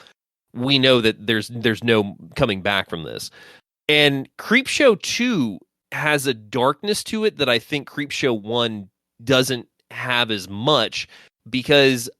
we know that there's no coming back from this. And Creepshow 2 has a darkness to it that I think Creepshow 1 doesn't have as much because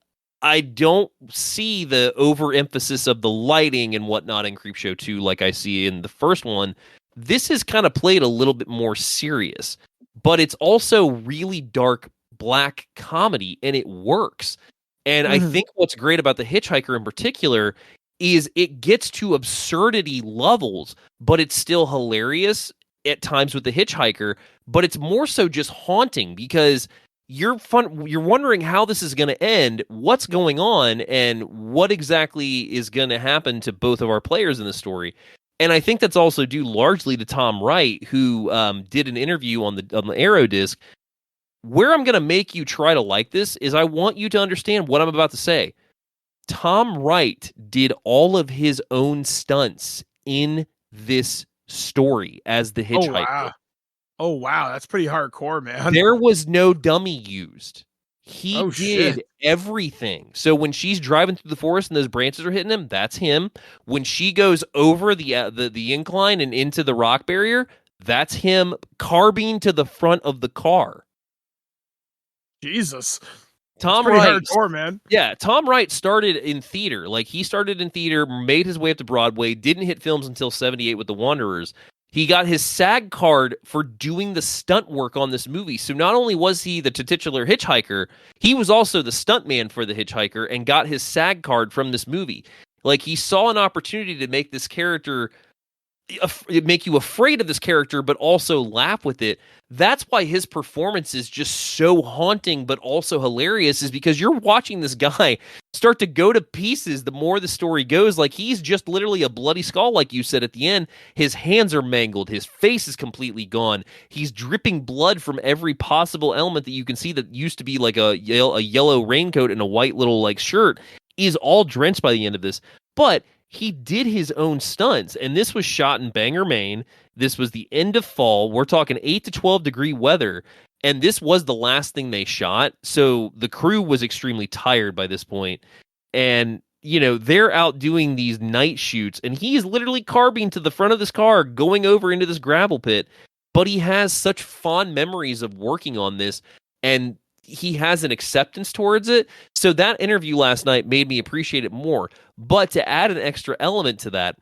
I don't see the overemphasis of the lighting and whatnot in Creepshow 2 like I see in the first one. This is kind of played a little bit more serious, but it's also really dark black comedy, and it works. And I think what's great about The Hitchhiker in particular is it gets to absurdity levels, but it's still hilarious at times with The Hitchhiker, but it's more so just haunting because you're wondering how this is going to end, what's going on, and what exactly is going to happen to both of our players in the story. And I think that's also due largely to Tom Wright, who did an interview on the Arrow disc. Where I'm going to make you try to like this is I want you to understand what I'm about to say. Tom Wright did all of his own stunts in this story as the hitchhiker. Oh, wow. That's pretty hardcore, man. There was no dummy used. He did everything. So when she's driving through the forest and those branches are hitting him, that's him. When she goes over the incline and into the rock barrier, that's him carbine to the front of the car. Jesus. Tom Wright, hardcore, man. Yeah, Tom Wright started in theater. Like, he started in theater, made his way up to Broadway, didn't hit films until 78 with The Wanderers. He got his SAG card for doing the stunt work on this movie. So not only was he the titular hitchhiker, he was also the stuntman for the hitchhiker and got his SAG card from this movie. Like, he saw an opportunity to make this character, make you afraid of this character, but also laugh with it. That's why his performance is just so haunting, but also hilarious, is because you're watching this guy start to go to pieces the more the story goes. Like, he's just literally a bloody skull, like you said at the end. His hands are mangled. His face is completely gone. He's dripping blood from every possible element that you can see that used to be like a yellow raincoat and a white little like shirt is all drenched by the end of this. But he did his own stunts, and this was shot in Bangor, Maine. This was the end of fall. We're talking 8 to 12 degree weather, and this was the last thing they shot. So the crew was extremely tired by this point, and they're out doing these night shoots, and he's literally carbine to the front of this car, going over into this gravel pit. But he has such fond memories of working on this, and he has an acceptance towards it. So that interview last night made me appreciate it more. But to add an extra element to that,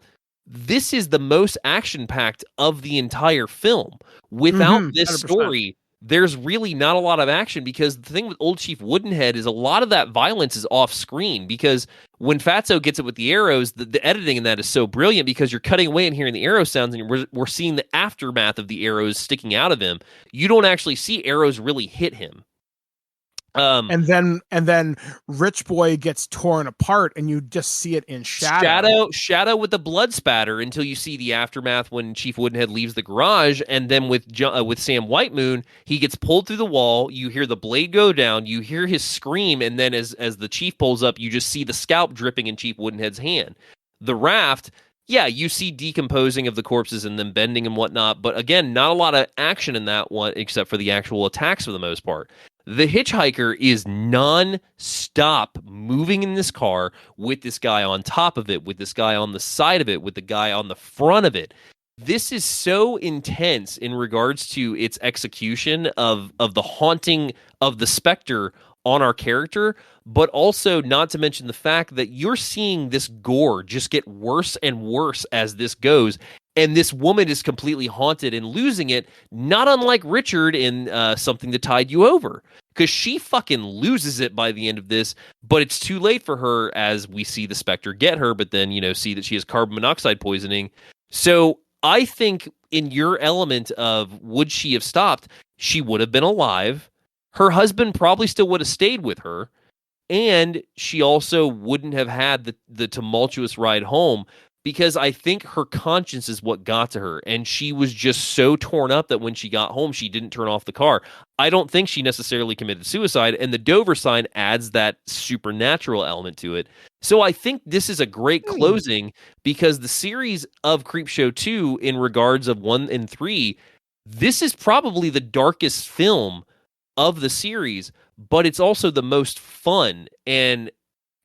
this is the most action-packed of the entire film. Without this 100%. story, there's really not a lot of action, because the thing with Old Chief Woodenhead is a lot of that violence is off-screen, because when Fatso gets it with the arrows, the editing in that is so brilliant, because you're cutting away and hearing the arrow sounds, and we're seeing the aftermath of the arrows sticking out of him. You don't actually see arrows really hit him. And then Rich Boy gets torn apart, and you just see it in shadow. Shadow with the blood spatter until you see the aftermath when Chief Woodenhead leaves the garage, and then with Sam Whitemoon, he gets pulled through the wall. You hear the blade go down. You hear his scream, and then as the chief pulls up, you just see the scalp dripping in Chief Woodenhead's hand. The raft. Yeah, you see decomposing of the corpses and them bending and whatnot, but again, not a lot of action in that one except for the actual attacks for the most part. The hitchhiker is non-stop moving in this car with this guy on top of it, with this guy on the side of it, with the guy on the front of it. this is so intense in regards to its execution of the haunting of the specter on our character, but also not to mention the fact that you're seeing this gore just get worse and worse as this goes. And this woman is completely haunted and losing it, not unlike Richard in Something That Tied You Over. Because she fucking loses it by the end of this, but it's too late for her as we see the specter get her, but then, see that she has carbon monoxide poisoning. So I think in your element of would she have stopped, she would have been alive. Her husband probably still would have stayed with her. And she also wouldn't have had the tumultuous ride home, because I think her conscience is what got to her. And she was just so torn up that when she got home, she didn't turn off the car. I don't think she necessarily committed suicide. And the Dover sign adds that supernatural element to it. So I think this is a great closing, because the series of Creepshow 2, in regards of 1 and 3, this is probably the darkest film of the series, but it's also the most fun and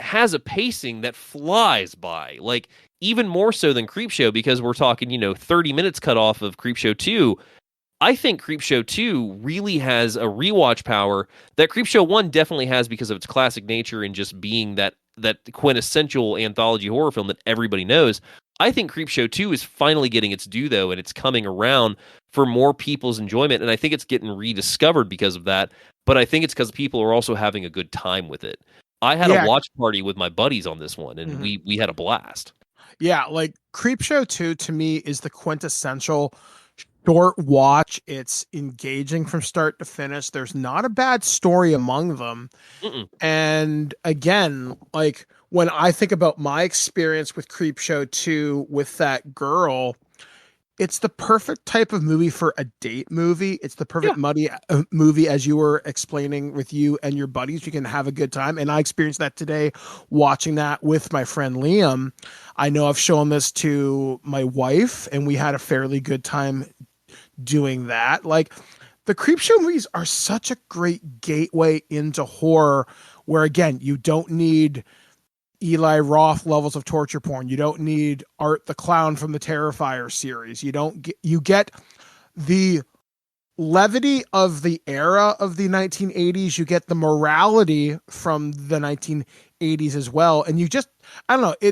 has a pacing that flies by. Like, even more so than Creepshow, because we're talking, 30 minutes cut off of Creepshow 2. I think Creepshow 2 really has a rewatch power that Creepshow 1 definitely has, because of its classic nature and just being that quintessential anthology horror film that everybody knows. I think Creepshow 2 is finally getting its due, though, and it's coming around for more people's enjoyment, and I think it's getting rediscovered because of that, but I think it's because people are also having a good time with it. I had a watch party with my buddies on this one, and we had a blast. Yeah, like Creepshow 2 to me is the quintessential short watch. It's engaging from start to finish. There's not a bad story among them. And again, like when I think about my experience with Creepshow 2 with that girl, it's the perfect type of movie for a date movie. It's the perfect movie, as you were explaining, with you and your buddies. You can have a good time. And I experienced that today watching that with my friend Liam. I know I've shown this to my wife, and we had a fairly good time doing that. Like, the Creepshow movies are such a great gateway into horror, where, again, you don't need Eli Roth levels of torture porn. You don't need Art the Clown from the Terrifier series. You get the levity of the era of the 1980s. You get the morality from the 1980s as well. And you just, I don't know,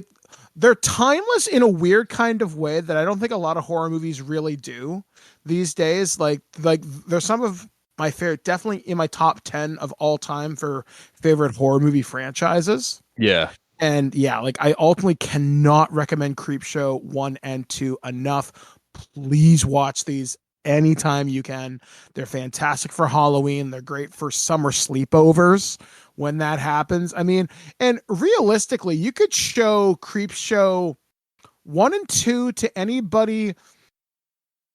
they're timeless in a weird kind of way that I don't think a lot of horror movies really do these days. Like there's some of my favorite, definitely in my top 10 of all time for favorite horror movie franchises. Yeah. And yeah, like I ultimately cannot recommend Creepshow 1 and 2 enough. Please watch these anytime you can. They're fantastic for Halloween. They're great for summer sleepovers when that happens. I mean, and realistically, you could show Creepshow 1 and 2 to anybody.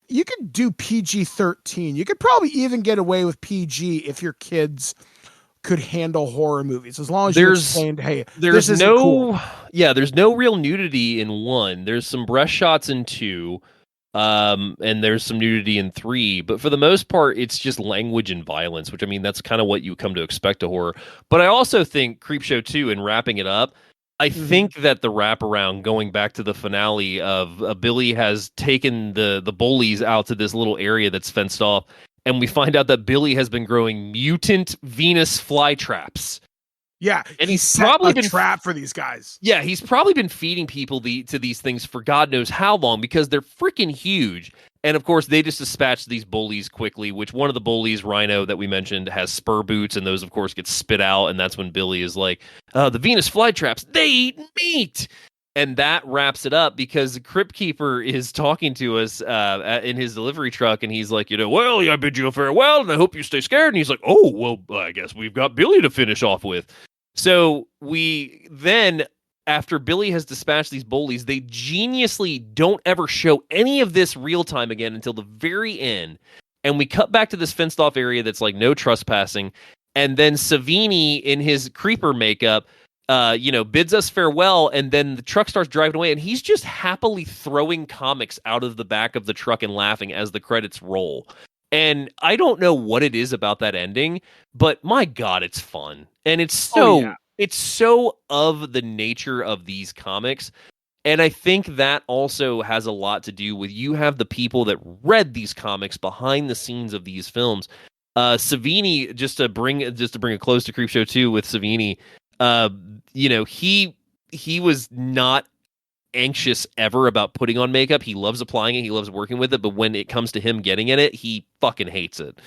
You could do PG-13. You could probably even get away with PG if your kids could handle horror movies, as long as you explained, hey, there's this no cool. There's no real nudity in 1. There's some breast shots in 2, and there's some nudity in 3, but for the most part it's just language and violence, which, I mean, that's kind of what you come to expect to horror. But I also think Creepshow 2, in wrapping it up, I think that the wraparound, going back to the finale of Billy has taken the bullies out to this little area that's fenced off, and we find out that Billy has been growing mutant Venus flytraps. Yeah, and he's probably been trap for these guys. Yeah, he's probably been feeding people to these things for God knows how long, because they're freaking huge. And of course, they just dispatch these bullies quickly, which one of the bullies, Rhino, that we mentioned, has spur boots, and those, of course, get spit out. And that's when Billy is like, the Venus flytraps, they eat meat. And that wraps it up, because the Crypt Keeper is talking to us in his delivery truck, and he's like, well, I bid you a farewell, and I hope you stay scared. And he's like, oh, well, I guess we've got Billy to finish off with. So we then, after Billy has dispatched these bullies, they geniusly don't ever show any of this real time again until the very end. And we cut back to this fenced off area that's like no trespassing. And then Savini, in his creeper makeup, bids us farewell, and then the truck starts driving away, and he's just happily throwing comics out of the back of the truck and laughing as the credits roll. And I don't know what it is about that ending, but my God, it's fun. And it's so of the nature of these comics. And I think that also has a lot to do with you have the people that read these comics behind the scenes of these films. Savini, just to bring it close to Creepshow 2 with Savini, he was not anxious ever about putting on makeup. He loves applying it. He loves working with it. But when it comes to him getting in it, he fucking hates it.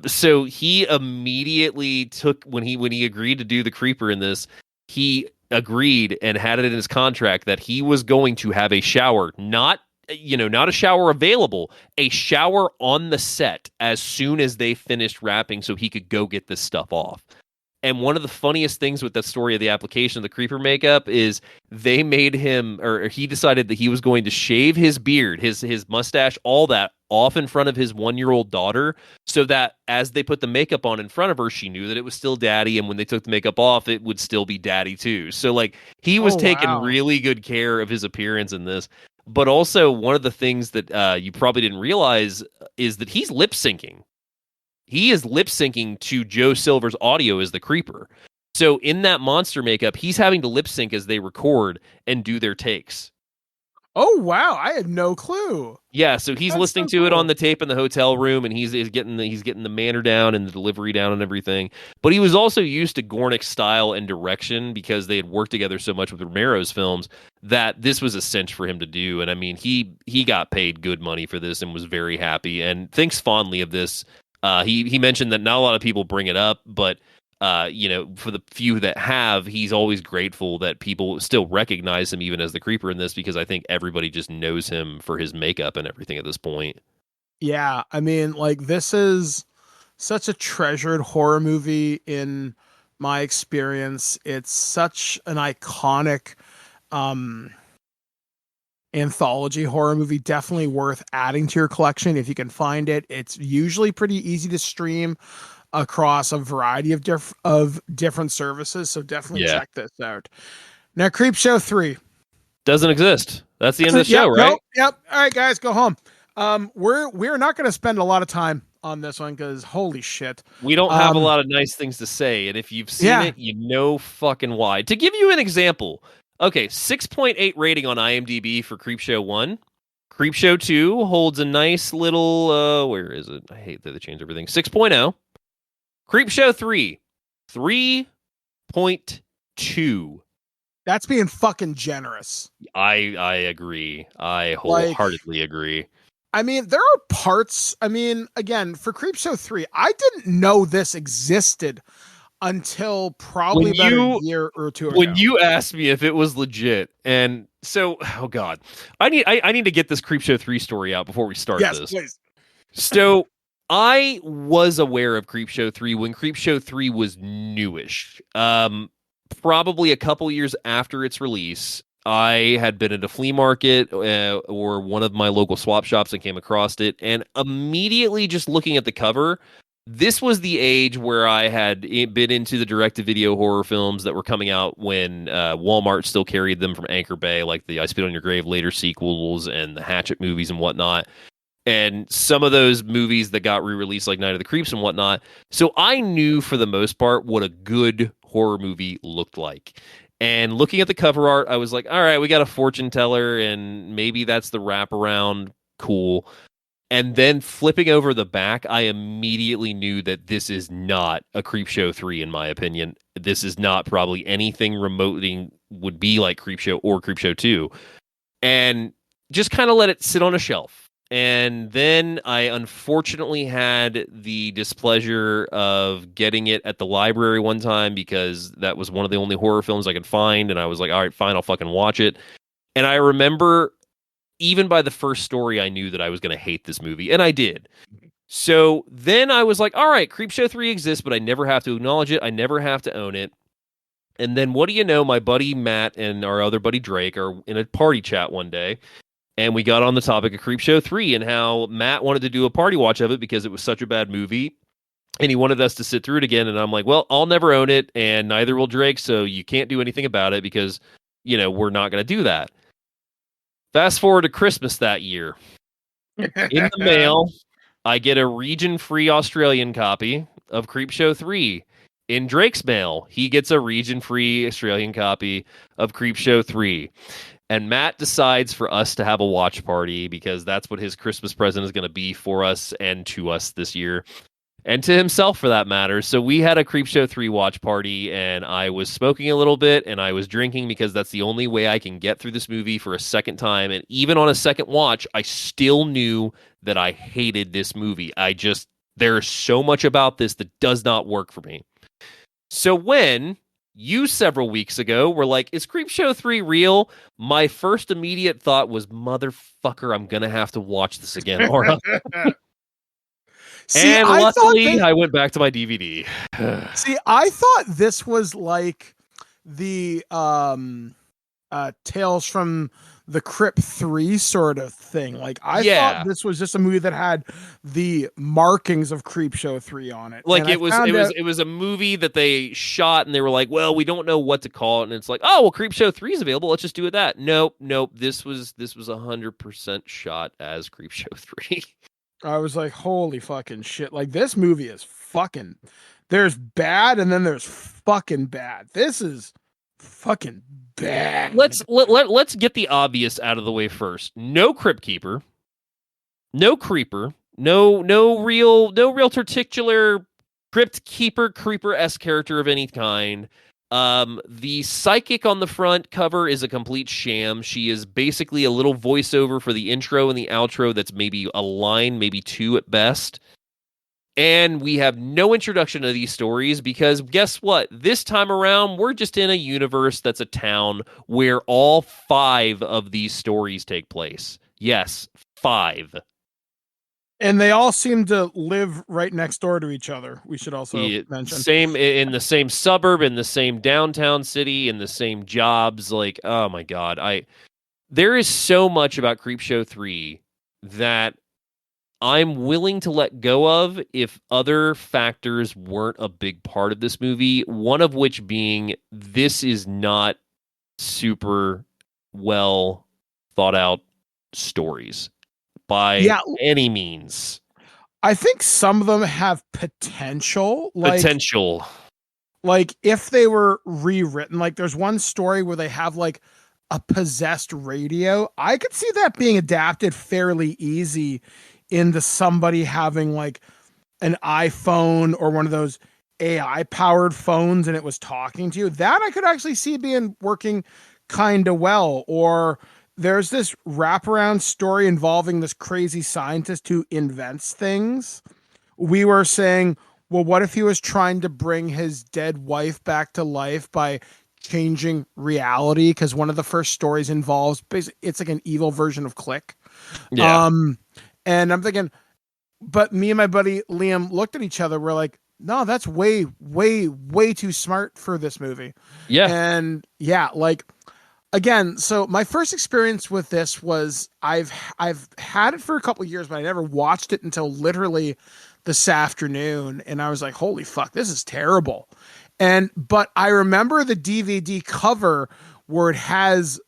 So he immediately when he agreed to do the Creeper in this, he agreed and had it in his contract that he was going to have a shower, not a shower available, a shower on the set as soon as they finished wrapping so he could go get this stuff off. And one of the funniest things with the story of the application of the Creeper makeup is they made him, or he decided that he was going to shave his beard, his mustache, all that off in front of his 1-year-old daughter, so that as they put the makeup on in front of her, she knew that it was still daddy, and when they took the makeup off, it would still be daddy too. So like he was taking really good care of his appearance in this. But also one of the things that you probably didn't realize is that he's lip syncing. He is lip syncing to Joe Silver's audio as the Creeper. So in that monster makeup, he's having to lip sync as they record and do their takes. Oh, wow. I had no clue. Yeah, so he's listening to it on the tape in the hotel room, and he's getting the manner down and the delivery down and everything. But he was also used to Gornick's style and direction because they had worked together so much with Romero's films that this was a cinch for him to do. And I mean, he got paid good money for this and was very happy and thinks fondly of this. He mentioned that not a lot of people bring it up, but for the few that have, he's always grateful that people still recognize him even as the Creeper in this, because I think everybody just knows him for his makeup and everything at this point. Yeah, I mean, like, this is such a treasured horror movie in my experience. It's such an iconic anthology horror movie, definitely worth adding to your collection if you can find it. It's usually pretty easy to stream across a variety of different services, so definitely check this out. Now, Creepshow 3 doesn't exist. That's the end of the show, right? Yep. All right, guys, go home. We're not going to spend a lot of time on this one because holy shit, we don't have a lot of nice things to say, and if you've seen it, you know fucking why. To give you an example, okay, 6.8 rating on IMDb for Creepshow 1. Creepshow 2 holds a nice little, where is it? I hate that they changed everything. 6.0. Creepshow 3, 3.2. That's being fucking generous. I agree. I wholeheartedly agree. I mean, there are parts, again, for Creepshow 3, I didn't know this existed until probably about a year or two ago. When you asked me if it was legit, and so, oh God, I need to get this Creepshow 3 story out before we start this. Yes, please. So, I was aware of Creepshow 3 when Creepshow 3 was newish. Probably a couple years after its release, I had been at a flea market or one of my local swap shops and came across it, and immediately just looking at the cover, this was the age where I had been into the direct-to-video horror films that were coming out when Walmart still carried them from Anchor Bay, like the I Spit on Your Grave later sequels and the Hatchet movies and whatnot. And some of those movies that got re-released, like Night of the Creeps and whatnot. So I knew for the most part what a good horror movie looked like. And looking at the cover art, I was like, all right, we got a fortune teller, and maybe that's the wraparound. Cool. And then flipping over the back, I immediately knew that this is not a Creepshow 3, in my opinion. This is not probably anything remotely would be like Creepshow or Creepshow 2. And just kind of let it sit on a shelf. And then I unfortunately had the displeasure of getting it at the library one time because that was one of the only horror films I could find. And I was like, all right, fine, I'll fucking watch it. And I remember even by the first story, I knew that I was going to hate this movie. And I did. So then I was like, all right, Creepshow 3 exists, but I never have to acknowledge it. I never have to own it. And then what do you know? My buddy Matt and our other buddy Drake are in a party chat one day. And we got on the topic of Creepshow 3 and how Matt wanted to do a party watch of it because it was such a bad movie. And he wanted us to sit through it again. And I'm like, well, I'll never own it. And neither will Drake. So you can't do anything about it because, we're not going to do that. Fast forward to Christmas that year. In the mail, I get a region-free Australian copy of Creepshow 3. In Drake's mail, he gets a region-free Australian copy of Creepshow 3. And Matt decides for us to have a watch party because that's what his Christmas present is going to be for us and to us this year. And to himself, for that matter. So we had a Creepshow 3 watch party, and I was smoking a little bit, and I was drinking because that's the only way I can get through this movie for a second time. And even on a second watch, I still knew that I hated this movie. There's so much about this that does not work for me. So when you several weeks ago were like, is Creepshow 3 real? My first immediate thought was, motherfucker, I'm going to have to watch this again, Aura. See, and luckily, I went back to my DVD. See, I thought this was like the Tales from the Crypt 3 sort of thing. Like, I thought this was just a movie that had the markings of Creepshow 3 on it. Like, and it was a movie that they shot, and they were like, well, we don't know what to call it. And it's like, oh, well, Creepshow 3 is available. Let's just do it that. Nope. This was 100% shot as Creepshow 3. I was like, holy fucking shit. Like, this movie is fucking, there's bad and then there's fucking bad. This is fucking bad. Let's get the obvious out of the way first. No Crypt Keeper, no Creeper, no real titular Crypt Keeper, Creeper-esque character of any kind. The psychic on the front cover is a complete sham. She is basically a little voiceover for the intro and the outro that's maybe a line, maybe two at best. And we have no introduction to these stories because guess what? This time around, we're just in a universe that's a town where all 5 of these stories take place. Yes, 5. And they all seem to live right next door to each other. We should also mention. Same in the same suburb, in the same downtown city, in the same jobs. Like, oh my God. There is so much about Creepshow 3 that I'm willing to let go of if other factors weren't a big part of this movie. One of which being, this is not super well thought out stories. By any means. I think some of them have potential. Like if they were rewritten, like there's one story where they have like a possessed radio. I could see that being adapted fairly easy into somebody having like an iPhone or one of those AI powered phones and it was talking to you. That I could actually see being working kind of well. Or there's this wraparound story involving this crazy scientist who invents things. We were saying, well, what if he was trying to bring his dead wife back to life by changing reality? Because one of the first stories involves, it's like an evil version of Click. Yeah. And I'm thinking, but me and my buddy Liam looked at each other. We're like, no, that's way, way, way too smart for this movie. Yeah. And yeah, like, again, so my first experience with this was I've had it for a couple of years, but I never watched it until literally this afternoon. And I was like, holy fuck, this is terrible. But I remember the DVD cover where it has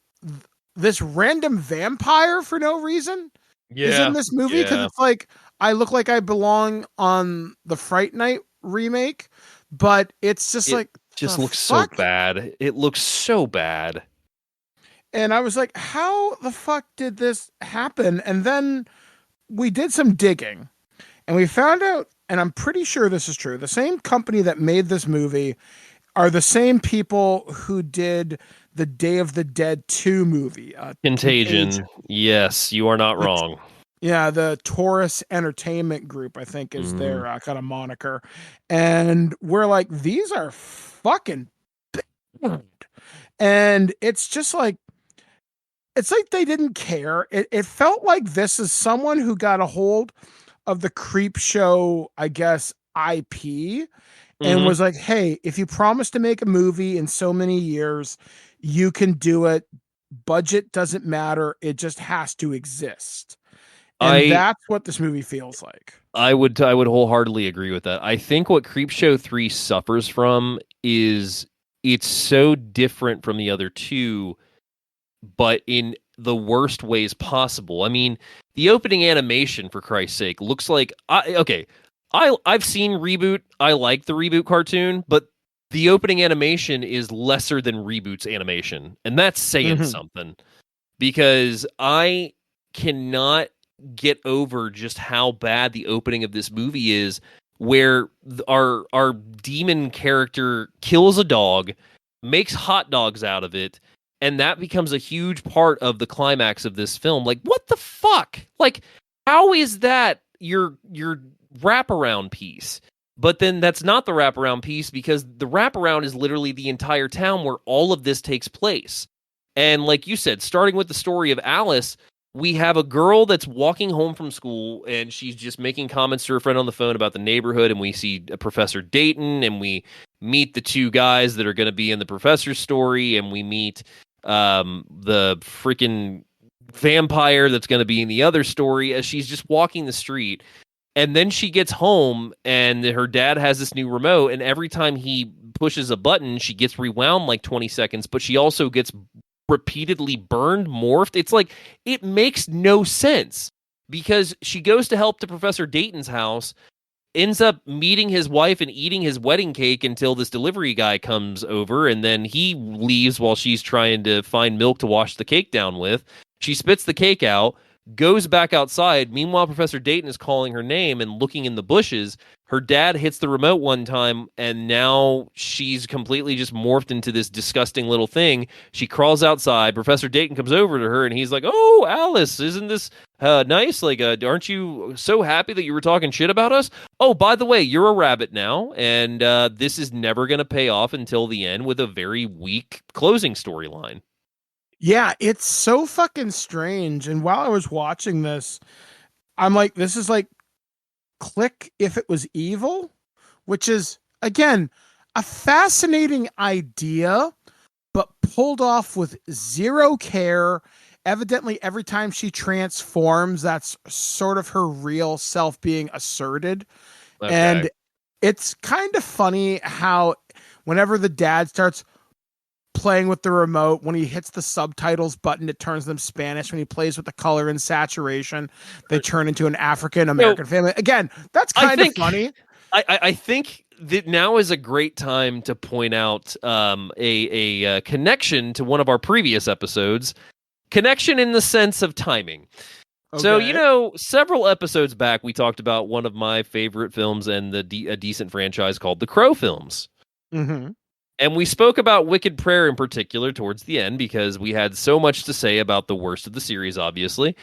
this random vampire for no reason is in this movie. Because it's like, I look like I belong on the Fright Night remake, but it's just just looks so bad. It looks so bad. And I was like, how the fuck did this happen? And then we did some digging and we found out, and I'm pretty sure this is true, the same company that made this movie are the same people who did the Day of the Dead 2 movie. Contagion. Yes, you are not wrong. Yeah, the Taurus Entertainment Group, I think, is their kind of moniker. And we're like, these are fucking bad. And it's just like, it's like they didn't care. It felt like this is someone who got a hold of the Creepshow, I guess, IP and was like, hey, if you promise to make a movie in so many years, you can do it. Budget doesn't matter. It just has to exist. And that's what this movie feels like. I would wholeheartedly agree with that. I think what Creepshow 3 suffers from is it's so different from the other two, but in the worst ways possible. I mean, the opening animation, for Christ's sake, looks like I've seen Reboot. I like the Reboot cartoon, but the opening animation is lesser than Reboot's animation, and that's saying something. because I cannot get over just how bad the opening of this movie is, where our demon character kills a dog, makes hot dogs out of it, and that becomes a huge part of the climax of this film. Like, what the fuck? Like, how is that your wraparound piece? But then that's not the wraparound piece, because the wraparound is literally the entire town where all of this takes place. And like you said, starting with the story of Alice, we have a girl that's walking home from school, and she's just making comments to her friend on the phone about the neighborhood, and we see Professor Dayton, and we meet the two guys that are going to be in the professor's story, and we meet the freaking vampire that's going to be in the other story as she's just walking the street. And then she gets home, and her dad has this new remote, and every time he pushes a button, she gets rewound like 20 seconds, but she also gets repeatedly burned, morphed. It's like, it makes no sense, because she goes to help to Professor Dayton's house, ends up meeting his wife and eating his wedding cake until this delivery guy comes over, and then he leaves while she's trying to find milk to wash the cake down with. She spits the cake out, goes back outside. Meanwhile, Professor Dayton is calling her name and looking in the bushes. Her dad hits the remote one time, and now she's completely just morphed into this disgusting little thing. She crawls outside. Professor Dayton comes over to her, and he's like, "Oh, Alice, isn't this nice? Like, aren't you so happy that you were talking shit about us? Oh, by the way, you're a rabbit now, and this is never going to pay off until the end with a very weak closing storyline." Yeah, it's so fucking strange. And while I was watching this, I'm like, this is like Click if it was evil, which is, again, a fascinating idea, but pulled off with zero care. Evidently, every time she transforms, that's sort of her real self being asserted. Okay. And it's kind of funny how whenever the dad starts playing with the remote, when he hits the subtitles button, it turns them Spanish. When he plays with the color and saturation, they turn into an African American family. Again, that's kind of funny. I think that now is a great time to point out a connection to one of our previous episodes. Connection in the sense of timing. Okay. So, several episodes back, we talked about one of my favorite films and a decent franchise called the Crow films. Mm-hmm. And we spoke about Wicked Prayer in particular towards the end, because we had so much to say about the worst of the series, obviously.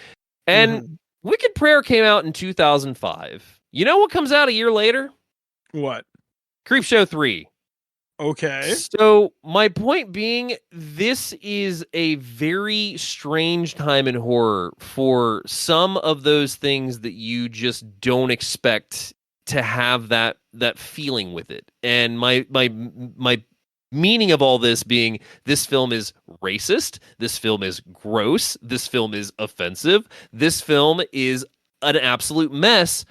And Wicked Prayer came out in 2005. You know what comes out a year later? What? Creepshow 3. Okay. So my point being, this is a very strange time in horror for some of those things that you just don't expect to have that feeling with it. And my meaning of all this being, this film is racist, this film is gross, this film is offensive, this film is an absolute mess,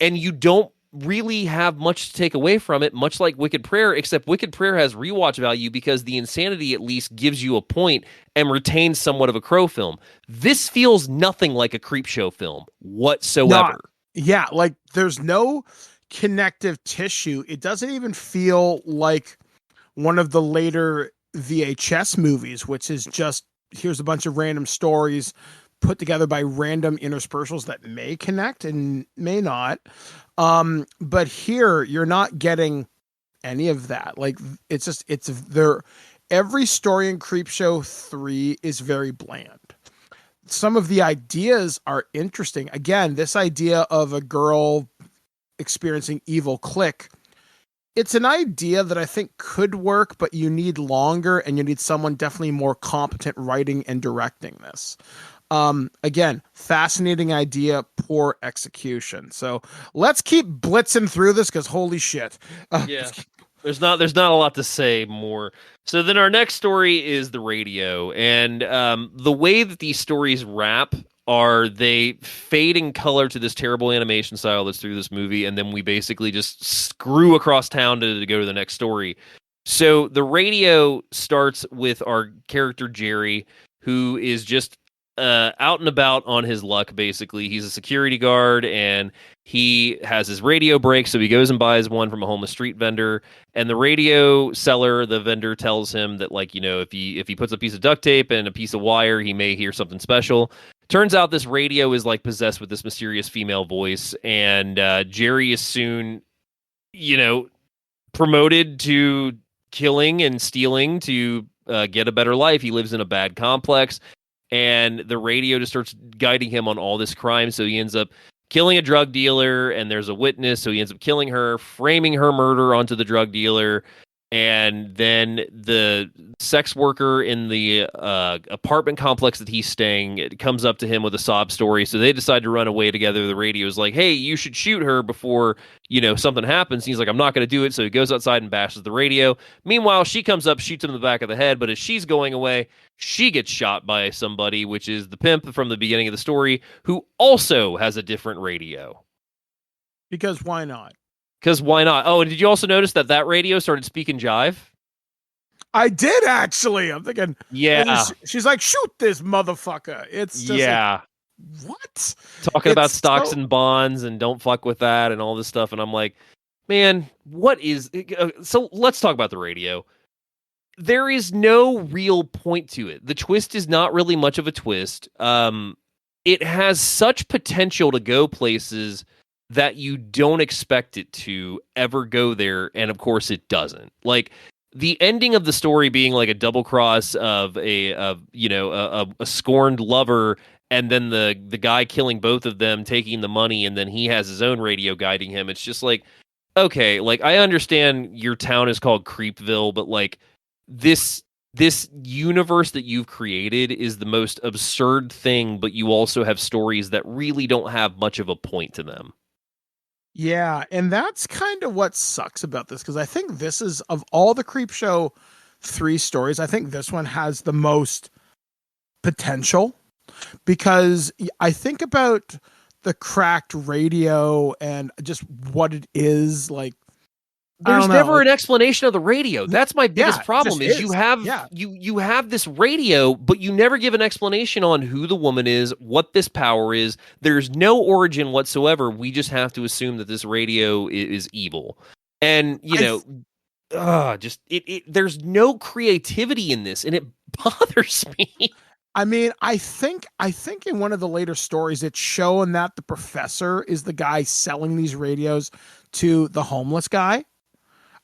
and you don't really have much to take away from it, much like Wicked Prayer, except Wicked Prayer has rewatch value because the insanity at least gives you a point and retains somewhat of a Crow film. This feels nothing like a Creepshow film whatsoever. Yeah, like there's no connective tissue. It doesn't even feel like one of the later VHS movies, which is just, here's a bunch of random stories put together by random interspersals that may connect and may not. But here you're not getting any of that. Like, it's there. Every story in Creepshow 3 is very bland. Some of the ideas are interesting. Again, this idea of a girl experiencing evil Click, it's an idea that I think could work, but you need longer, and you need someone definitely more competent writing and directing this. Again, fascinating idea, poor execution. So let's keep blitzing through this, because holy shit. Yeah. There's not a lot to say more. So then our next story is the radio, and the way that these stories wrap are they fade in color to this terrible animation style that's through this movie, and then we basically just screw across town to go to the next story. So the radio starts with our character Jerry, who is just out and about on his luck, basically. He's a security guard, and he has his radio break, so he goes and buys one from a homeless street vendor. And the radio seller, the vendor, tells him that, like, you know, if he puts a piece of duct tape and a piece of wire, he may hear something special. Turns out this radio is, like, possessed with this mysterious female voice, and Jerry is soon, you know, promoted to killing and stealing to get a better life. He lives in a bad complex, and the radio just starts guiding him on all this crime. So he ends up killing a drug dealer, and there's a witness, so he ends up killing her, framing her murder onto the drug dealer. And then the sex worker in the apartment complex that he's staying, it comes up to him with a sob story. So they decide to run away together. The radio's like, hey, you should shoot her before, you know, something happens. And he's like, I'm not going to do it. So he goes outside and bashes the radio. Meanwhile, she comes up, shoots him in the back of the head. But as she's going away, she gets shot by somebody, which is the pimp from the beginning of the story, who also has a different radio. Because why not? Because why not? Oh, and did you also notice that radio started speaking jive? I did, actually. I'm thinking, yeah. She's like, shoot this motherfucker. It's just like, what? Talking about stocks and bonds and don't fuck with that and all this stuff. And I'm like, man, what is... So let's talk about the radio. There is no real point to it. The twist is not really much of a twist. It has such potential to go places that you don't expect it to ever go there, and of course it doesn't. Like the ending of the story being like a double cross of a scorned lover, and then the guy killing both of them, taking the money, and then he has his own radio guiding him. It's just like, okay, like I understand your town is called Creepville, but like this universe that you've created is the most absurd thing, but you also have stories that really don't have much of a point to them. Yeah, and that's kind of what sucks about this, because I think this is, of all the Creepshow 3 stories, I think this one has the most potential, because I think about the cracked radio and just what it is like. There's never an explanation of the radio. That's my biggest problem is you have you have this radio, but you never give an explanation on who the woman is, what this power is. There's no origin whatsoever. We just have to assume that this radio is evil. And, you know, there's no creativity in this, and it bothers me. I mean, I think in one of the later stories, it's shown that the professor is the guy selling these radios to the homeless guy.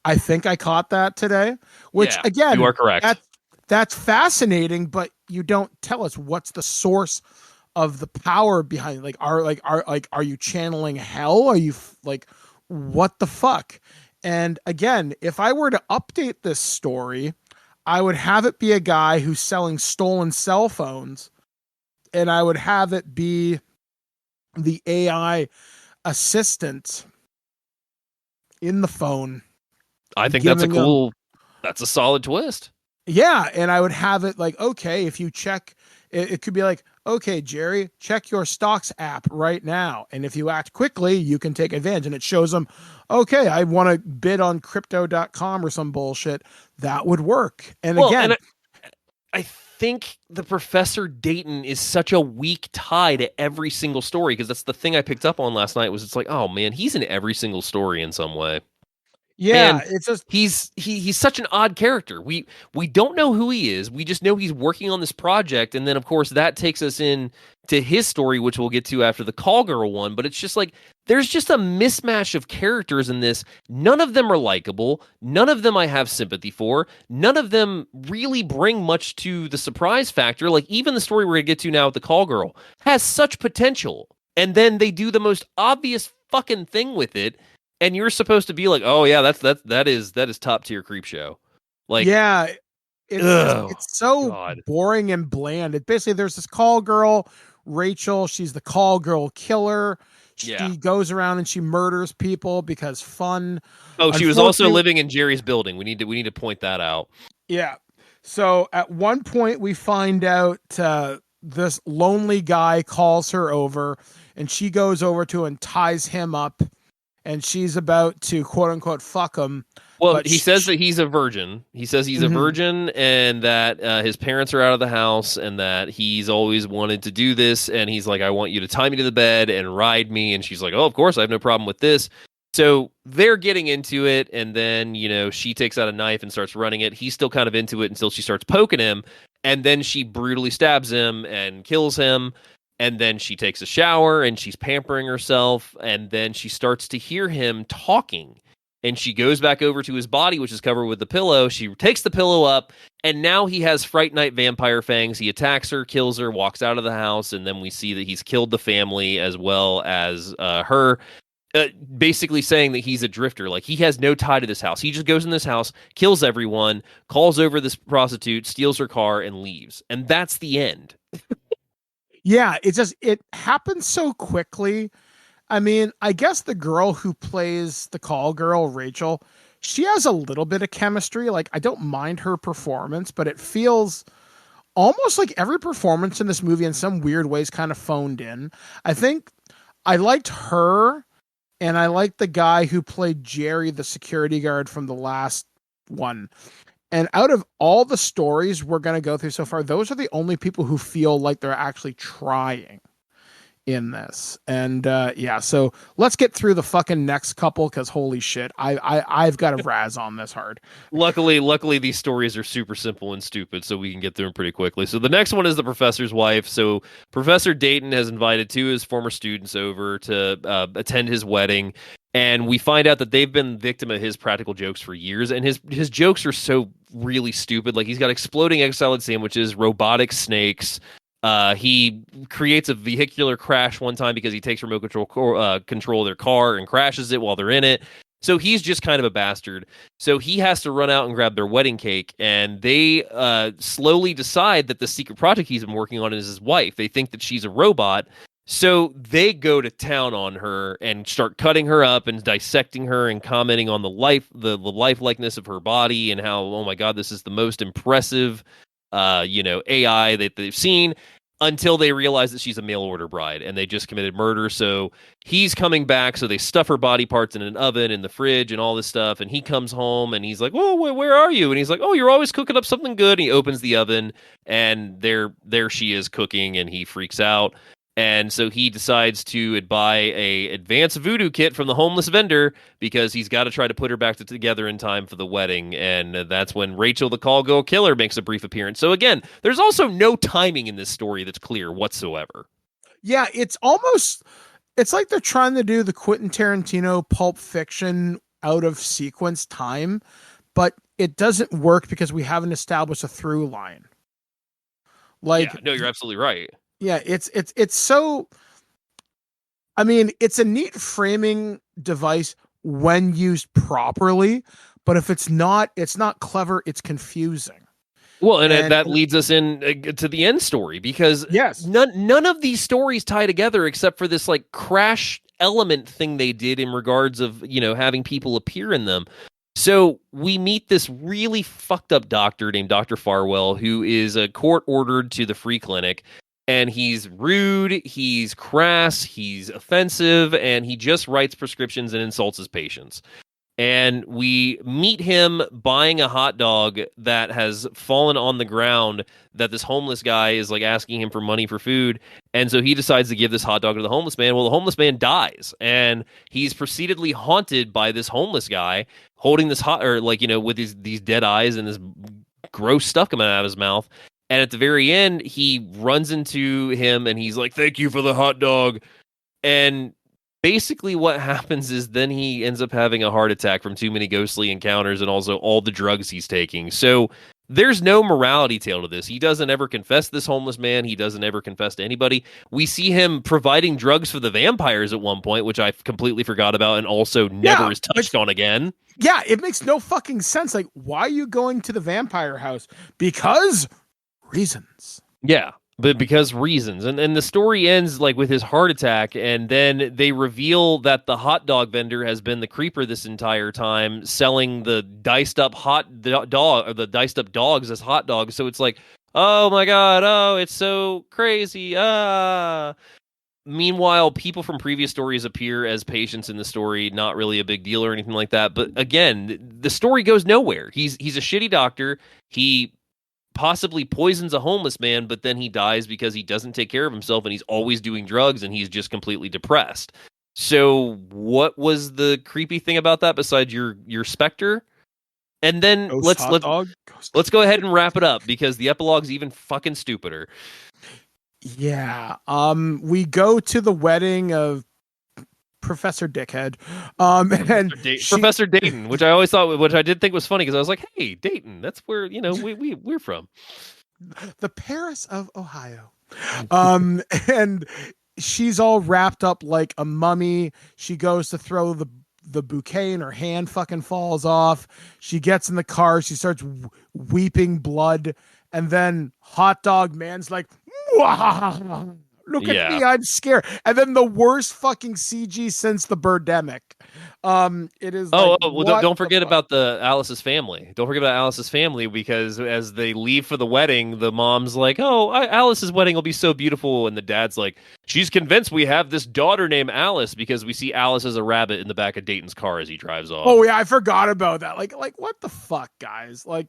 I think I caught that today, which again, you are correct. That's fascinating, but you don't tell us what's the source of the power behind. Like, are you channeling hell? Are you like, what the fuck? And again, if I were to update this story, I would have it be a guy who's selling stolen cell phones, and I would have it be the AI assistant in the phone. I think that's a solid twist. Yeah. And I would have it like, okay, if you check, it could be like, okay, Jerry, check your stocks app right now. And if you act quickly, you can take advantage. And it shows them, okay, I want to bid on crypto.com or some bullshit. That would work. And again, I think the Professor Dayton is such a weak tie to every single story, because that's the thing I picked up on last night was it's like, oh man, he's in every single story in some way. Yeah, and it's just he's such an odd character. We don't know who he is. We just know he's working on this project, and then of course that takes us in to his story, which we'll get to after the Call Girl one. But it's just like there's just a mismatch of characters in this. None of them are likable. None of them I have sympathy for. None of them really bring much to the surprise factor. Like even the story we're gonna get to now with the Call Girl has such potential, and then they do the most obvious fucking thing with it. And you're supposed to be like, oh yeah, that is top tier Creepshow. Like, yeah, it's so boring and bland. It basically there's this call girl, Rachel. She's the call girl killer. She goes around and she murders people because fun. Oh, she was also living in Jerry's building. We need to point that out. Yeah. So at one point we find out this lonely guy calls her over, and she goes over to and ties him up. and she's about to quote unquote fuck him. Well, but he says that he's a virgin. He says he's a virgin and that his parents are out of the house and that he's always wanted to do this. And he's like, I want you to tie me to the bed and ride me. And she's like, oh, of course, I have no problem with this. So they're getting into it. And then, she takes out a knife and starts running it. He's still kind of into it until she starts poking him. And then she brutally stabs him and kills him. And then she takes a shower and she's pampering herself. And then she starts to hear him talking. And she goes back over to his body, which is covered with the pillow. She takes the pillow up, and now he has Fright Night vampire fangs. He attacks her, kills her, walks out of the house, and then we see that he's killed the family as well as her, basically saying that he's a drifter. Like, he has no tie to this house. He just goes in this house, kills everyone, calls over this prostitute, steals her car, and leaves. And that's the end. Yeah, it happens so quickly. I mean, I guess the girl who plays the call girl, Rachel, she has a little bit of chemistry. Like, I don't mind her performance, but it feels almost like every performance in this movie in some weird ways kind of phoned in. I think I liked her, and I liked the guy who played Jerry, the security guard from the last one. And out of all the stories we're going to go through so far, those are the only people who feel like they're actually trying in this. And so let's get through the fucking next couple, because holy shit, I've got a razz on this hard. Luckily these stories are super simple and stupid, so we can get through them pretty quickly. So the next one is the professor's wife. So Professor Dayton has invited two of his former students over to attend his wedding, and we find out that they've been victim of his practical jokes for years, and his jokes are so really stupid. Like, he's got exploding egg salad sandwiches, robotic snakes. He creates a vehicular crash one time because he takes remote control of their car and crashes it while they're in it. So he's just kind of a bastard. So he has to run out and grab their wedding cake, and they slowly decide that the secret project he's been working on is his wife. They think that she's a robot. So they go to town on her and start cutting her up and dissecting her and commenting on the lifelikeness of her body and how, oh my God, this is the most impressive AI that they've seen, until they realize that she's a mail order bride and they just committed murder. So he's coming back. So they stuff her body parts in an oven, in the fridge, and all this stuff. And he comes home and he's like, "Whoa, where are you?" And he's like, "Oh, you're always cooking up something good." And he opens the oven and there she is cooking, and he freaks out. And so he decides to buy a advanced voodoo kit from the homeless vendor because he's got to try to put her back together in time for the wedding. And that's when Rachel, the call girl killer, makes a brief appearance. So again, there's also no timing in this story that's clear whatsoever. Yeah, it's like they're trying to do the Quentin Tarantino Pulp Fiction out of sequence time, but it doesn't work because we haven't established a through line. Like, yeah, no, you're absolutely right. Yeah, it's so, I mean, it's a neat framing device when used properly, but if it's not clever, it's confusing. Well, and that leads us in to the end story, because yes, none of these stories tie together except for this like crash element thing they did in regards of, having people appear in them. So we meet this really fucked up doctor named Dr. Farwell, who is court ordered to the free clinic. And he's rude, he's crass, he's offensive, and he just writes prescriptions and insults his patients. And we meet him buying a hot dog that has fallen on the ground that this homeless guy is like asking him for money for food. And so he decides to give this hot dog to the homeless man. Well, the homeless man dies, and he's proceededly haunted by this homeless guy holding this with these dead eyes and this gross stuff coming out of his mouth. And at the very end, he runs into him and he's like, "Thank you for the hot dog." And basically what happens is then he ends up having a heart attack from too many ghostly encounters and also all the drugs he's taking. So there's no morality tale to this. He doesn't ever confess to this homeless man. He doesn't ever confess to anybody. We see him providing drugs for the vampires at one point, which I completely forgot about and also never is touched on again. Yeah, it makes no fucking sense. Like, why are you going to the vampire house? Because reasons. Yeah, but because reasons. And the story ends like with his heart attack, and then they reveal that the hot dog vendor has been the creeper this entire time, selling the diced up diced up dogs as hot dogs. So it's like, oh my God, oh, it's so crazy. Meanwhile, people from previous stories appear as patients in the story, not really a big deal or anything like that. But again, the story goes nowhere. He's a shitty doctor. He possibly poisons a homeless man, but then he dies because he doesn't take care of himself and he's always doing drugs and he's just completely depressed. So what was the creepy thing about that besides your specter? And then let's go ahead and wrap it up because the epilogue's even fucking stupider. Yeah. We go to the wedding of Professor Dickhead. And Professor Dayton, which I did think was funny because I was like, hey, Dayton, that's where, we're from. The Paris of Ohio. And she's all wrapped up like a mummy. She goes to throw the bouquet and her hand fucking falls off. She gets in the car. She starts weeping blood. And then Hot Dog Man's like, look at me, I'm scared. And then the worst fucking CG since the Birdemic. It is. Don't forget about Alice's family. Don't forget about Alice's family because as they leave for the wedding, the mom's like, Alice's wedding will be so beautiful. And the dad's like, she's convinced we have this daughter named Alice because we see Alice as a rabbit in the back of Dayton's car as he drives off. Oh yeah, I forgot about that. Like what the fuck, guys? Like,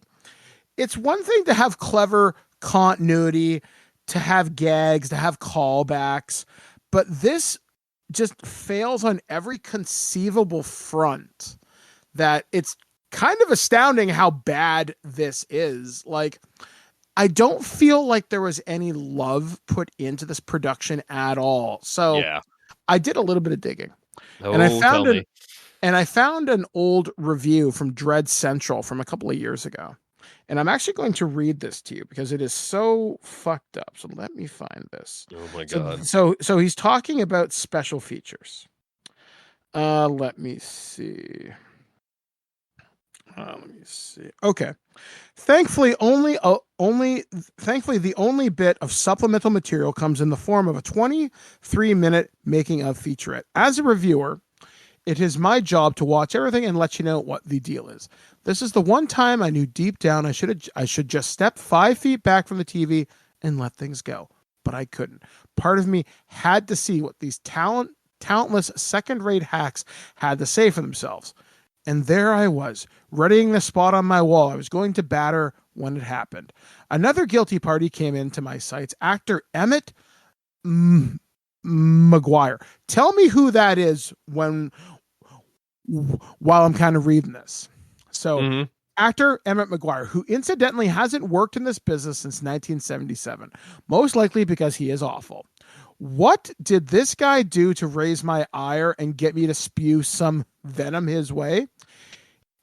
it's one thing to have clever continuity, to have gags, to have callbacks, but this just fails on every conceivable front. That it's kind of astounding how bad this is. Like, I don't feel like there was any love put into this production at all. So I did a little bit of digging, and I found an old review from Dread Central from a couple of years ago. And I'm actually going to read this to you because it is so fucked up. So let me find this. Oh my God. So he's talking about special features. Let me see. Okay. Thankfully, the only bit of supplemental material comes in the form of a 23-minute making of featurette. As a reviewer, it is my job to watch everything and let you know what the deal is. This is the one time I knew deep down I should just step 5 feet back from the TV and let things go. But I couldn't. Part of me had to see what these talentless second-rate hacks had to say for themselves. And there I was, readying the spot on my wall I was going to batter when it happened. Another guilty party came into my sights. Actor Emmett McGuire. Tell me who that is while I'm kind of reading this. So, actor Emmett McGuire, who incidentally hasn't worked in this business since 1977, most likely because he is awful. What did this guy do to raise my ire and get me to spew some venom his way?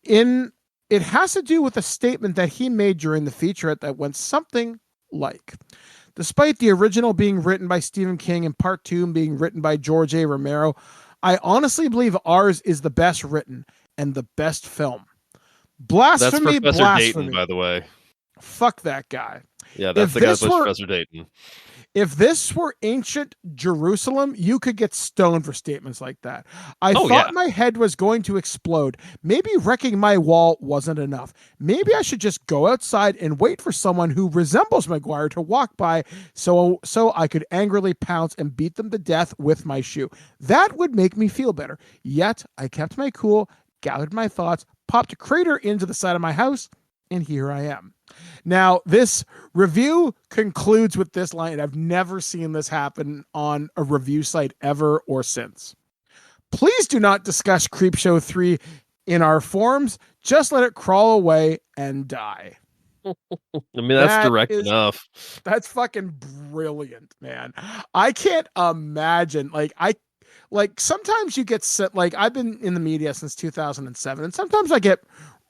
It has to do with a statement that he made during the featurette that went something like, despite the original being written by Stephen King and part 2 being written by George A. Romero, I honestly believe ours is the best written and the best film. Blasphemy, that's Professor Dayton, by the way. Fuck that guy. Yeah, that's the guy that plays Professor Dayton. If this were ancient Jerusalem, you could get stoned for statements like that. I thought my head was going to explode. Maybe wrecking my wall wasn't enough. Maybe I should just go outside and wait for someone who resembles McGuire to walk by so I could angrily pounce and beat them to death with my shoe. That would make me feel better. Yet I kept my cool, gathered my thoughts, popped a crater into the side of my house, and here I am. Now, this review concludes with this line. I've never seen this happen on a review site ever or since. Please do not discuss Creepshow 3 in our forums. Just let it crawl away and die. I mean, that's direct enough. That's fucking brilliant, man. I can't imagine. Sometimes you get set. Like, I've been in the media since 2007, and sometimes I get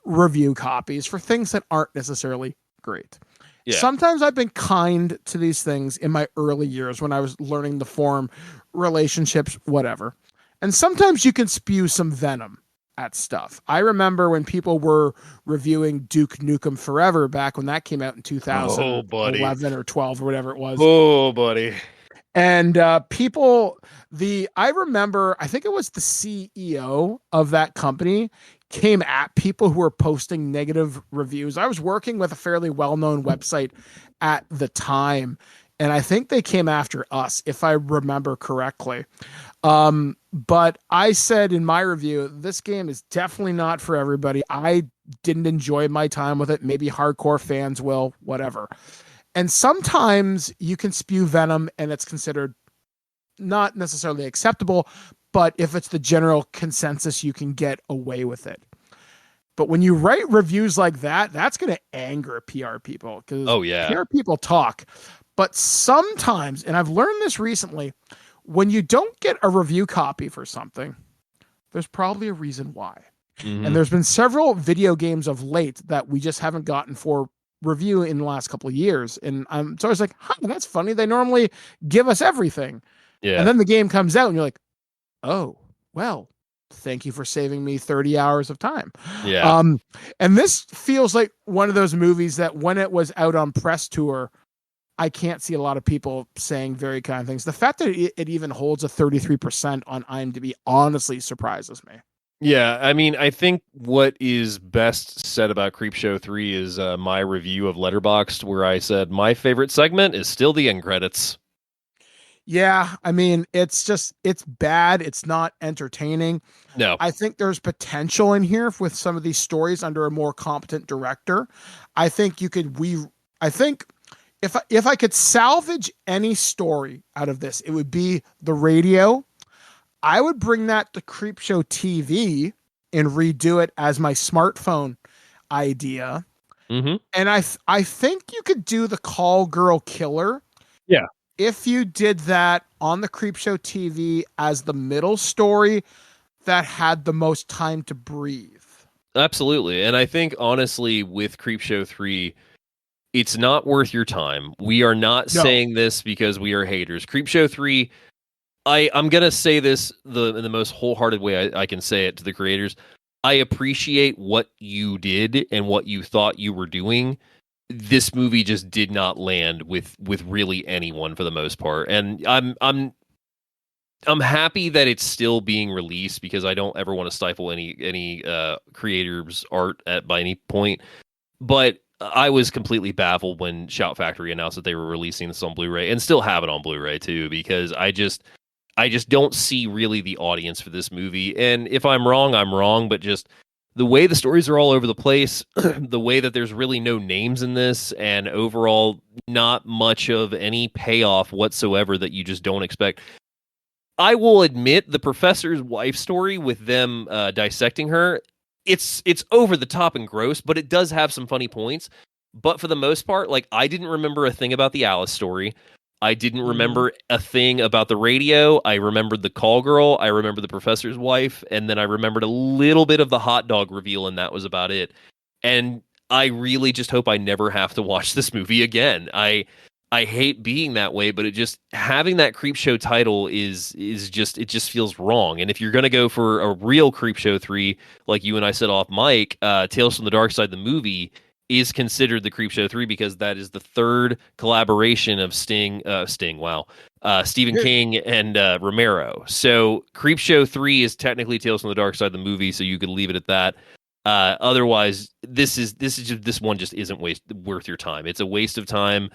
review copies for things that aren't necessarily great. Yeah. Sometimes I've been kind to these things in my early years when I was learning the forum, relationships, whatever. And sometimes you can spew some venom at stuff. I remember when people were reviewing Duke Nukem Forever back when that came out in 2011 or 12 or whatever it was. Oh, buddy. And I remember, I think it was the CEO of that company came at people who were posting negative reviews. I was working with a fairly well-known website at the time, and I think they came after us, if I remember correctly. But I said in my review, this game is definitely not for everybody. I didn't enjoy my time with it. Maybe hardcore fans will, whatever. And sometimes you can spew venom and it's considered not necessarily acceptable, but if it's the general consensus, you can get away with it. But when you write reviews like that, that's going to anger PR people, because PR people talk. But sometimes, and I've learned this recently, when you don't get a review copy for something, there's probably a reason why. Mm-hmm. And there's been several video games of late that we just haven't gotten for review in the last couple of years. And so I was like, that's funny. They normally give us everything. Yeah. And then the game comes out and you're like, oh, well, thank you for saving me 30 hours of time. Yeah. And this feels like one of those movies that when it was out on press tour, I can't see a lot of people saying very kind things. The fact that it even holds a 33% on IMDb honestly surprises me. Yeah, I mean, I think what is best said about Creepshow 3 is my review of Letterboxd, where I said my favorite segment is still the end credits. Yeah, I mean, it's bad. It's not entertaining. No. I think there's potential in here with some of these stories under a more competent director. I think you could if I could salvage any story out of this, it would be the radio. I would bring that to Creepshow TV and redo it as my smartphone idea. Mm-hmm. And I think you could do the Call Girl Killer. Yeah. If you did that on the Creepshow TV as the middle story that had the most time to breathe. Absolutely. And I think, honestly, with Creepshow 3, it's not worth your time. We are not saying this because we are haters. Creepshow 3, I'm going to say this in the most wholehearted way I can say it to the creators. I appreciate what you did and what you thought you were doing. This movie just did not land with really anyone for the most part. And I'm happy that it's still being released, because I don't ever want to stifle any creators' art by any point. But I was completely baffled when Shout Factory announced that they were releasing this on Blu-ray, and still have it on Blu-ray too, because I just don't see really the audience for this movie. And if I'm wrong, I'm wrong, but just the way the stories are all over the place, the way that there's really no names in this, and overall not much of any payoff whatsoever that you just don't expect. I will admit the professor's wife story with them dissecting her, it's over the top and gross, but it does have some funny points. But for the most part, like, I didn't remember a thing about the Alice story. I didn't remember a thing about the radio. I remembered the call girl. I remember the professor's wife. And then I remembered a little bit of the hot dog reveal, and that was about it. And I really just hope I never have to watch this movie again. I hate being that way, but it just, having that Creepshow title is just, it just feels wrong. And if you're going to go for a real Creepshow 3, like you and I said off mic, Tales from the Dark Side, the movie, is considered the Creepshow 3 because that is the third collaboration of Stephen King and Romero. So Creepshow 3 is technically Tales from the Dark Side, the movie, so you could leave it at that. Otherwise, this one just isn't worth your time. It's a waste of time.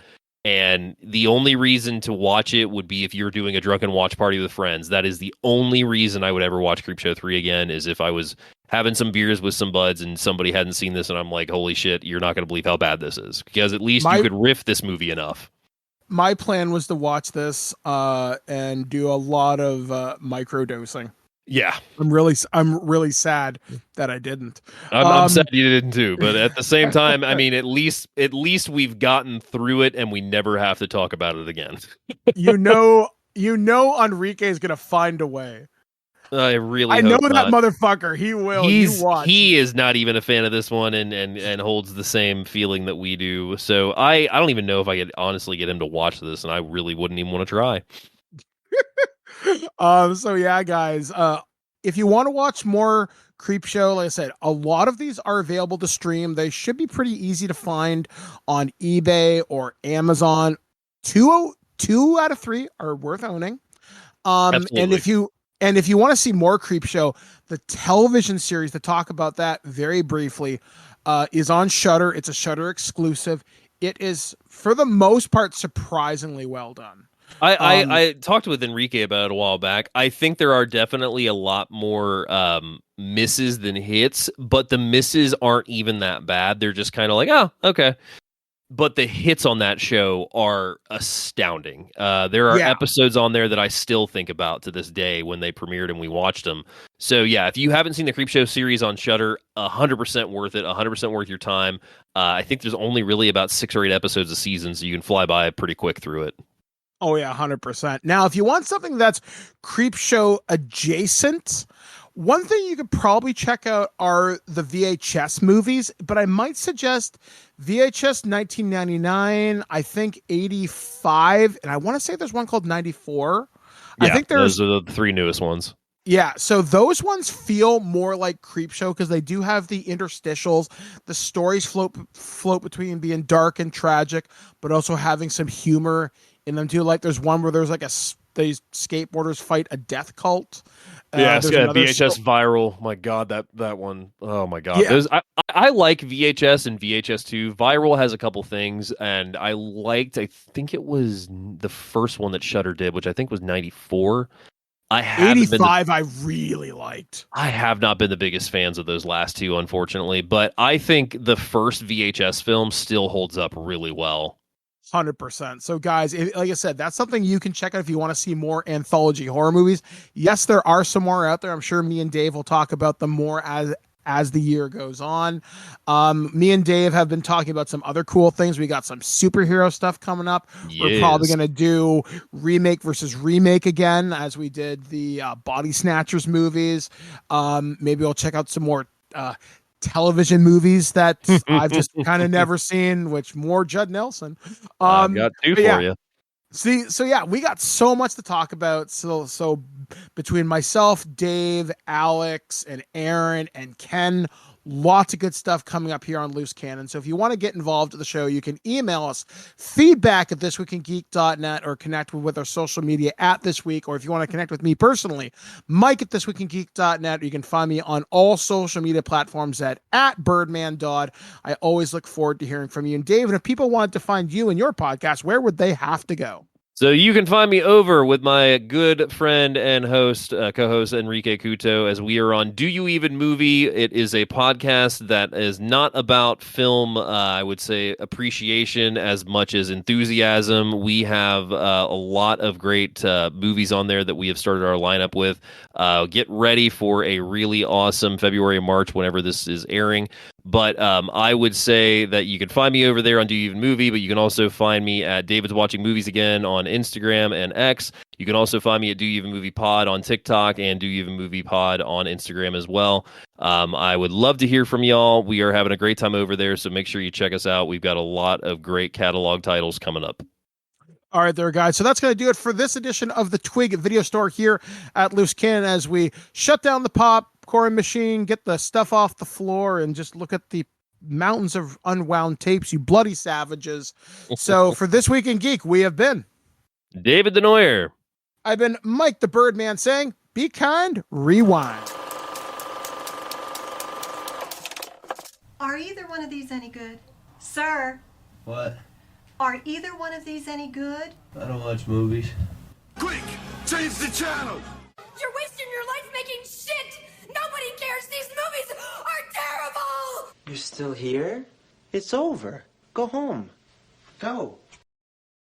And the only reason to watch it would be if you're doing a drunken watch party with friends. That is the only reason I would ever watch Creepshow 3 again, is if I was having some beers with some buds and somebody hadn't seen this and I'm like, holy shit, you're not going to believe how bad this is. Because at least you could riff this movie enough. My plan was to watch this and do a lot of microdosing. Yeah. I'm really sad that I didn't. I'm sad you didn't too, but at the same time, I mean, at least we've gotten through it and we never have to talk about it again. you know Enrique is gonna find a way. I really know hope that not. Motherfucker. He will. He is not even a fan of this one and holds the same feeling that we do. So I don't even know if I could honestly get him to watch this, and I really wouldn't even want to try. So yeah, guys, if you want to watch more Creepshow, like I said, a lot of these are available to stream. They should be pretty easy to find on eBay or Amazon. Two out of 3 are worth owning. And if you want to see more Creepshow, the television series, to talk about that very briefly, is on Shudder. It's a Shudder exclusive. it is, for the most part, surprisingly well done. I talked with Enrique about it a while back. I think there are definitely a lot more misses than hits, but the misses aren't even that bad. They're just kind of like, oh, okay. But the hits on that show are astounding. There are episodes on there that I still think about to this day when they premiered and we watched them. So yeah, if you haven't seen the Creepshow series on Shudder, 100% worth it, 100% worth your time. I think there's only really about 6 or 8 episodes a season, so you can fly by pretty quick through it. Oh yeah, 100%. Now, if you want something that's Creepshow adjacent, one thing you could probably check out are the VHS movies, but I might suggest VHS 1999, I think 85, and I want to say there's one called 94. Yeah, I think those are the 3 newest ones. Yeah, so those ones feel more like Creepshow because they do have the interstitials. The stories float between being dark and tragic, but also having some humor in them too. Like there's one where there's like these skateboarders fight a death cult. VHS Viral. My God, that one. Oh my God. Yeah. I like VHS and VHS 2. Viral has a couple things, and I think it was the first one that Shudder did, which I think was 94. 85 I really liked. I have not been the biggest fans of those last 2, unfortunately, but I think the first VHS film still holds up really well. 100%. So guys, like I said, that's something you can check out if you want to see more anthology horror movies. Yes, there are some more out there. I'm sure me and Dave will talk about them more as the year goes on. Me and Dave have been talking about some other cool things. We got some superhero stuff coming up. Yes. We're probably going to do remake versus remake again, as we did the Body Snatchers movies. Maybe we'll check out some more television movies that I've just kind of never seen, which more Judd Nelson. I've got 2 for you. See, so yeah, we got so much to talk about. So between myself, Dave, Alex, and Aaron, and Ken, lots of good stuff coming up here on Loose Cannon. So if you want to get involved with the show, you can email us feedback@thisweekingeek.net or connect with our social media @thisweek. Or if you want to connect with me personally, Mike@thisweekingeek.net. You can find me on all social media platforms at @BirdmanDodd. I always look forward to hearing from you. And Dave, and if people wanted to find you and your podcast, where would they have to go? So you can find me over with my good friend and co-host Enrique Couto, as we are on Do You Even Movie. It is a podcast that is not about film, I would say, appreciation as much as enthusiasm. We have a lot of great movies on there that we have started our lineup with. Get ready for a really awesome February, March, whenever this is airing. But I would say that you can find me over there on Do You Even Movie, but you can also find me at David's Watching Movies Again on Instagram and X. You can also find me at Do You Even Movie Pod on TikTok and Do You Even Movie Pod on Instagram as well. I would love to hear from y'all. We are having a great time over there, so make sure you check us out. We've got a lot of great catalog titles coming up. All right, there, guys. So that's going to do it for this edition of the Twig Video Store here at Loose Cannon, as we shut down the popcorn machine, get the stuff off the floor, and just look at the mountains of unwound tapes, you bloody savages. So for This Week in Geek, we have been David Denoyer. I've been Mike the Birdman saying, be kind, rewind. Are either one of these any good? Sir? What? Are either one of these any good? I don't watch movies. Quick, change the channel. You're wasting your life making shit! Nobody cares! These movies are terrible! You're still here? It's over. Go home. Go.